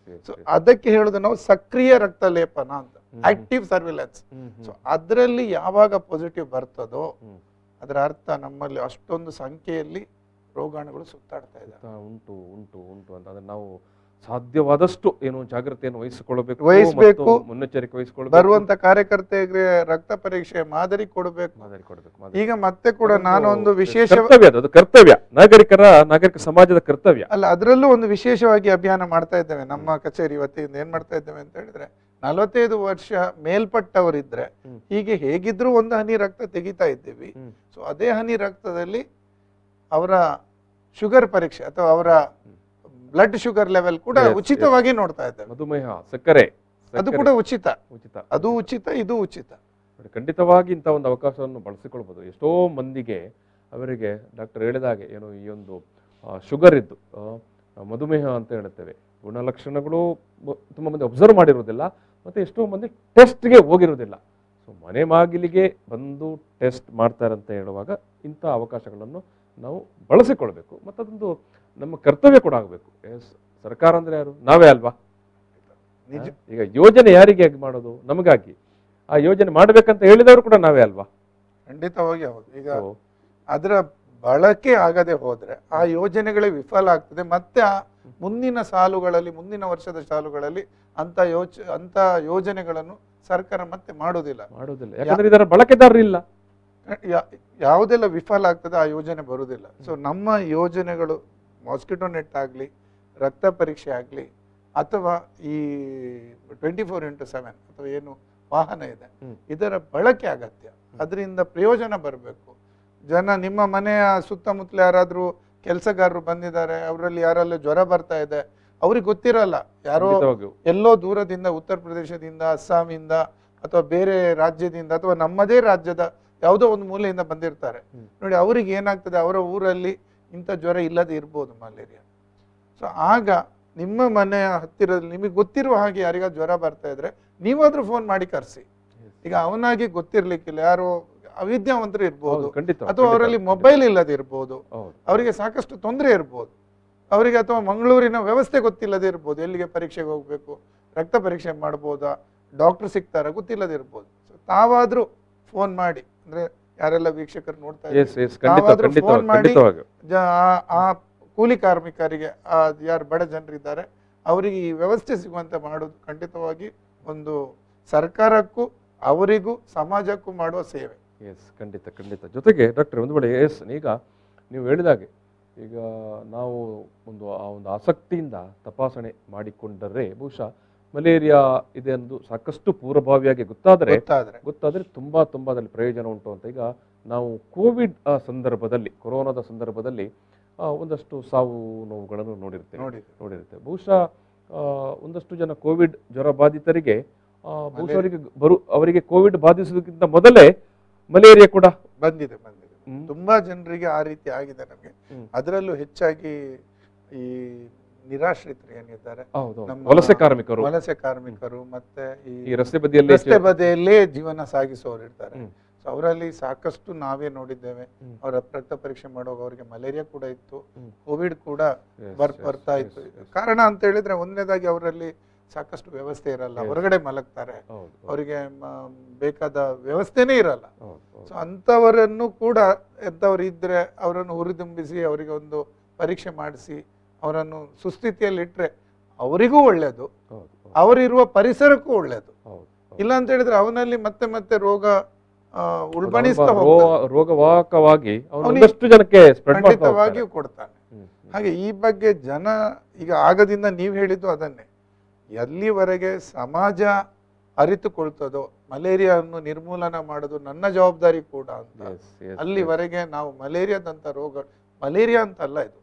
ಸೊ ಅದಕ್ಕೆ ಹೇಳುದು ನಾವು ಸಕ್ರಿಯ ರಕ್ತ ಲೇಪನ ಅಂತ, ಆಕ್ಟಿವ್ ಸರ್ವಿಲೆನ್ಸ್. ಸೊ ಅದರಲ್ಲಿ ಯಾವಾಗ ಪಾಸಿಟಿವ್ ಬರ್ತದೋ ಅದರ ಅರ್ಥ ನಮ್ಮಲ್ಲಿ ಅಷ್ಟೊಂದು ಸಂಖ್ಯೆಯಲ್ಲಿ ರೋಗಾಣುಗಳು ಸುತ್ತಾಡ್ತಾ ಇದ್ದಾವೆ. ಉಂಟು ಅಂತ ಅದನ್ನ ನಾವು ಸಾಧ್ಯವಾದಷ್ಟು ಏನು ಜಾಗ್ರತೆಯನ್ನು ವಹಿಸಿಕೊಳ್ಳಬೇಕು, ವಹಿಸ್ಬೇಕು. ಮತ್ತು ಮುನ್ನೆಚ್ಚರಿಕೆ ವಹಿಸಿಕೊಳ್ಳಬೇಕು. ಬರುವಂತ ಕಾರ್ಯಕರ್ತೆಗೆ ರಕ್ತ ಪರೀಕ್ಷೆ ಮಾದರಿ ಕೊಡಬೇಕು. ಈಗ ಮತ್ತೆ ಕೂಡ ನಾನು ಒಂದು ವಿಶೇಷ ಕರ್ತವ್ಯ, ಅದು ಕರ್ತವ್ಯ, ನಾಗರಿಕ ಸಮಾಜದ ಕರ್ತವ್ಯ ಅಲ್ಲ, ಅದರಲ್ಲೂ ಒಂದು ವಿಶೇಷವಾಗಿ ಅಭಿಯಾನ ಮಾಡ್ತಾ ಇದ್ದೇವೆ ನಮ್ಮ ಕಚೇರಿ ವತಿಯಿಂದ. ಏನ್ ಮಾಡ್ತಾ ಇದ್ದೇವೆ ಅಂತ ಹೇಳಿದ್ರೆ, 45 ವರ್ಷ ಮೇಲ್ಪಟ್ಟವರಿದ್ರೆ ಹೀಗೆ ಹೇಗಿದ್ರು ಒಂದು ಹನಿ ರಕ್ತ ತೆಗಿತಾ ಇದ್ದೀವಿ. ಸೊ ಅದೇ ಹನಿ ರಕ್ತದಲ್ಲಿ ಅವರ ಶುಗರ್ ಪರೀಕ್ಷೆ ಅಥವಾ ಅವರ ಬ್ಲಡ್ ಶುಗರ್ ಲೆವೆಲ್ ಕೂಡ ಉಚಿತವಾಗಿ ನೋಡ್ತಾ ಇದ್ದೇವೆ. ಮಧುಮೇಹ, ಸಕ್ಕರೆ, ಅದು ಕೂಡ ಉಚಿತ, ಅದು ಉಚಿತ, ಇದು ಉಚಿತ. ಖಂಡಿತವಾಗಿ ಇಂಥ ಒಂದು ಅವಕಾಶವನ್ನು ಬಳಸಿಕೊಳ್ಬಹುದು. ಎಷ್ಟೋ ಮಂದಿಗೆ ಅವರಿಗೆ ಡಾಕ್ಟರ್ ಹೇಳಿದಾಗೆ ಏನು ಈ ಒಂದು ಶುಗರ್ ಇದ್ದು ಮಧುಮೇಹ ಅಂತ ಹೇಳುತ್ತೇವೆ, ಗುಣಲಕ್ಷಣಗಳು ತುಂಬ ಮಂದಿ ಅಬ್ಸರ್ವ್ ಮಾಡಿರೋದಿಲ್ಲ, ಮತ್ತು ಎಷ್ಟೋ ಮಂದಿ ಟೆಸ್ಟ್ಗೆ ಹೋಗಿರೋದಿಲ್ಲ. ಸೊ ಮನೆ ಬಾಗಿಲಿಗೆ ಬಂದು ಟೆಸ್ಟ್ ಮಾಡ್ತಾರೆ ಅಂತ ಹೇಳುವಾಗ ಇಂಥ ಅವಕಾಶಗಳನ್ನು ನಾವು ಬಳಸಿಕೊಳ್ಬೇಕು, ಮತ್ತು ಅದೊಂದು ನಮ್ಮ ಕರ್ತವ್ಯ ಕೂಡ ಆಗಬೇಕು. ಸರ್ಕಾರ ಅಂದರೆ ಯಾರು? ನಾವೇ ಅಲ್ವಾ? ಈಗ ಯೋಜನೆ ಯಾರಿಗೆ ಮಾಡೋದು? ನಮಗಾಗಿ. ಆ ಯೋಜನೆ ಮಾಡಬೇಕಂತ ಹೇಳಿದವರು ಕೂಡ ನಾವೇ ಅಲ್ವಾ? ಖಂಡಿತವಾಗಿ ಹೌದು. ಈಗ ಅದರ ಬಳಕೆ ಆಗದೆ ಹೋದ್ರೆ ಆ ಯೋಜನೆಗಳೇ ವಿಫಲ ಆಗ್ತದೆ. ಮತ್ತೆ ಆ ಮುಂದಿನ ಸಾಲುಗಳಲ್ಲಿ, ಮುಂದಿನ ವರ್ಷದ ಸಾಲುಗಳಲ್ಲಿ ಅಂತ ಯೋಜನೆಗಳನ್ನು ಸರ್ಕಾರ ಮತ್ತೆ ಮಾಡುವುದಿಲ್ಲ. ಯಾಕಂದ್ರೆ ಇದರ ಬಳಕೆದಾರರು ಇಲ್ಲ. ಯಾವುದೆಲ್ಲ ವಿಫಲ ಆಗ್ತದೆ ಆ ಯೋಜನೆ ಬರುವುದಿಲ್ಲ. ಸೊ ನಮ್ಮ ಯೋಜನೆಗಳು ಮಾಸ್ಕಿಟೋ ನೆಟ್ ಆಗಲಿ, ರಕ್ತ ಪರೀಕ್ಷೆ ಆಗಲಿ, ಅಥವಾ ಈ 24x7 ಅಥವಾ ಏನು ವಾಹನ ಇದೆ, ಇದರ ಬಳಕೆ ಅಗತ್ಯ. ಅದರಿಂದ ಪ್ರಯೋಜನ ಬರಬೇಕು. ಜನ, ನಿಮ್ಮ ಮನೆಯ ಸುತ್ತಮುತ್ತಲ ಯಾರಾದ್ರೂ ಕೆಲಸಗಾರರು ಬಂದಿದ್ದಾರೆ, ಅವರಲ್ಲಿ ಯಾರಲ್ಲೂ ಜ್ವರ ಬರ್ತಾ ಇದೆ, ಅವ್ರಿಗೆ ಗೊತ್ತಿರಲ್ಲ, ಯಾರೋ ಎಲ್ಲೋ ದೂರದಿಂದ, ಉತ್ತರ ಪ್ರದೇಶದಿಂದ, ಅಸ್ಸಾಮಿಂದ ಅಥವಾ ಬೇರೆ ರಾಜ್ಯದಿಂದ ಅಥವಾ ನಮ್ಮದೇ ರಾಜ್ಯದ ಯಾವುದೋ ಒಂದು ಮೂಲೆಯಿಂದ ಬಂದಿರ್ತಾರೆ ನೋಡಿ. ಅವ್ರಿಗೆ ಏನಾಗ್ತದೆ, ಅವರ ಊರಲ್ಲಿ ಇಂಥ ಜ್ವರ ಇಲ್ಲದೆ ಇರ್ಬೋದು, ಮಲೇರಿಯಾ. ಸೊ ಆಗ ನಿಮ್ಮ ಮನೆಯ ಹತ್ತಿರದಲ್ಲಿ ನಿಮಗೆ ಗೊತ್ತಿರುವ ಹಾಗೆ ಯಾರಿಗ ಜ್ವರ ಬರ್ತಾ ಇದ್ರೆ ನೀವಾದ್ರೂ ಫೋನ್ ಮಾಡಿ ಕರೆಸಿ. ಈಗ ಅವನಾಗಿ ಗೊತ್ತಿರ್ಲಿಕ್ಕಿಲ್ಲ, ಯಾರೋ ಅವಿದ್ಯಾವಂತರು ಇರ್ಬೋದು, ಅಥವಾ ಅವರಲ್ಲಿ ಮೊಬೈಲ್ ಇಲ್ಲದೆ ಇರ್ಬೋದು, ಅವರಿಗೆ ಸಾಕಷ್ಟು ತೊಂದರೆ ಇರ್ಬೋದು ಅವರಿಗೆ, ಅಥವಾ ಮಂಗಳೂರಿನ ವ್ಯವಸ್ಥೆ ಗೊತ್ತಿಲ್ಲದೆ ಇರ್ಬೋದು, ಎಲ್ಲಿಗೆ ಪರೀಕ್ಷೆಗೆ ಹೋಗ್ಬೇಕು, ರಕ್ತ ಪರೀಕ್ಷೆ ಮಾಡ್ಬೋದಾ, ಡಾಕ್ಟರ್ ಸಿಗ್ತಾರ ಗೊತ್ತಿಲ್ಲದೆ ಇರ್ಬೋದು. ಸೊ ತಾವಾದ್ರೂ ಫೋನ್ ಮಾಡಿ, ಅಂದ್ರೆ ಯಾರೆಲ್ಲ ವೀಕ್ಷಕರು ನೋಡ್ತಾ ಇದ್ದಾರೆ, ಫೋನ್ ಮಾಡಿ ಆ ಕೂಲಿ ಕಾರ್ಮಿಕರಿಗೆ, ಯಾರು ಬಡ ಜನರಿದ್ದಾರೆ ಅವರಿಗೆ ಈ ವ್ಯವಸ್ಥೆ ಸಿಗುವಂತೆ ಮಾಡೋದು ಖಂಡಿತವಾಗಿ ಒಂದು ಸರ್ಕಾರಕ್ಕೂ ಅವರಿಗೂ ಸಮಾಜಕ್ಕೂ ಮಾಡುವ ಸೇವೆ. ಖಂಡಿತ. ಜೊತೆಗೆ ಡಾಕ್ಟರ್ ಒಂದು ವೇಳೆ ಈಗ ನೀವು ಹೇಳಿದಾಗೆ, ಈಗ ನಾವು ಆ ಒಂದು ಆಸಕ್ತಿಯಿಂದ ತಪಾಸಣೆ ಮಾಡಿಕೊಂಡರೆ ಬಹುಶಃ ಮಲೇರಿಯಾ ಇದೆ ಎಂದು ಸಾಕಷ್ಟು ಪೂರ್ವಭಾವಿಯಾಗಿ ಗೊತ್ತಾದರೆ ತುಂಬಾ ಅದರಲ್ಲಿ ಪ್ರಯೋಜನ ಉಂಟು ಅಂತ. ಈಗ ನಾವು ಕೋವಿಡ್ ಸಂದರ್ಭದಲ್ಲಿ, ಕೊರೋನಾದ ಸಂದರ್ಭದಲ್ಲಿ ಒಂದಷ್ಟು ಸಾವು ನೋವುಗಳನ್ನು ನೋಡಿರ್ತೇವೆ. ಬಹುಶಃ ಒಂದಷ್ಟು ಜನ ಕೋವಿಡ್ ಜ್ವರ ಬಾಧಿತರಿಗೆ ಬಹುಶಃ ಅವರಿಗೆ ಕೋವಿಡ್ ಬಾಧಿಸುವುದಕ್ಕಿಂತ ಮೊದಲೇ ಮಲೇರಿಯಾ ಕೂಡ ಬಂದಿದೆ. ತುಂಬಾ ಜನರಿಗೆ ಆ ರೀತಿ ಆಗಿದೆ ನಮಗೆ. ಅದರಲ್ಲೂ ಹೆಚ್ಚಾಗಿ ಈ ನಿರಾಶ್ರಿತರು ಏನಿದ್ದಾರೆ, ವಲಸೆ ಕಾರ್ಮಿಕರು ಮತ್ತೆ ಈ ರಸ್ತೆ ಬದಿಯಲ್ಲೇ ಜೀವನ ಸಾಗಿಸುವವರು ಇರ್ತಾರೆ. ಸೊ ಅವರಲ್ಲಿ ಸಾಕಷ್ಟು ನಾವೇ ನೋಡಿದ್ದೇವೆ. ಅವರ ರಕ್ತ ಪರೀಕ್ಷೆ ಮಾಡುವಾಗ ಅವರಿಗೆ ಮಲೇರಿಯಾ ಕೂಡ ಇತ್ತು, ಕೋವಿಡ್ ಕೂಡ ಬರ್ತಾ ಇತ್ತು. ಕಾರಣ ಅಂತ ಹೇಳಿದ್ರೆ ಒಂದನೇದಾಗಿ ಅವರಲ್ಲಿ ಸಾಕಷ್ಟು ವ್ಯವಸ್ಥೆ ಇರಲ್ಲ, ಹೊರಗಡೆ ಮಲಗ್ತಾರೆ, ಅವರಿಗೆ ಬೇಕಾದ ವ್ಯವಸ್ಥೆನೇ ಇರಲ್ಲ. ಸೊ ಅಂತವರನ್ನು ಕೂಡ ಎಂತವ್ರು ಇದ್ರೆ ಅವರನ್ನು ಹುರಿದುಂಬಿಸಿ ಅವರಿಗೆ ಒಂದು ಪರೀಕ್ಷೆ ಮಾಡಿಸಿ ಅವರನ್ನು ಸುಸ್ಥಿತಿಯಲ್ಲಿ ಇಟ್ರೆ ಅವರಿಗೂ ಒಳ್ಳೇದು, ಅವರಿರುವ ಪರಿಸರಕ್ಕೂ ಒಳ್ಳೇದು. ಇಲ್ಲ ಅಂತ ಹೇಳಿದ್ರೆ ಅವನಲ್ಲಿ ಮತ್ತೆ ರೋಗ ಉಲ್ಬಣಿಸ್ತಾ ರೋಗವಾಹಕವಾಗಿ ಖಂಡಿತವಾಗಿಯೂ ಕೊಡ್ತಾನೆ. ಹಾಗೆ ಈ ಬಗ್ಗೆ ಜನ ಈಗ ಆಗದಿಂದ ನೀವು ಹೇಳಿದ್ದು ಅದನ್ನೇ, ಎಲ್ಲಿವರೆಗೆ ಸಮಾಜ ಅರಿತುಕೊಳ್ತದೋ ಮಲೇರಿಯಾವನ್ನು ನಿರ್ಮೂಲನ ಮಾಡೋದು ನನ್ನ ಜವಾಬ್ದಾರಿ ಕೂಡ ಅಂತ, ಅಲ್ಲಿವರೆಗೆ ನಾವು ಮಲೇರಿಯಾದಂತ ರೋಗ, ಮಲೇರಿಯಾ ಅಂತ ಅಲ್ಲ, ಇದು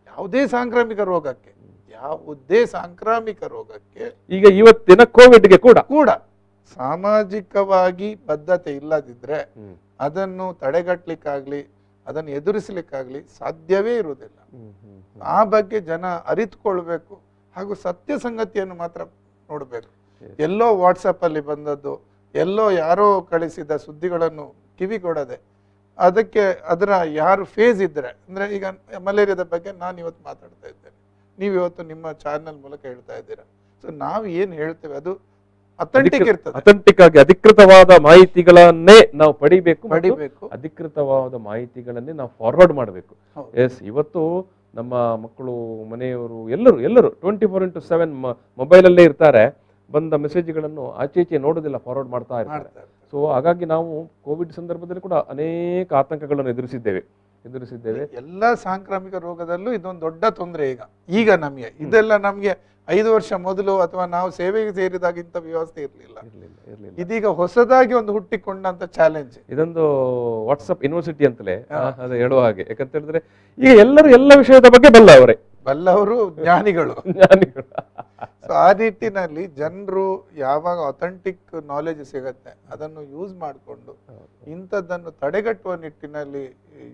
ಯಾವುದೇ ಸಾಂಕ್ರಾಮಿಕ ರೋಗಕ್ಕೆ ಈಗ ಇವತ್ತಿನ ಕೋವಿಡ್ಗೆ ಕೂಡ ಸಾಮಾಜಿಕವಾಗಿ ಬದ್ಧತೆ ಇಲ್ಲದಿದ್ರೆ ಅದನ್ನು ತಡೆಗಟ್ಟಲಿಕ್ಕಾಗ್ಲಿ, ಅದನ್ನು ಎದುರಿಸಲಿಕ್ಕಾಗ್ಲಿ ಸಾಧ್ಯವೇ ಇರುವುದಿಲ್ಲ. ಆ ಬಗ್ಗೆ ಜನ ಅರಿತುಕೊಳ್ಬೇಕು, ಹಾಗೂ ಸತ್ಯ ಸಂಗತಿಯನ್ನು ಮಾತ್ರ ನೋಡ್ಬೇಕು. ಎಲ್ಲೋ ವಾಟ್ಸಪ್ ಅಲ್ಲಿ ಬಂದದ್ದು, ಎಲ್ಲೋ ಯಾರೋ ಕಳಿಸಿದ ಸುದ್ದಿಗಳನ್ನು ಕಿವಿ ಕೊಡದೆ, ಅದಕ್ಕೆ ಅದರ ಯಾರು ಫೇಸ್ ಇದ್ರೆ, ಅಂದ್ರೆ ಈಗ ಮಲೇರಿಯಾದ ಬಗ್ಗೆ ನಾನು ಇವತ್ತು ಮಾತಾಡ್ತಾ ಇದ್ದೇನೆ, ನೀವು ಇವತ್ತು ನಿಮ್ಮ ಚಾನೆಲ್ ಮೂಲಕ ಹೇಳ್ತಾ ಇದ್ದೀರಾ. ಸೊ ನಾವು ಏನ್ ಹೇಳ್ತೇವೆ ಅದು ಅಥೆಂಟಿಕ್ ಆಗಿ ಅಧಿಕೃತವಾದ ಮಾಹಿತಿಗಳನ್ನೇ ನಾವು ಪಡಿಬೇಕು, ಅಧಿಕೃತವಾದ ಮಾಹಿತಿಗಳನ್ನೇ ನಾವು ಫಾರ್ವರ್ಡ್ ಮಾಡಬೇಕು. ಇವತ್ತು ನಮ್ಮ ಮಕ್ಕಳು ಮನೆಯವರು ಎಲ್ಲರೂ 24/7 ಮೊಬೈಲಲ್ಲೇ ಇರ್ತಾರೆ. ಬಂದ ಮೆಸೇಜ್ಗಳನ್ನು ಆಚೆ ಈಚೆ ನೋಡೋದಿಲ್ಲ, ಫಾರ್ವರ್ಡ್ ಮಾಡ್ತಾ ಇರ್ತಾರೆ. ಸೊ ಹಾಗಾಗಿ ನಾವು ಕೋವಿಡ್ ಸಂದರ್ಭದಲ್ಲಿ ಕೂಡ ಅನೇಕ ಆತಂಕಗಳನ್ನು ಎದುರಿಸಿದ್ದೇವೆ. ಎಲ್ಲ ಸಾಂಕ್ರಾಮಿಕ ರೋಗದಲ್ಲೂ ಇದೊಂದು ದೊಡ್ಡ ತೊಂದರೆ. ಈಗ ನಮಗೆ ಇದೆಲ್ಲ ನಮಗೆ 5 ವರ್ಷ ಮೊದಲು ಅಥವಾ ನಾವು ಸೇವೆಗೆ ಸೇರಿದಾಗ ಇಂಥ ವ್ಯವಸ್ಥೆ ಇರಲಿಲ್ಲ. ಇದೀಗ ಹೊಸದಾಗಿ ಒಂದು ಹುಟ್ಟಿಕೊಂಡಂತ ಚಾಲೆಂಜ್. ಇದೊಂದು ವಾಟ್ಸಪ್ ಯೂನಿವರ್ಸಿಟಿ ಅಂತಲೇ ಅದು ಹೇಳುವ ಹಾಗೆ. ಯಾಕಂತ ಹೇಳಿದ್ರೆ ಈಗ ಎಲ್ಲರೂ ಎಲ್ಲ ವಿಷಯದ ಬಗ್ಗೆ ಬಲ್ಲವರು ಜ್ಞಾನಿಗಳು. ಸೊ ಆ ನಿಟ್ಟಿನಲ್ಲಿ ಜನರು ಯಾವಾಗ ಅಥೆಂಟಿಕ್ ನಾಲೆಜ್ ಸಿಗತ್ತೆ ಅದನ್ನು ಯೂಸ್ ಮಾಡಿಕೊಂಡು ಇಂಥದ್ದನ್ನು ತಡೆಗಟ್ಟುವ ನಿಟ್ಟಿನಲ್ಲಿ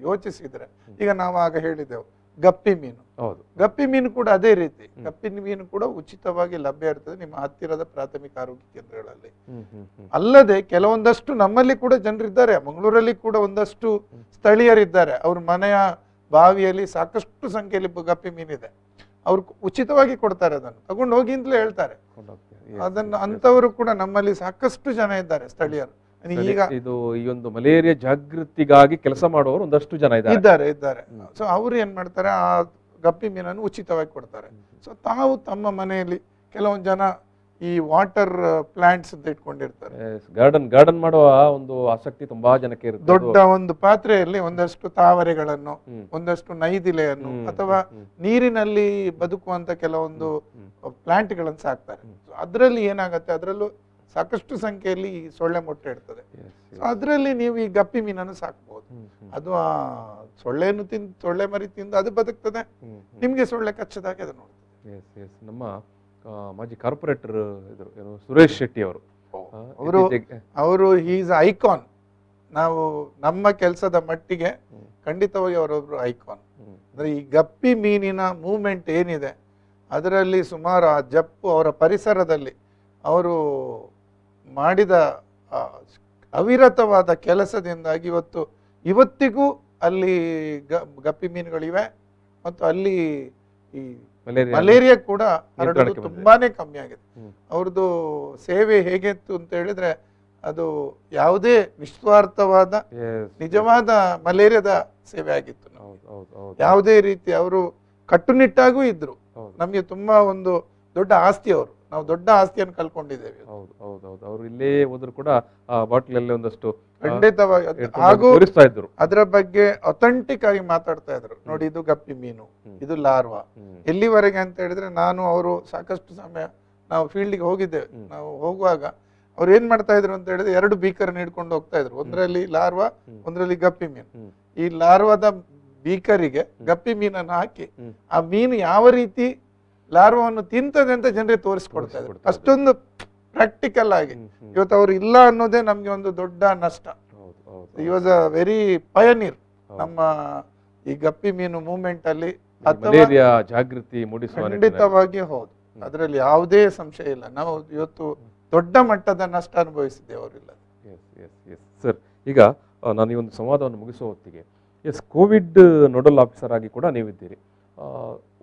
ಯೋಚಿಸಿದ್ರೆ, ಈಗ ನಾವು ಆಗ ಹೇಳಿದೆವು ಗಪ್ಪಿ ಮೀನು. ಗಪ್ಪಿ ಮೀನು ಕೂಡ ಅದೇ ರೀತಿ. ಗಪ್ಪಿ ಮೀನು ಕೂಡ ಉಚಿತವಾಗಿ ಲಭ್ಯ ಇರ್ತದೆ ನಿಮ್ಮ ಹತ್ತಿರದ ಪ್ರಾಥಮಿಕ ಆರೋಗ್ಯ ಕೇಂದ್ರಗಳಲ್ಲಿ. ಅಲ್ಲದೆ ಕೆಲವೊಂದಷ್ಟು ನಮ್ಮಲ್ಲಿ ಕೂಡ ಜನರಿದ್ದಾರೆ, ಮಂಗಳೂರಲ್ಲಿ ಕೂಡ ಒಂದಷ್ಟು ಸ್ಥಳೀಯರಿದ್ದಾರೆ, ಅವ್ರ ಮನೆಯ ಬಾವಿಯಲ್ಲಿ ಸಾಕಷ್ಟು ಸಂಖ್ಯೆಯಲ್ಲಿ ಗಪ್ಪಿ ಮೀನಿದೆ, ಅವ್ರು ಉಚಿತವಾಗಿ ಕೊಡ್ತಾರೆ, ಅದನ್ನು ತಗೊಂಡು ಹೋಗಿ ಅಂತಲೇ ಹೇಳ್ತಾರೆ. ಅದನ್ನು ಅಂತವರು ಕೂಡ ನಮ್ಮಲ್ಲಿ ಸಾಕಷ್ಟು ಜನ ಇದ್ದಾರೆ ಸ್ಥಳೀಯರು. ಈಗ ಇದು ಈ ಒಂದು ಮಲೇರಿಯಾ ಜಾಗೃತಿಗಾಗಿ ಕೆಲಸ ಮಾಡುವವರು ಒಂದಷ್ಟು ಜನ ಇದ್ದಾರೆ. ಸೊ ಅವ್ರು ಏನ್ ಮಾಡ್ತಾರೆ, ಆ ಗಪ್ಪಿ ಮೀನನ್ನು ಉಚಿತವಾಗಿ ಕೊಡ್ತಾರೆ. ಸೊ ತಾವು ತಮ್ಮ ಮನೆಯಲ್ಲಿ ಕೆಲವೊಂದು ಜನ ಈ ವಾಟರ್ ಪ್ಲಾಂಟ್ಸ್ ಅಂತ ಇಟ್ಕೊಂಡಿರ್ತಾರೆ. ಗಾರ್ಡನ್ ಮಾಡುವ ಒಂದು ಆಸಕ್ತಿ ತುಂಬಾ ಜನಕ್ಕೆ ಇರುತ್ತೆ. ದೊಡ್ಡ ಒಂದು ಪಾತ್ರೆಯಲ್ಲಿ ಒಂದಷ್ಟು ತಾವರೆಗಳನ್ನು, ಒಂದಷ್ಟು ನೈದಿಲೆಯನ್ನು ಅಥವಾ ನೀರಿನಲ್ಲಿ ಬದುಕುವಂತ ಕೆಲವೊಂದು ಪ್ಲಾಂಟ್ಗಳನ್ನು ಸಾಕ್ತಾರೆ. ಅದರಲ್ಲಿ ಏನಾಗತ್ತೆ, ಅದರಲ್ಲೂ ಸಾಕಷ್ಟು ಸಂಖ್ಯೆಯಲ್ಲಿ ಈ ಸೊಳ್ಳೆ ಮೊಟ್ಟೆ ಇಡ್ತದೆ. ಅದರಲ್ಲಿ ನೀವು ಈ ಗಪ್ಪಿ ಮೀನನ್ನು ಸಾಕ್ಬಹುದು. ಅದು ಆ ಸೊಳ್ಳೆಯನ್ನು ಸೊಳ್ಳೆ ಮರಿ ತಿಂದು ಅದು ಬದುಕ್ತದೆ, ನಿಮ್ಗೆ ಸೊಳ್ಳೆ ಕಚ್ಚದಾಗೆ ಅದು ನೋಡ್ತದೆ. ನಮ್ಮ ಮಾಜಿ ಕಾರ್ಪೊರೇಟರ್ ಇದ್ರು ಸುರೇಶ್ ಶೆಟ್ಟಿ ಅವರು ಈಸ್ ಐಕಾನ್. ನಾವು ನಮ್ಮ ಕೆಲಸದ ಮಟ್ಟಿಗೆ ಖಂಡಿತವಾಗಿ ಅವರೊಬ್ರು ಐಕಾನ್. ಅಂದ್ರೆ ಈ ಗಪ್ಪಿ ಮೀನಿನ ಮೂವ್ಮೆಂಟ್ ಏನಿದೆ ಅದರಲ್ಲಿ ಸುಮಾರು ಆ ಜಪ್ಪು ಅವರ ಪರಿಸರದಲ್ಲಿ ಅವರು ಮಾಡಿದ ಅವಿರತವಾದ ಕೆಲಸದಿಂದಾಗಿ ಇವತ್ತಿಗೂ ಅಲ್ಲಿ ಗಪ್ಪಿ ಮೀನುಗಳಿವೆ ಮತ್ತು ಅಲ್ಲಿ ಈ ಮಲೇರಿಯಾ ಕೂಡ ಹರಡೋದು ತುಂಬಾನೇ ಕಮ್ಮಿ ಆಗಿದೆ. ಅವ್ರದ್ದು ಸೇವೆ ಹೇಗಿತ್ತು ಅಂತ ಹೇಳಿದ್ರೆ ಅದು ಯಾವುದೇ ನಿಸ್ವಾರ್ಥವಾದ ನಿಜವಾದ ಮಲೇರಿಯಾದ ಸೇವೆ ಆಗಿತ್ತು. ಯಾವುದೇ ರೀತಿ ಅವರು ಕಟ್ಟುನಿಟ್ಟಾಗೂ ಇದ್ರು. ನಮ್ಗೆ ತುಂಬಾ ಒಂದು ದೊಡ್ಡ ಆಸ್ತಿ ಅವರು. ನಾವು ದೊಡ್ಡ ಆಸ್ತಿಯನ್ನು ಕಳ್ಕೊಂಡಿದ್ದೇವೆ. ಅವರು ಇಲ್ಲೇ ಹೋದ್ರು ಕೂಡ ಬಾಟ್ಲಲ್ಲಿ ಒಂದಷ್ಟು ಖಂಡಿತವಾಗಿ ಹಾಗೂ ಅದರ ಬಗ್ಗೆ ಅಥೆಂಟಿಕ್ ಆಗಿ ಮಾತಾಡ್ತಾ ಇದ್ರು. ನೋಡಿ, ಇದು ಗಪ್ಪಿ ಮೀನು, ಇದು ಲಾರ್ವಾ. ಎಲ್ಲಿವರೆಗೆ ಅಂತ ಹೇಳಿದ್ರೆ, ನಾನು ಅವರು ಸಾಕಷ್ಟು ಸಮಯ ನಾವು ಫೀಲ್ಡ್ಗೆ ಹೋಗಿದ್ದೇವೆ. ನಾವು ಹೋಗುವಾಗ ಅವ್ರು ಏನ್ ಮಾಡ್ತಾ ಇದ್ರು ಅಂತ ಹೇಳಿದ್ರೆ 2 ಬೀಕರ್ ಹಿಡ್ಕೊಂಡು ಹೋಗ್ತಾ ಇದ್ರು. ಒಂದರಲ್ಲಿ ಲಾರ್ವಾ, ಒಂದರಲ್ಲಿ ಗಪ್ಪಿ ಮೀನು. ಈ ಲಾರ್ವಾದ ಬೀಕರಿಗೆ ಗಪ್ಪಿ ಮೀನನ್ನು ಹಾಕಿ ಆ ಮೀನು ಯಾವ ರೀತಿ ಲಾರ್ವಾವನ್ನು ತಿಂತದೆ ಅಂತ ಜನರಿಗೆ ತೋರಿಸ್ಕೊಡ್ತಾ ಇದ್ರು. ಅಷ್ಟೊಂದು ಪ್ರಾಕ್ಟಿಕಲ್ ಆಗಿ. ಇವತ್ತು ಅವ್ರು ಇಲ್ಲ ಅನ್ನೋದೇ ನಮ್ಗೆ ಒಂದು ದೊಡ್ಡ ನಷ್ಟ. ಈ ವಾಸ್ ಅ ವೆರಿ ಪಯನೀರ್ ನಮ್ಮ ಈ ಗಪ್ಪಿ ಮೀನು ಮೂವ್ಮೆಂಟ್ ಅಲ್ಲಿ. ಜಾಗೃತಿ ಮೂಡಿಸುವ ಖಂಡಿತವಾಗಿ ಹೌದು, ಅದರಲ್ಲಿ ಯಾವುದೇ ಸಂಶಯ ಇಲ್ಲ. ನಾವು ಇವತ್ತು ದೊಡ್ಡ ಮಟ್ಟದ ನಷ್ಟ ಅನುಭವಿಸಿದ್ದೇವೆ ಅವರಿಲ್ಲ. ಸರ್, ಈಗ ನಾನು ಈ ಒಂದು ಸಂವಾದವನ್ನು ಮುಗಿಸುವ ಹೊತ್ತಿಗೆ, ಕೋವಿಡ್ ನೋಡಲ್ ಆಫೀಸರ್ ಆಗಿ ಕೂಡ ನೀವಿದ್ದೀರಿ.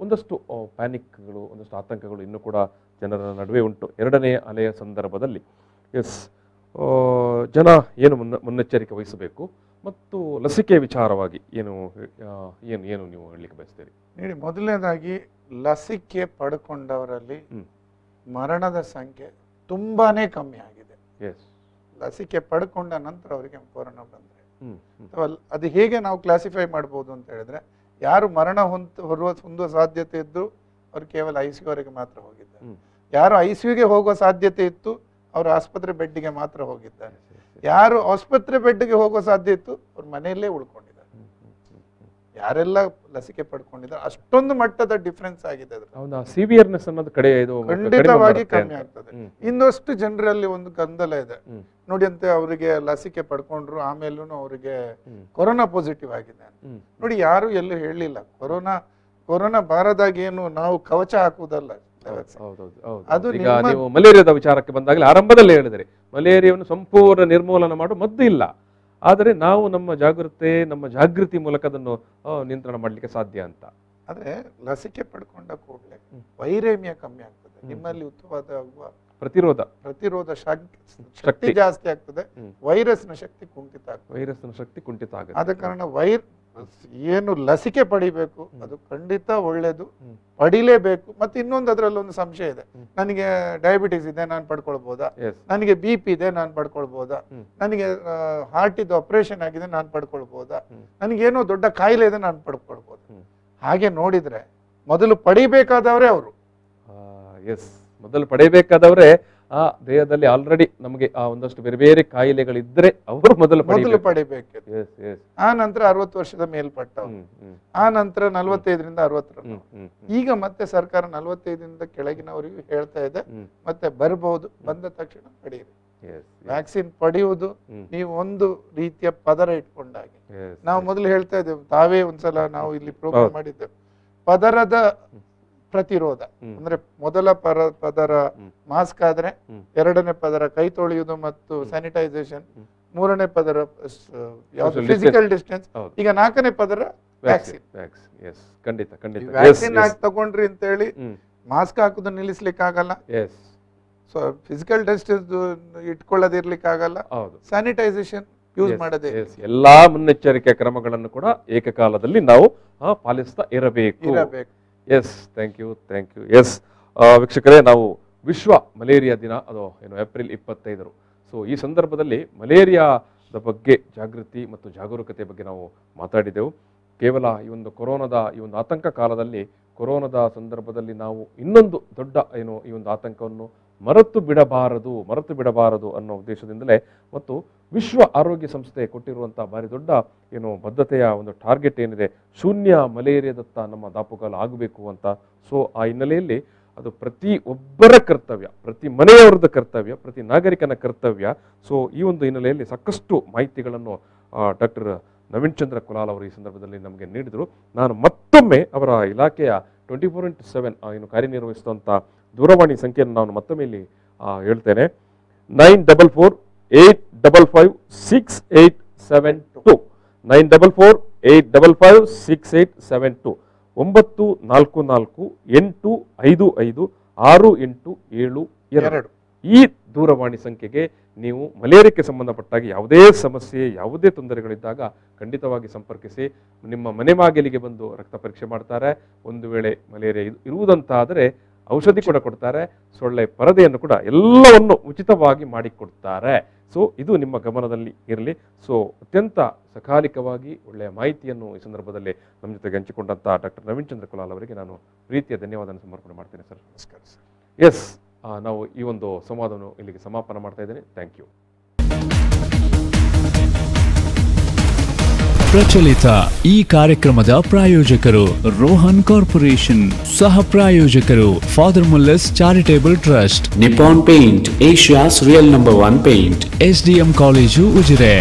ಒಂದಷ್ಟು ಪ್ಯಾನಿಕ್ಗಳು, ಒಂದಷ್ಟು ಆತಂಕಗಳು ಇನ್ನೂ ಕೂಡ ಜನರ ನಡುವೆ ಉಂಟು. 2ನೇ ಅಲೆಯ ಸಂದರ್ಭದಲ್ಲಿ ಜನ ಏನು ಮುನ್ನೆಚ್ಚರಿಕೆ ವಹಿಸಬೇಕು ಮತ್ತು ಲಸಿಕೆ ವಿಚಾರವಾಗಿ ಏನು ನೀವು ಹೇಳಲಿಕ್ಕೆ ಬಯಸ್ತೀರಿ? ನೋಡಿ, ಮೊದಲನೇದಾಗಿ ಲಸಿಕೆ ಪಡ್ಕೊಂಡವರಲ್ಲಿ ಮರಣದ ಸಂಖ್ಯೆ ತುಂಬಾನೇ ಕಮ್ಮಿ ಆಗಿದೆ. ಲಸಿಕೆ ಪಡ್ಕೊಂಡ ನಂತರ ಅವರಿಗೆ ಕೊರೋನಾ ಬಂದ್ರೆ ಅದು ಹೇಗೆ ನಾವು ಕ್ಲಾಸಿಫೈ ಮಾಡ್ಬೋದು ಅಂತ ಹೇಳಿದ್ರೆ, ಯಾರು ಮರಣ ಹೊಂದುವ ಸಾಧ್ಯತೆ ಇದ್ದು ಅವ್ರು ಕೇವಲ ICU ಮಾತ್ರ ಹೋಗಿದ್ದಾರೆ. ಯಾರು ICUಗೆ ಹೋಗುವ ಸಾಧ್ಯತೆ ಇತ್ತು ಅವರು ಆಸ್ಪತ್ರೆ ಬೆಡ್ಗೆ ಮಾತ್ರ ಹೋಗಿದ್ದಾರೆ. ಯಾರು ಆಸ್ಪತ್ರೆ ಬೆಡ್ಗೆ ಹೋಗುವ ಸಾಧ್ಯ ಇತ್ತು ಅವ್ರ ಮನೆಯಲ್ಲೇ ಉಳ್ಕೊಂಡಿದ್ದಾರೆ. ಯಾರೆಲ್ಲ ಲಸಿಕೆ ಪಡ್ಕೊಂಡಿದ್ದಾರೆ ಅಷ್ಟೊಂದು ಮಟ್ಟದ ಡಿಫರೆನ್ಸ್ ಆಗಿದೆ. ಸಿವಿಯರ್ನೆಸ್ ಅನ್ನೋದು ಖಂಡಿತವಾಗಿ ಕಮ್ಮಿ ಆಗ್ತದೆ. ಇನ್ನಷ್ಟು ಜನರಲ್ಲಿ ಒಂದು ಗೊಂದಲ ಇದೆ. ನೋಡಿ, ಅಂತೆ ಅವರಿಗೆ ಲಸಿಕೆ ಪಡ್ಕೊಂಡ್ರು, ಆಮೇಲೂ ಅವರಿಗೆ ಕೊರೋನಾ ಪಾಸಿಟಿವ್ ಆಗಿದೆ. ನೋಡಿ, ಯಾರು ಎಲ್ಲೂ ಹೇಳಲಿಲ್ಲ ಕೊರೋನಾ ಬಾರದಾಗ ಏನು ನಾವು ಕವಚ ಹಾಕುವುದಲ್ಲ. ಅದು ನೀವು ಮಲೇರಿಯಾದ ವಿಚಾರಕ್ಕೆ ಬಂದಾಗಲೇ ಆರಂಭದಲ್ಲೇ ಹೇಳಿದರೆ, ಮಲೇರಿಯಾವನ್ನು ಸಂಪೂರ್ಣ ನಿರ್ಮೂಲನ ಮಾಡುವ ಮದ್ದು ಇಲ್ಲ. ಆದರೆ ನಾವು ನಮ್ಮ ಜಾಗೃತಿ ಮೂಲಕ ಅದನ್ನು ನಿಯಂತ್ರಣ ಮಾಡಲಿಕ್ಕೆ ಸಾಧ್ಯ ಅಂತ. ಆದ್ರೆ ಲಸಿಕೆ ಪಡ್ಕೊಂಡ ಕೂಡಲೇ ವೈರೇಮಿಯಾ ಕಮ್ಮಿ ಆಗ್ತದೆ, ನಿಮ್ಮಲ್ಲಿ ಉತ್ತಮವಾದ ಪ್ರತಿರೋಧ ಶಕ್ತಿ ಜಾಸ್ತಿ ಆಗ್ತದೆ, ವೈರಸ್ನ ಶಕ್ತಿ ಕುಂಠಿತ ಆಗ್ತದೆ. ಆದ ಕಾರಣ ಏನು ಲಸಿಕೆ ಪಡಿಬೇಕು ಅದು ಖಂಡಿತ ಒಳ್ಳೇದು, ಪಡಿಲೇಬೇಕು. ಮತ್ತೆ ಇನ್ನೊಂದು ಅದರಲ್ಲಿ ಒಂದು ಸಂಶಯ ಇದೆ, ನನಗೆ ಡಯಾಬಿಟಿಸ್ ಇದೆ ನಾನು ಪಡ್ಕೊಳ್ಬೋದಾ, ನನಗೆ BP ಇದೆ ನಾನು ಪಡ್ಕೊಳ್ಬೋದಾ, ನನಗೆ ಹಾರ್ಟ್ ಇದು ಆಪರೇಷನ್ ಆಗಿದೆ ನಾನು ಪಡ್ಕೊಳ್ಬೋದಾ, ನನಗೇನೋ ದೊಡ್ಡ ಕಾಯಿಲೆ ಇದೆ ನಾನು ಪಡ್ಕೊಳ್ಬೋದಾ? ಹಾಗೆ ನೋಡಿದ್ರೆ ಮೊದಲು ಪಡಿಬೇಕಾದವರೇ ಅವರು. ಮೊದಲು ಪಡೆಯಬೇಕಾದವರೇ ಆ ದೇಹದಲ್ಲಿ ಆಲ್ರೆಡಿ ನಮಗೆ ಆ ಒಂದಷ್ಟು ಬೇರೆ ಬೇರೆ ಕಾಯಿಲೆಗಳಿದ್ರೆ ಅವರು ಮೊದಲು ಪಡಿಬೇಕು. ಆ ನಂತರ 60 ವರ್ಷದ ಮೇಲ್ಪಟ್ಟವರು, ಆ ನಂತರ 45ರಿಂದ 60. ಈಗ ಮತ್ತೆ ಸರ್ಕಾರ 45ರಿಂದ ಕೆಳಗಿನವರಿಗೂ ಹೇಳ್ತಾ ಇದೆ, ಮತ್ತೆ ಬರ್ಬಹುದು, ಬಂದ ತಕ್ಷಣ ಪಡೆಯಿರಿ. ವ್ಯಾಕ್ಸಿನ್ ಪಡೆಯುವುದು ನೀವು ಒಂದು ರೀತಿಯ ಪದರ ಇಟ್ಕೊಂಡಾಗೆ. ನಾವು ಮೊದಲು ಹೇಳ್ತಾ ಇದ್ದೇವೆ, ತಾವೇ ಒಂದ್ಸಲ ನಾವು ಇಲ್ಲಿ ಪ್ರೋಗ್ರಾಮ್ ಮಾಡಿದ್ದೇವೆ, ಪದರದ ಪ್ರತಿರೋಧ ಅಂದ್ರೆ ಮೊದಲ ಪದರ ಮಾಸ್ಕ್ ಆದ್ರೆ, ಎರಡನೇ ಪದರ ಕೈ ತೊಳೆಯುವುದು ಮತ್ತು ಸ್ಯಾನಿಟೈಸೇಷನ್, ಮೂರನೇ ಪದರ ಫಿಸಿಕಲ್ ಡಿಸ್ಟೆನ್ಸ್, ಈಗ 4ನೇ ಪದರ ವ್ಯಾಕ್ಸಿನ್. ವ್ಯಾಕ್ಸಿನ್ ಹಾಕಿ ತಗೊಂಡ್ರಿ ಅಂತ ಹೇಳಿ ಮಾಸ್ಕ್ ಹಾಕುದು ನಿಲ್ಲಿಸ್ಲಿಕ್ಕೆ ಆಗಲ್ಲ, ಸೊ ಫಿಸಿಕಲ್ ಡಿಸ್ಟೆನ್ಸ್ ಇಟ್ಕೊಳ್ಳೋದಿರ್ಲಿಕ್ಕೆ ಆಗಲ್ಲ, ಸ್ಯಾನಿಟೈಸೇಷನ್ ಯೂಸ್ ಮಾಡದೆ, ಎಲ್ಲಾ ಮುನ್ನೆಚ್ಚರಿಕೆ ಕ್ರಮಗಳನ್ನು ಕೂಡ ಏಕಕಾಲದಲ್ಲಿ ನಾವು ಪಾಲಿಸ್ತಾ ಇರಬೇಕು. Thank you. ವೀಕ್ಷಕರೇ, ನಾವು ವಿಶ್ವ ಮಲೇರಿಯಾ ದಿನ, ಅದು ಏನು ಏಪ್ರಿಲ್ 25. ಸೊ ಈ ಸಂದರ್ಭದಲ್ಲಿ ಮಲೇರಿಯಾದ ಬಗ್ಗೆ ಜಾಗೃತಿ ಮತ್ತು ಜಾಗರೂಕತೆ ಬಗ್ಗೆ ನಾವು ಮಾತಾಡಿದೆವು. ಕೇವಲ ಈ ಒಂದು ಕೊರೋನಾದ ಈ ಒಂದು ಆತಂಕ ಕಾಲದಲ್ಲಿ, ಕೊರೋನಾದ ಸಂದರ್ಭದಲ್ಲಿ ನಾವು ಇನ್ನೊಂದು ದೊಡ್ಡ ಏನು ಈ ಒಂದು ಆತಂಕವನ್ನು ಮರೆತು ಬಿಡಬಾರದು ಅನ್ನೋ ಉದ್ದೇಶದಿಂದಲೇ, ಮತ್ತು ವಿಶ್ವ ಆರೋಗ್ಯ ಸಂಸ್ಥೆ ಕೊಟ್ಟಿರುವಂಥ ಭಾರಿ ದೊಡ್ಡ ಏನು ಬದ್ಧತೆಯ ಒಂದು ಟಾರ್ಗೆಟ್ ಏನಿದೆ, ಶೂನ್ಯ ಮಲೇರಿಯಾದತ್ತ ನಮ್ಮ ದಾಪುಗಾಲು ಆಗಬೇಕು ಅಂತ. ಸೊ ಆ ಹಿನ್ನೆಲೆಯಲ್ಲಿ ಅದು ಪ್ರತಿ ಒಬ್ಬರ ಕರ್ತವ್ಯ, ಪ್ರತಿ ಮನೆಯವರದ ಕರ್ತವ್ಯ, ಪ್ರತಿ ನಾಗರಿಕನ ಕರ್ತವ್ಯ. ಸೊ ಈ ಒಂದು ಹಿನ್ನೆಲೆಯಲ್ಲಿ ಸಾಕಷ್ಟು ಮಾಹಿತಿಗಳನ್ನು ಡಾಕ್ಟರ್ ನವೀನ್ ಚಂದ್ರ ಕುಲಾಲ್ ಅವರು ಈ ಸಂದರ್ಭದಲ್ಲಿ ನಮಗೆ ನೀಡಿದರು. ನಾನು ಮತ್ತೊಮ್ಮೆ ಅವರ ಇಲಾಖೆಯ 24x7 ಏನು ಕಾರ್ಯನಿರ್ವಹಿಸುವಂಥ ದೂರವಾಣಿ ಸಂಖ್ಯೆಯನ್ನು ನಾನು ಮತ್ತೊಮ್ಮೆ ಇಲ್ಲಿ ಹೇಳ್ತೇನೆ, 9448556872, 9448556872, 9448556872. ಈ ದೂರವಾಣಿ ಸಂಖ್ಯೆಗೆ ನೀವು ಮಲೇರಿಯಾಕ್ಕೆ ಸಂಬಂಧಪಟ್ಟಾಗಿ ಯಾವುದೇ ಸಮಸ್ಯೆ, ಯಾವುದೇ ತೊಂದರೆಗಳಿದ್ದಾಗ ಖಂಡಿತವಾಗಿ ಸಂಪರ್ಕಿಸಿ. ನಿಮ್ಮ ಮನೆ ಬಾಗಿಲಿಗೆ ಬಂದು ರಕ್ತ ಪರೀಕ್ಷೆ ಮಾಡ್ತಾರೆ. ಒಂದು ವೇಳೆ ಮಲೇರಿಯಾ ಇರುವುದಂತಾದರೆ ಔಷಧಿ ಕೂಡ ಕೊಡ್ತಾರೆ, ಸೊಳ್ಳೆ ಪರದೆಯನ್ನು ಕೂಡ ಎಲ್ಲವನ್ನು ಉಚಿತವಾಗಿ ಮಾಡಿಕೊಡ್ತಾರೆ. ಸೊ ಇದು ನಿಮ್ಮ ಗಮನದಲ್ಲಿ ಇರಲಿ. ಸೊ ಅತ್ಯಂತ ಸಕಾಲಿಕವಾಗಿ ಒಳ್ಳೆಯ ಮಾಹಿತಿಯನ್ನು ಈ ಸಂದರ್ಭದಲ್ಲಿ ನಮ್ಮ ಜೊತೆಗೆ ಹಂಚಿಕೊಂಡಂಥ ಡಾಕ್ಟರ್ ನವೀನ್ ಚಂದ್ರ ಕುಲಾಲ್ ಅವರಿಗೆ ನಾನು ಪ್ರೀತಿಯ ಧನ್ಯವಾದವನ್ನು ಸಮರ್ಪಣೆ ಮಾಡ್ತೇನೆ ಸರ್. ನಮಸ್ಕಾರ ಸರ್. ನಾವು ಈ ಒಂದು ಸಂವಾದವನ್ನು ಇಲ್ಲಿಗೆ ಸಮಾಪನ ಮಾಡ್ತಾ ಇದ್ದೇನೆ. Thank you. ಪ್ರಚಲಿತ ಈ ಕಾರ್ಯಕ್ರಮದ ಪ್ರಾಯೋಜಕರು ರೋಹನ್ ಕಾರ್ಪೊರೇಷನ್, ಸಹ ಪ್ರಾಯೋಜಕರು father Muller's charitable trust, Nippon Paint, Asia's real #1 paint. SDM college Ujire.